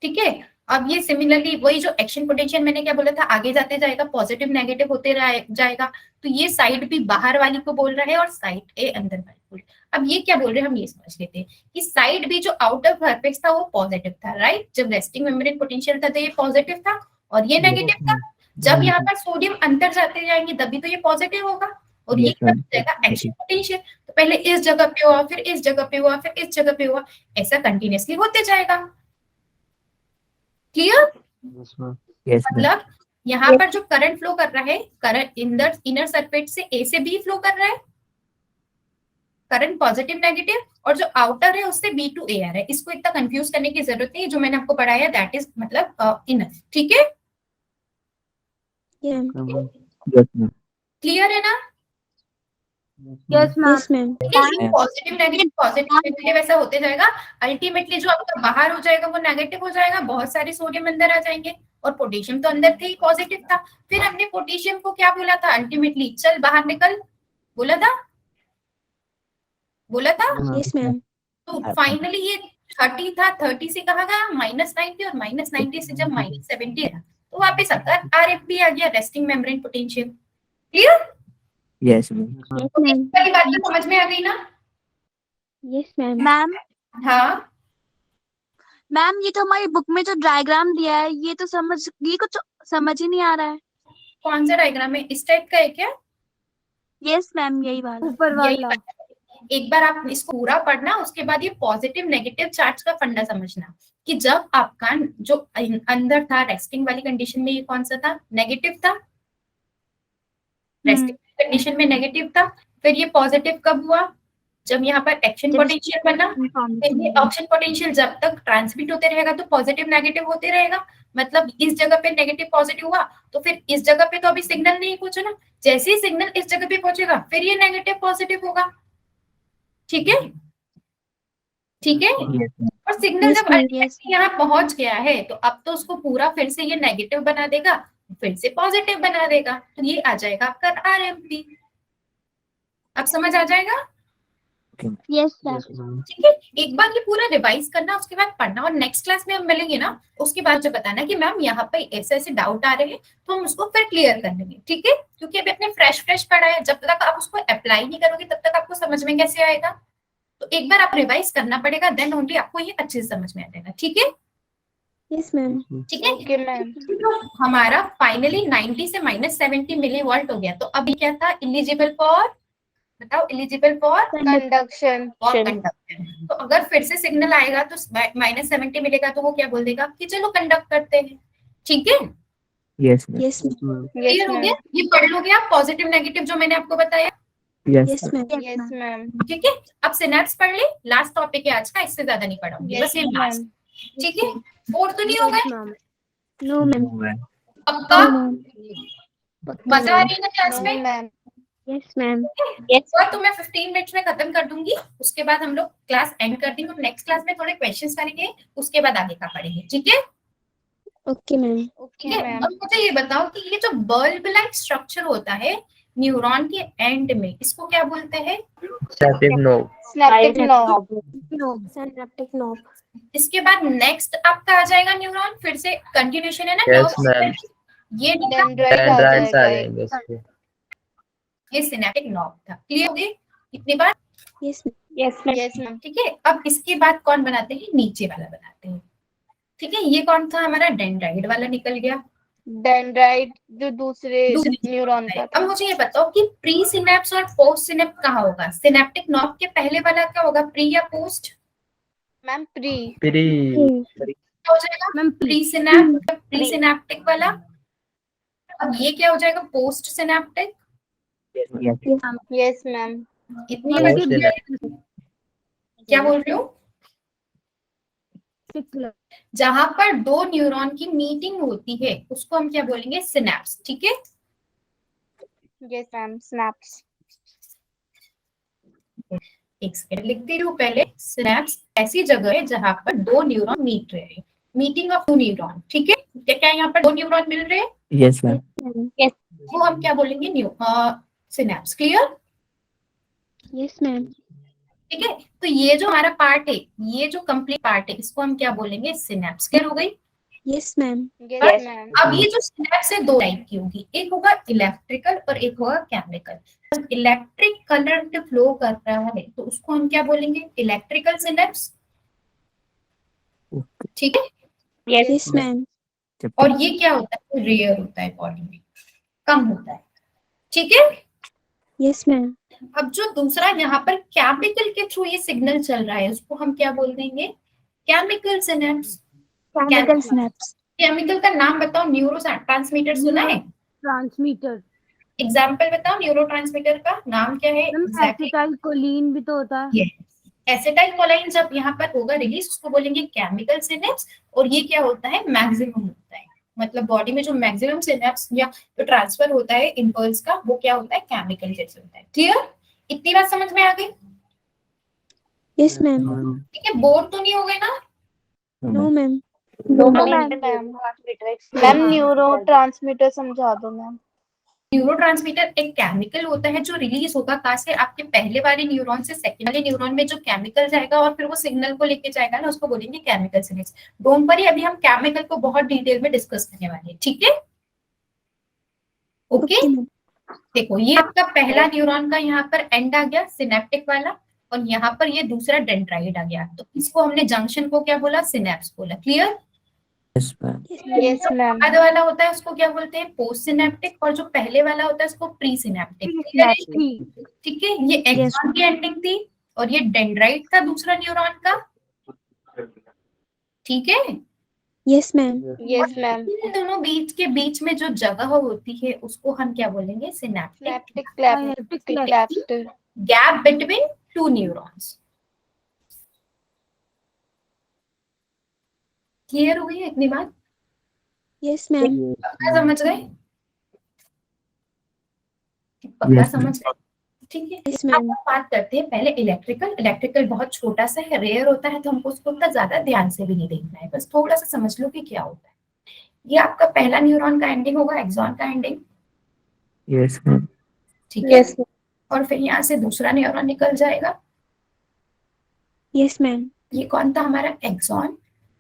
ठीक है। अब ये सिमिलरली वही जो एक्शन पोटेंशियल मैंने क्या बोला था, आगे जाते जाएगा, पॉजिटिव नेगेटिव होते जाएगा। तो ये साइड भी बाहर वाली को बोल रहा है और साइड ए अंदर वाली को। अब ये क्या बोल रहे हैं हम ये समझ लेते हैं कि साइड बी जो आउटर सरफेस था वो पॉजिटिव था, राइट? जब रेस्टिंग मेम्ब्रेन पोटेंशियल था तो ये पॉजिटिव था और ये नेगेटिव था। जब यहाँ पर सोडियम अंदर जाते जाएंगे तभी तो ये पॉजिटिव होगा और ये क्या हो जाएगा? Action potential. तो पहले इस जगह पे हुआ, फिर इस जगह पे हुआ, फिर इस जगह पे हुआ, ऐसा कंटिन्यूअसली होते जाएगा। क्लियर? मतलब यहाँ पर जो करंट फ्लो कर रहा है, करंट इनर सर्किट से ए से बी फ्लो कर रहा है, करंट पॉजिटिव नेगेटिव, और जो आउटर है उससे बी टू ए आ रहा है। इसको इतना कंफ्यूज करने की जरूरत नहीं है, जो मैंने आपको पढ़ाया दैट इज मतलब इनर। ठीक है। क्लियर है ना? Yes ma'am. Yes ma'am. Positive negative ऐसा होते जाएगा। अल्टीमेटली जो आपका बाहर हो जाएगा वो नेगेटिव हो जाएगा, बहुत सारे सोडियम अंदर आ जाएंगे और पोटेशियम तो अंदर थे ही, पॉजिटिव था। फिर हमने पोटेशियम को क्या बोला था? अल्टीमेटली चल बाहर निकल बोला था, बोला था। Yes ma'am. तो फाइनली ये 30 था, 30 से कहा गया -90 और -90 से जब -70 रहा तो वापस आपका RFP आ गया, resting membrane potential. Clear? Yes ma'am. पहली बात तो समझ में आ गई ना? Yes ma'am. मैम हाँ मैम ये तो हमारी बुक में जो डायग्राम दिया है ये तो ये कुछ समझ ही नहीं आ रहा है। कौन सा डायग्राम है? इस टाइप का है क्या? यस मैम यही वाला। ऊपर वाला। एक बार आप इसको पूरा पढ़ना, उसके बाद ये पॉजिटिव नेगेटिव चार्ज का फंडा समझना कि जब आपका जो अंदर था रेस्टिंग वाली कंडीशन में ये कौन सा था? नेगेटिव था। रेस्टिंग कंडीशन में नेगेटिव था, फिर ये पॉजिटिव कब हुआ? जब यहाँ पर एक्शन पोटेंशियल बना। फिर ये एक्शन पोटेंशियल जब तक ट्रांसमिट होते रहेगा तो पॉजिटिव नेगेटिव होते रहेगा। मतलब इस जगह पे नेगेटिव पॉजिटिव हुआ तो फिर इस जगह पे तो अभी सिग्नल नहीं पहुंचा ना, जैसे ही सिग्नल इस जगह पे पहुंचेगा फिर ये नेगेटिव पॉजिटिव होगा। ठीक है? ठीक है। और सिग्नल जब अल्टीमेटली यहाँ पहुंच गया है तो अब तो उसको पूरा फिर से ये नेगेटिव बना देगा, फिर से पॉजिटिव बना देगा, तो ये आ जाएगा आपका RMP। अब समझ आ जाएगा? Yes sir. ठीक है। एक बार ये पूरा रिवाइज करना, उसके बाद पढ़ना, और नेक्स्ट क्लास में हम मिलेंगे ना उसके बाद जो बताना कि मैम यहाँ पे ऐसे ऐसे डाउट आ रहे हैं तो हम उसको फिर क्लियर कर लेंगे। ठीक है? क्योंकि अभी अपने फ्रेश पढ़ा है, जब तक आप उसको अप्लाई नहीं करोगे तब तक आपको समझ में कैसे आएगा? तो एक बार आप रिवाइज करना पड़ेगा, देन ओनली आपको ये अच्छे से समझ में आ जाएगा। ठीक है? Yes ma'am. ठीक है। Okay ma'am. तो हमारा फाइनली 90 से -70 मिलीवोल्ट हो गया, तो अभी क्या था? एलिजिबल फॉर, बताओ, एलिजिबल फॉर कंडक्शन। कंडक्शन। तो अगर फिर से सिग्नल आएगा तो -70 मिलेगा तो वो क्या बोल देगा कि चलो कंडक्ट करते हैं। ठीक है? यस यस क्लियर हो गया? ये पढ़ लोगे आप पॉजिटिव नेगेटिव जो मैंने आपको बताया? Yes. Yes, ma'am. Yes, ma'am. ठीक है, अब सिनेप्स पढ़ ले, लास्ट टॉपिक है आज का, इससे ज्यादा नहीं पढ़ाऊंगी, Yes, बस ये लास्ट। ma'am. ठीक है, बोर तो नहीं हो गए? No, ma'am. No, ma'am. पक्का? No, ma'am. मजा आ रही है ना क्लास No, में? ma'am. Yes, ma'am. Yes. और तो मैं 15 मिनट्स में खत्म कर दूंगी, उसके बाद हम लोग क्लास एंड कर देंगे। नेक्स्ट क्लास में थोड़े क्वेश्चंस करेंगे, उसके बाद आगे का पढ़ेंगे। ठीक है? Okay, ma'am. Okay, ठीक है, ma'am. अब मुझे ये बताओ कि ये जो बल्ब लाइक स्ट्रक्चर होता है न्यूरॉन के एंड में, इसको क्या बोलते हैं? Synaptic node. Synaptic knob. Synaptic knob. इसके बाद नेक्स्ट आपका आ जाएगा न्यूरॉन, फिर से कंटिन्यूशन है ना Yes, nerves ma'am. में। ये Dendrite आ Dendrites आ जाएगा जाएंगे एक। इसके। ये सिनेप्टिक नॉब था। क्लियर हो गई इतनी बात? Yes, ma'am. Yes, ma'am. Yes, ma'am. ठीक है, अब इसके बाद कौन बनाते हैं? नीचे वाला बनाते हैं। ठीक है, ये कौन था हमारा? डेंड्राइट वाला निकल गया। Dendrite जो दूसरे दूसरी न्यूरॉन का अब था। मुझे ये बताओ कि प्री सिनेप्स और पोस्ट सिनेप्स कहाँ होगा? सिनेप्टिक नॉब के पहले वाला क्या होगा, प्री या पोस्ट? Ma'am pre. Pre. क्या हो जाएगा? मैम प्री सिनेप्ट, प्री सिनेप्टिक वाला। अब ये क्या हो जाएगा? Post synaptic. Yes. Yes, ma'am. इतनी Post बड़ी synaptic. क्या बोल रहे हो? जहां पर दो न्यूरॉन की मीटिंग होती है उसको हम क्या बोलेंगे? सिनेप्स। ठीक है, Yes, मैम. Snaps. एक सेकंड लिखती हूँ पहले। सिनेप्स ऐसी जगह है जहां पर दो न्यूरॉन मीट रहे हैं, मीटिंग ऑफ टू न्यूरॉन। ठीक है, क्या क्या यहाँ पर दो न्यूरॉन मिल रहे हैं? Yes, ma'am. वो हम क्या बोलेंगे? सिनेप्स। क्लियर? Yes, ma'am. ठीक है, तो ये जो हमारा पार्ट है, ये जो कंप्लीट पार्ट है, इसको हम क्या बोलेंगे? सिनेप्स। क्लियर हो गई? Yes, ma'am. Yes, ma'am. अब ये जो सिनेप्स है दो टाइप की होगी, एक होगा इलेक्ट्रिकल और एक होगा केमिकल। जब इलेक्ट्रिक करंट फ्लो कर रहा है तो उसको हम क्या बोलेंगे? Electrical synapse. ठीक है, Yes. Yes, ma'am. और ये क्या होता है? रेयर होता है, बॉडी में कम होता है। ठीक है, Yes, ma'am. अब जो दूसरा यहाँ पर केमिकल के थ्रू ये सिग्नल चल रहा है उसको हम क्या बोल देंगे? Chemical synapse. Chemical snaps. Chemical का नाम बताओ। न्यूरो ट्रांसमीटर सुना है? ट्रांसमीटर। एग्जाम्पल बताओ, न्यूरो ट्रांसमीटर का नाम क्या है? एसिटाइल कोलिन भी तो होता है। एसिटाइल कोलाइन जब यहाँ पर होगा रिलीज उसको बोलेंगे केमिकल सिनेप्स। और ये क्या होता है? मैक्सिमम होता है, मतलब बॉडी में जो मैक्सिमम सिनेप्स या जो ट्रांसफर होता है इम्पल्स का, वो क्या होता है? केमिकल जैसे होता है। क्लियर? इतनी बात समझ में आ गई? Yes, ma'am. ठीक है, बोर तो नहीं हो गए ना? No, ma'am. Ma'am neuro transmitter समझा दो मैम. न्यूरोट्रांसमीटर एक केमिकल होता है जो रिलीज होगा कहाँ से? आपके पहले वाले न्यूरॉन से सेकंड वाले न्यूरॉन में जो केमिकल जाएगा और फिर वो सिग्नल को लेके जाएगा ना, उसको बोलेंगे केमिकल सिग्नल्स। डोंट वरी, अभी हम केमिकल को बहुत डिटेल में डिस्कस करने वाले हैं। ठीक है, ओके? Okay, ma'am. देखो, ये आपका पहला न्यूरॉन का यहाँ पर एंड आ गया, सिनेप्टिक वाला, और यहाँ पर ये दूसरा डेंड्राइट आ गया। तो इसको हमने जंक्शन को क्या बोला? सिनेप्स बोला। Clear? Yes, ma'am. Yes, ma'am. बाद वाला होता है उसको क्या बोलते हैं? पोस्ट सिनेप्टिक, और जो पहले वाला होता है उसको प्री सिनेप्टिक। ठीक है, ये एक्सॉन की एंडिंग थी और ये डेंड्राइट था दूसरा न्यूरॉन का। ठीक है, Yes, ma'am. Yes, ma'am. इन दोनों बीच के बीच में जो जगह होती है उसको हम क्या बोलेंगे? Synaptic. Synaptic cleft. Gap between two neurons. Clear हो गई है इतनी बात? Yes, ma'am. पक्का समझ गए? पक्का Yes, ma'am. समझ गए? ठीक है, Yes, अब ma'am. हम बात करते हैं पहले इलेक्ट्रिकल। इलेक्ट्रिकल बहुत छोटा सा है, रेयर होता है, तो हमको उसको उतना ज्यादा ध्यान से भी नहीं देखना है, बस थोड़ा सा समझ लो कि क्या होता है। ये आपका पहला न्यूरॉन का एंडिंग होगा, एक्सॉन का एंडिंग। Yes, ma'am. ठीक है, Yes. और फिर यहाँ से दूसरा न्यूरॉन निकल जाएगा। Yes, ma'am. ये कौन था? हमारा एक्सॉन।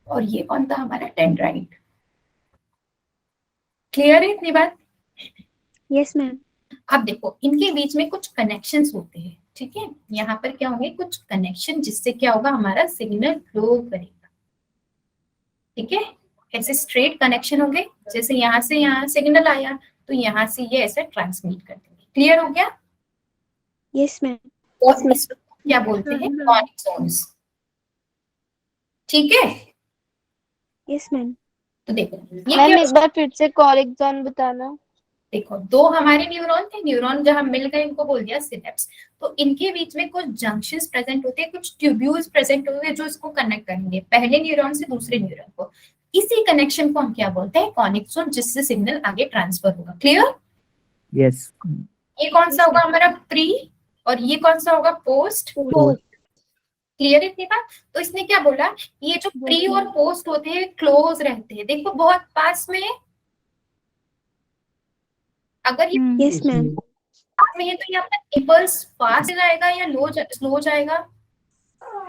और ये कौन था? हमारा डेंड्राइट। क्लियर है इतनी बात? Yes, ma'am. अब देखो, इनके बीच में कुछ कनेक्शंस होते हैं। ठीक है, यहाँ पर क्या होंगे? कुछ कनेक्शन, जिससे क्या होगा? हमारा सिग्नल फ्लो करेगा। ठीक है, ऐसे स्ट्रेट कनेक्शन होंगे, जैसे यहाँ से यहाँ सिग्नल आया तो यहाँ से ये ऐसे ट्रांसमिट कर देंगे। क्लियर हो गया? Yes, ma'am. और इसको क्या बोलते हैं? Conic zones. ठीक है, Yes, ma'am. तो देखो ये मैम क्या? एक बार फिर से कॉरिक जोन बताना. देखो दो हमारे न्यूरॉन थे, न्यूरॉन जहां मिल गए इनको बोल दिया सिनेप्स। तो इनके बीच में कुछ जंक्शंस प्रेजेंट होते हैं, कुछ ट्यूब्यूल्स प्रेजेंट होते हैं जो इसको कनेक्ट करेंगे पहले न्यूरॉन से दूसरे न्यूरॉन को। इसी कनेक्शन को हम क्या बोलते हैं? कॉनिक जोन, जिससे सिग्नल आगे ट्रांसफर होगा। क्लियर? यस ये कौन सा होगा हमारा? प्री, और ये कौन सा होगा? पोस्ट। क्लियर है इतनी बात? तो इसने क्या बोला, ये जो प्री और पोस्ट होते हैं क्लोज रहते हैं। देखो बहुत पास में, अगर ये यस मैम। पास में है तो यहाँ पर इम्पल्स फास्ट जाएगा या स्लो जाएगा?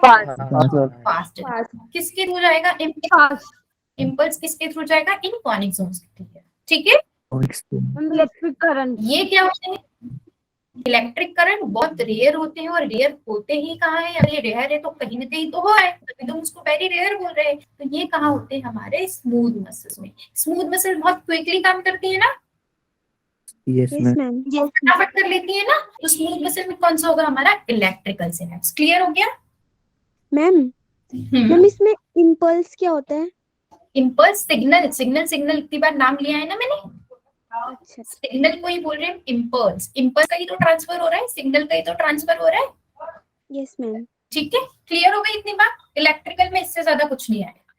फास्ट। किसके थ्रू जाएगा? इम्पल्स किसके थ्रू जाएगा? इन कॉनिक जोन्स के थ्रू। ठीक है? Electric current. ये क्या होते हैं? इलेक्ट्रिक करंट बहुत रेयर होते हैं, और रेयर होते ही कहाँ है? अरे रेयर है तो कहीं ना कहीं तो हो है, तभी तुम उसको वेरी रेयर बोल रहे हैं। तो ये कहाँ होते हैं? हमारे स्मूथ मसल्स में। स्मूथ मसल बहुत क्विकली काम करती है ना, यस मैम। फटाफट कर लेती है ना। तो स्मूथ मसल में कौन सा होगा? हमारा इलेक्ट्रिकल सिनेप्स। क्लियर हो गया? मैम इसमें इम्पल्स क्या होता है? इम्पल्स सिग्नल, सिग्नल इतनी बार नाम लिया है ना मैंने। अच्छा सिग्नल को ही बोल रहे हैं इम्पल्स। इम्पल्स का ही तो ट्रांसफर हो रहा है, सिग्नल का ही तो ट्रांसफर हो रहा है। Yes ma'am. ठीक है? क्लियर हो गई इतनी बात? इलेक्ट्रिकल में इससे ज्यादा कुछ नहीं आएगा।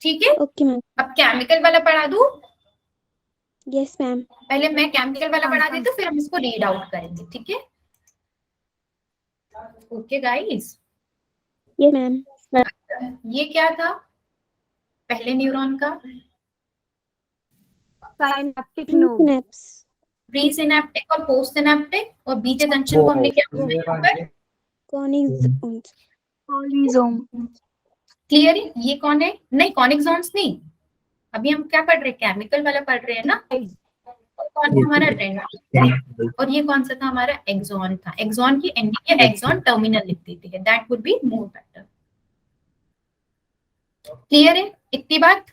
ठीक है? Okay ma'am. अब केमिकल वाला पढ़ा दूं? Yes ma'am. पहले मैं केमिकल वाला पढ़ा देती हूँ, फिर हम इसको रीड आउट करेंगे। ठीक है? Okay guys. Yes ma'am. ये क्या था पहले न्यूरॉन का? Synaptic node. Synapse. Pre synaptic और पोस्ट सिनेप्टिक, और बीटा जंक्शन को हमने क्या बोला यहाँ पर? Conic Jones. कॉलिजोम। क्लियर है? ये कौन है? नहीं, कॉनिक जोन्स नहीं, अभी हम क्या पढ़ रहे हैं? केमिकल वाला पढ़ रहे हैं ना। और कौन था हमारा? डेंड्राइट। और ये कौन सा था हमारा? एक्सॉन था। एक्सॉन की एंडिंग या एक्सॉन टर्मिनल लिख देती है, that would be more better. Clear है इतनी बात?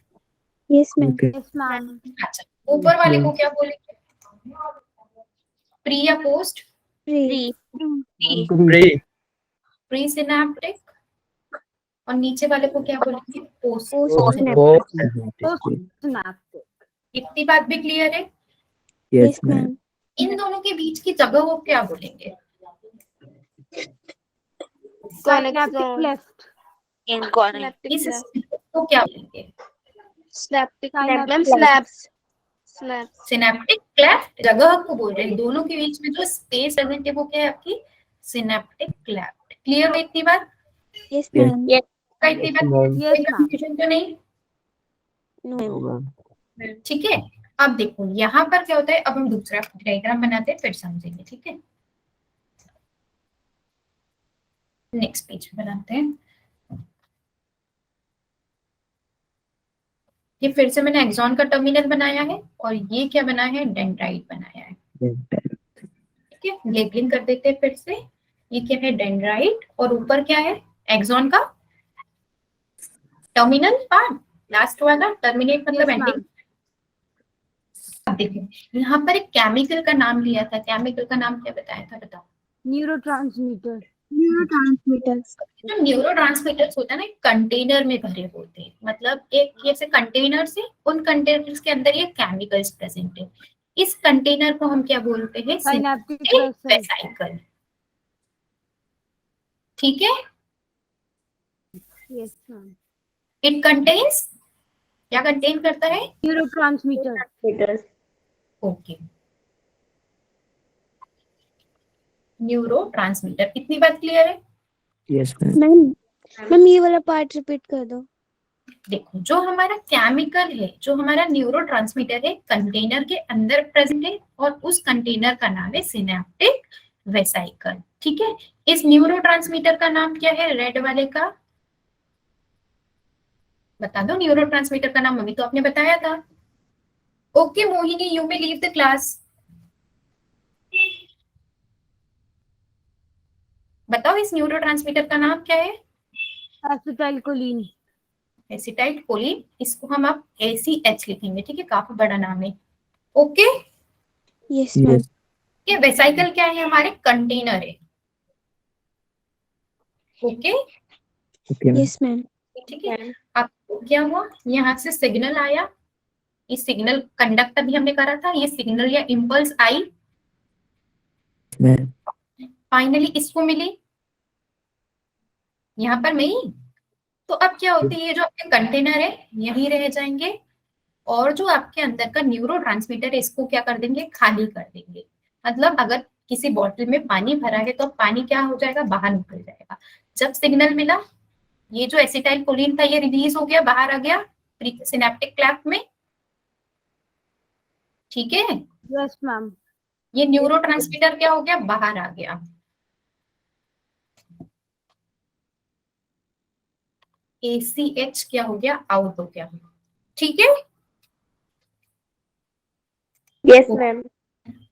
Yes ma'am. Yes ma'am. अच्छा, ऊपर वाले को क्या बोलेंगे? प्री या post? Pre. Pre. Pre synaptic. और नीचे वाले को क्या बोलेंगे? पोस्ट। Post synaptic. सिनेप्टिक। इतनी बात भी क्लियर है? Yes ma'am. इन दोनों के बीच की जगह को क्या बोलेंगे? Synaptic left. इस को क्या बोलेंगे? Synaptic cleft. जगह को बोल रहे हैं, दोनों के बीच में जो स्पेस प्रेजेंट है वो क्या है? आपकी सिनेप्टिक क्लेफ्ट। क्लियर है इतनी बात? Yes ma'am. इतनी बात? कोई कंफ्यूजन तो नहीं? No ma'am. ठीक है? अब देखो यहाँ पर क्या होता है। अब हम दूसरा डायग्राम बनाते हैं, फिर समझेंगे। ठीक है? नेक्स्ट पेज बनाते हैं। ये फिर से मैंने एक्सॉन का टर्मिनल बनाया है, और ये क्या बनाया है? डेंड्राइट बनाया है। ठीक है? लेबलिंग कर देते हैं फिर से। ये क्या है? डेंड्राइट। और ऊपर क्या है? एक्सॉन का टर्मिनल पार्ट, लास्ट वाला। टर्मिनेट मतलब एंडिंग। अब देखिए यहाँ पर एक केमिकल का नाम लिया था। केमिकल का नाम क्या बताया था? बताओ। न्यूरोट्रांसमीटर। जो न्यूरोट्रांसमीटर्स होता है ना, कंटेनर में भरे होते हैं। मतलब एक ऐसे कंटेनर्स है, उन कंटेनर्स के अंदर ये केमिकल्स प्रेजेंट है। इस कंटेनर को हम क्या बोलते हैं? Synaptic vesicle. ठीक है? Yes ma'am. इट कंटेन्स, क्या कंटेन करता है? न्यूरोट्रांसमीटर। Okay, neurotransmitter. इतनी बात क्लियर है? यस मैम ये वाला पार्ट रिपीट कर दो। देखो जो हमारा केमिकल है, जो हमारा न्यूरोट्रांसमीटर है, कंटेनर के अंदर प्रेजेंट है, और उस कंटेनर का नाम है सिनेप्टिक वेसाइकल। ठीक है? इस न्यूरोट्रांसमीटर का नाम क्या है? रेड वाले का बता दो। न्यूरोट्रांसमीटर का नाम अभी तो आपने बताया था। Okay Mohini, you may leave the class. बताओ इस न्यूरोट्रांसमीटर का नाम क्या है? एसिटाइलकोलिन। एसिटाइलकोलिन। इसको हम अब ACH लिखेंगे। ठीक है? काफी बड़ा नाम है। ओके? Yes ma'am. ये वेसाइकल क्या है? हमारे कंटेनर है। ओके? Yes ma'am. ठीक है? अब क्या हुआ? यहाँ से सिग्नल आया, ये सिग्नल कंडक्ट अभी हमने करा था, ये सिग्नल या इम्पल्स आई, मैम फाइनली इसको मिली यहाँ पर मिली। तो अब क्या होती है, ये जो आपके कंटेनर है यही रह जाएंगे, और जो आपके अंदर का न्यूरो ट्रांसमीटर है इसको क्या कर देंगे, खाली कर देंगे। मतलब अगर किसी बॉटल में पानी भरा है तो पानी क्या हो जाएगा, बाहर निकल जाएगा। जब सिग्नल मिला, ये जो एसिटाइल कोलिन था ये रिलीज हो गया, बाहर आ गया सिनेप्टिक क्लैफ्ट में, ठीक है। Yes ma'am. ये न्यूरो ट्रांसमीटर क्या हो गया, बाहर आ गया। ACH क्या हो गया, आउट हो गया, ठीक है। Yes, ma'am.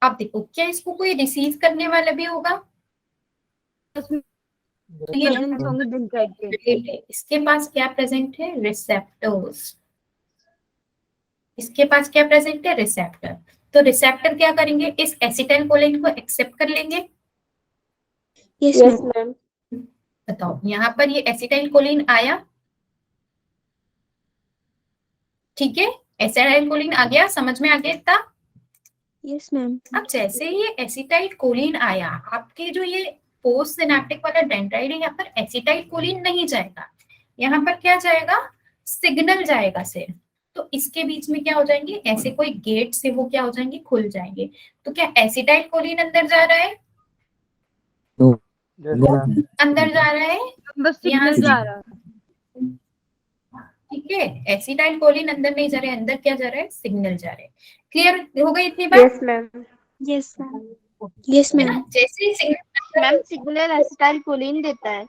अब देखो क्या इसको कोई रिसीव करने वाला भी होगा, तो ये प्रेजेंस होंगे डेंड्राइट के। इसके पास क्या प्रेजेंट है, रिसेप्टर्स। इसके पास क्या प्रेजेंट है, रिसेप्टर। तो रिसेप्टर क्या करेंगे, इस एसिटाइल कोलिन को एक्सेप्ट कर लेंगे। Yes, Yes, ma'am. ma'am. बताओ यहाँ पर ये एसिटाइल कोलिन आया, ठीक है, एसिटाइल कोलिन आ गया, समझ में आ गया इतना। Yes, ma'am. अब जैसे ये एसिटाइल कोलिन आया, आपके जो ये पोस्ट सिनेप्टिक वाला डेंड्राइट है, यहाँ पर एसिटाइल कोलिन नहीं जाएगा, यहाँ पर क्या जाएगा, सिग्नल जाएगा सिर्फ। तो इसके बीच में क्या हो जाएंगे, ऐसे कोई गेट से वो क्या हो जाएंगे, खुल जाएंगे। तो क्या एसिटाइल कोलिन अंदर जा रहा है, Yes, ma'am. अंदर जा रहा है, बस यहाँ सिग्नल से- जा रहा है। ठीक है, एसिटाइल कोलिन अंदर नहीं जा रहा है, अंदर क्या जा रहा है, सिग्नल जा रहा है। क्लियर हो गई इतनी बात। Yes, ma'am. Yes, ma'am. Yes, ma'am. जैसे ही signal, ma'am signal acetylcholine देता है।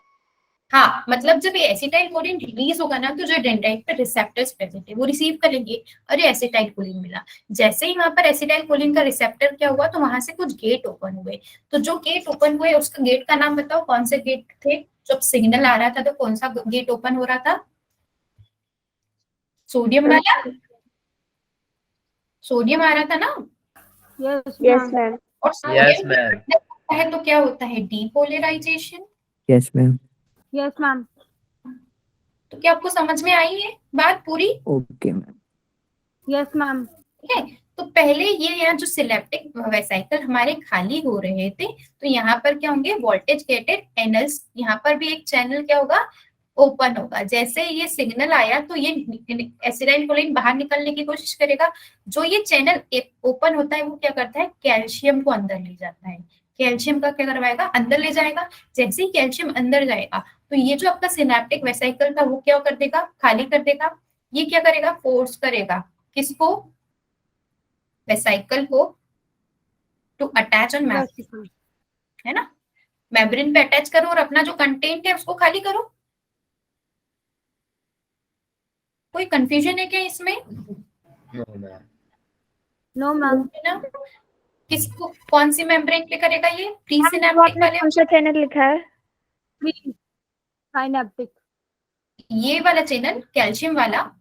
हाँ मतलब जब ये एसिटाइल कोलिन रिलीज होगा ना, तो जो डेंड्राइट पे रिसेप्टर्स प्रेजेंट है वो रिसीव करेंगे, अरे एसिटाइल कोलिन मिला। जैसे ही वहां पर एसिटाइल कोलिन का रिसेप्टर क्या हुआ, तो वहां से कुछ गेट ओपन हुए। तो जो गेट ओपन हुए उसका गेट का नाम बताओ, कौन से गेट थे। जब सिग्नल आ रहा था तो कौन सा गेट ओपन हो रहा था, सोडियम वाला, सोडियम आ रहा था ना। Yes Yes, ma'am. ma'am. और Yes, सोडियम ma'am. है तो क्या होता है, depolarization. Yes ma'am. Yes ma'am. तो क्या आपको समझ में आई है बात पूरी, ओके मैम। Yes ma'am. ठीक है। तो पहले ये यहाँ जो सिलेप्टिक वेसाइकल हमारे खाली हो रहे थे, तो यहाँ पर क्या होंगे, वोल्टेज गेटेड एनल्स, यहाँ पर भी एक चैनल क्या होगा, ओपन होगा। जैसे ये सिग्नल आया तो ये एसिटाइल कोलिन बाहर निकलने की कोशिश करेगा। जो ये चैनल ओपन होता है वो क्या करता है, कैल्शियम को अंदर ले जाता है। कैल्शियम का क्या करवाएगा, अंदर ले जाएगा। जैसे ही कैल्शियम अंदर जाएगा तो ये जो आपका सिनेप्टिक वेसाइकल था वो क्या कर देगा, खाली कर देगा। ये क्या करेगा, फोर्स करेगा किसको, वेसाइकल को, टू अटैच ऑन मेम्ब्रेन, है ना। मेम्ब्रेन पे अटैच करो और अपना जो कंटेंट है उसको खाली करो। कोई कंफ्यूजन है क्या इसमें, No, ma'am. No ma'am. है ना। किसको, कौन सी मेम्ब्रेन पे करेगा ये, प्री वो सिनेप्टिक आपने वाले, कौन सा चैनल लिखा है? साइनेप्टिक। ये वाला चैनल कैल्शियम वाला,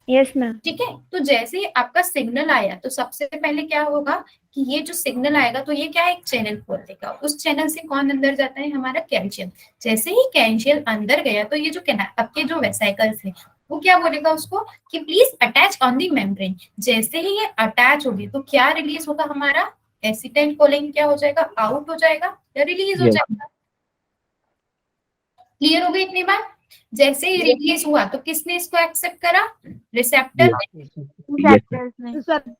Yes, ma'am. ठीक है। तो जैसे ही आपका सिग्नल आया तो सबसे पहले क्या होगा कि ये जो सिग्नल आएगा तो ये क्या है, एक चैनल खोल देगा। उस चैनल से कौन अंदर जाता है, हमारा कैल्शियम। जैसे ही कैल्शियम अंदर गया तो ये जो आपके जो वेसाइकल्स है वो क्या बोलेगा उसको कि please attach on the membrane. जैसे ही ये अटैच होगी तो क्या रिलीज होगा, हमारा एसिटाइल कोलिन क्या हो जाएगा, आउट हो जाएगा या रिलीज हो Yes. जाएगा। क्लियर हो गई इतनी बात। जैसे ही रिलीज हुआ तो किसने इसको एक्सेप्ट करा, रिसेप्टर ने। Receptors में. सर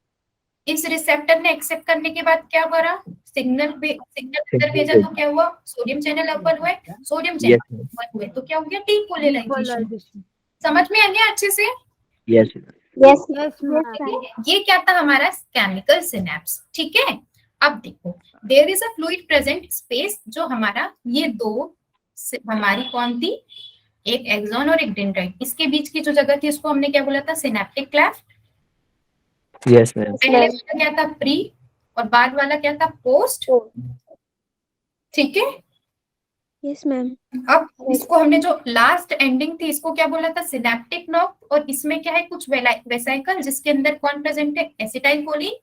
इस रिसेप्टर ने एक्सेप्ट करने के बाद क्या करा, सिग्नल अंदर भेजा तो क्या हुआ, सोडियम चैनल ओपन हुए। Sodium Yes, channel ma'am. Open हुए तो क्या हो गया, डीपोलराइजेशन। पोलराइजेशन। समझ में आ गया अच्छे से। Yes Yes. Yes ma'am. ये क्या था, हमारा केमिकल सिनेप्स, ठीक है। अब देखो, there is a fluid present space, जो हमारा ये दो हमारी कौन थी, एक एक्सॉन और एक डेंड्राइट, इसके बीच की जो जगह थी उसको हमने क्या बोला था, सिनेप्टिक क्लेफ्ट। Yes ma'am. पहले वाला क्या था, प्री, और बाद वाला क्या था, पोस्ट, ठीक है। Yes, ma'am. अब इसको हमने जो लास्ट एंडिंग थी इसको क्या बोला था, सिनेप्टिक नॉक। और इसमें क्या है, कुछ वेसाइकल जिसके अंदर कौन प्रेजेंट है, acetyl choline,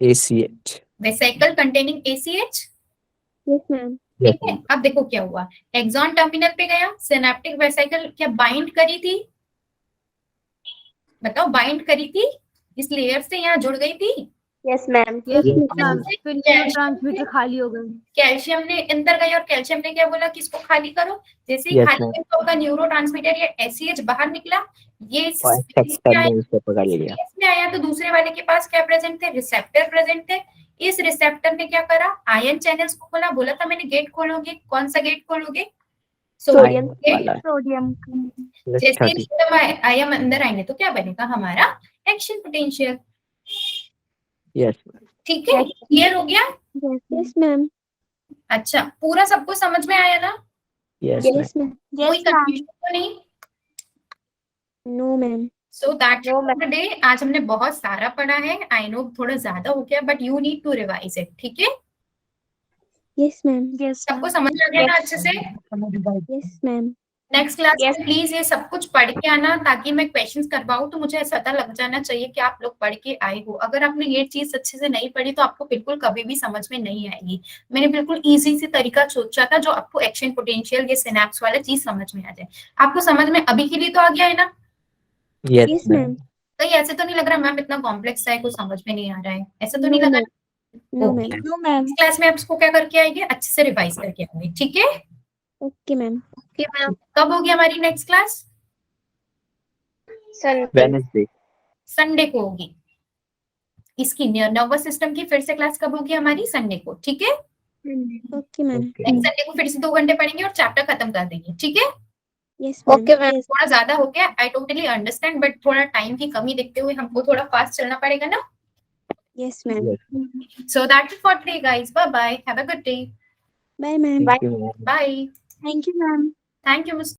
ACH. Vesicle containing ACH, Yes, ma'am. Yes, ठीक है। अब देखो क्या हुआ, एक्सॉन टर्मिनल पे गया, सिनेप्टिक वेसाइकल क्या बाइंड करी थी, बताओ, बाइंड करी थी, इस लेयर से यहाँ जुड़ गई थी। Yes, ma'am. Yes, Yes, ma'am. ma'am. फिर न्यूरोट्रांसमीटर खाली हो गए. कैल्शियम ने अंदर गई और कैल्शियम ने क्या बोला कि इसको खाली करो, जैसे ही Yes, खाली ma'am. किया तो आपका न्यूरोट्रांसमीटर या एसीएच बाहर निकला, ये और एक्सेप्टर ने उसे पकड़ लिया. इसमें आया तो दूसरे वाले के पास क्या प्रेजेंट थे, रिसेप्टर प्रेजेंट थे। इस रिसेप्टर ने क्या करा, आयन चैनल्स को खोला, बोला था मैंने गेट खोलोगे, कौन सा गेट खोलोगे, Sodium वाला. सोडियम जैसे ही 30. जब आयन अंदर आएंगे तो क्या बनेगा हमारा एक्शन पोटेंशियल। Yes, ma'am. ठीक है, क्लियर हो गया। Yes, ma'am. अच्छा, पूरा सबको समझ में आया ना, Yes, ma'am. Yes, ma'am. कोई कंफ्यूजन तो नहीं। No, ma'am. So that day आज हमने बहुत सारा पढ़ा है, आई नो थोड़ा ज्यादा हो गया, but you need to revise it, ठीक है। Yes, ma'am. यस सबको समझ आ गया ना अच्छे से। Yes, ma'am. नेक्स्ट क्लास में प्लीज ये सब कुछ पढ़ के आना, ताकि मैं क्वेश्चंस करवाऊं तो मुझे ऐसा पता लग जाना चाहिए कि आप लोग पढ़ के आए हो। अगर आपने ये चीज अच्छे से नहीं पढ़ी तो आपको बिल्कुल कभी भी समझ में नहीं आएगी। मैंने बिल्कुल इजी सी तरीका सोचा था जो आपको एक्शन पोटेंशियल, ये सिनेप्स वाला चीज समझ में आ जाए। आपको समझ में अभी के लिए तो आ गया है ना। Yes, Yes, ma'am. ma'am. कहीं ऐसे तो नहीं लग रहा मैम इतना कॉम्प्लेक्स है, कुछ समझ में नहीं आ रहा है, ऐसा तो नहीं No, लगा। ma'am. No, ma'am. No ma'am इस क्लास में आप इसको क्या करके आएंगे, अच्छे से रिवाइज करके आएंगे, ठीक है। Okay, ma'am. कब होगी हमारी नेक्स्ट क्लास, Wednesday. संडे को होगी। इसकी नर्वस सिस्टम की फिर से क्लास कब होगी हमारी, संडे को, ठीक है। Okay, ma'am. Okay. Next Sunday को फिर से 2 घंटे पढ़ेंगे और चैप्टर खत्म कर देंगे, ठीक है। Yes, ma'am. Okay, ma'am. Yes. थोड़ा ज्यादा हो गया, आई टोटली अंडरस्टैंड, बट थोड़ा टाइम की कमी देखते हुए हमको थोड़ा फास्ट चलना पड़ेगा ना। Yes, ma'am. Yes. So that's it for today guys, bye bye, have a good day, Bye, ma'am. Thank you, ma'am. Bye, thank you ma'am thank you miss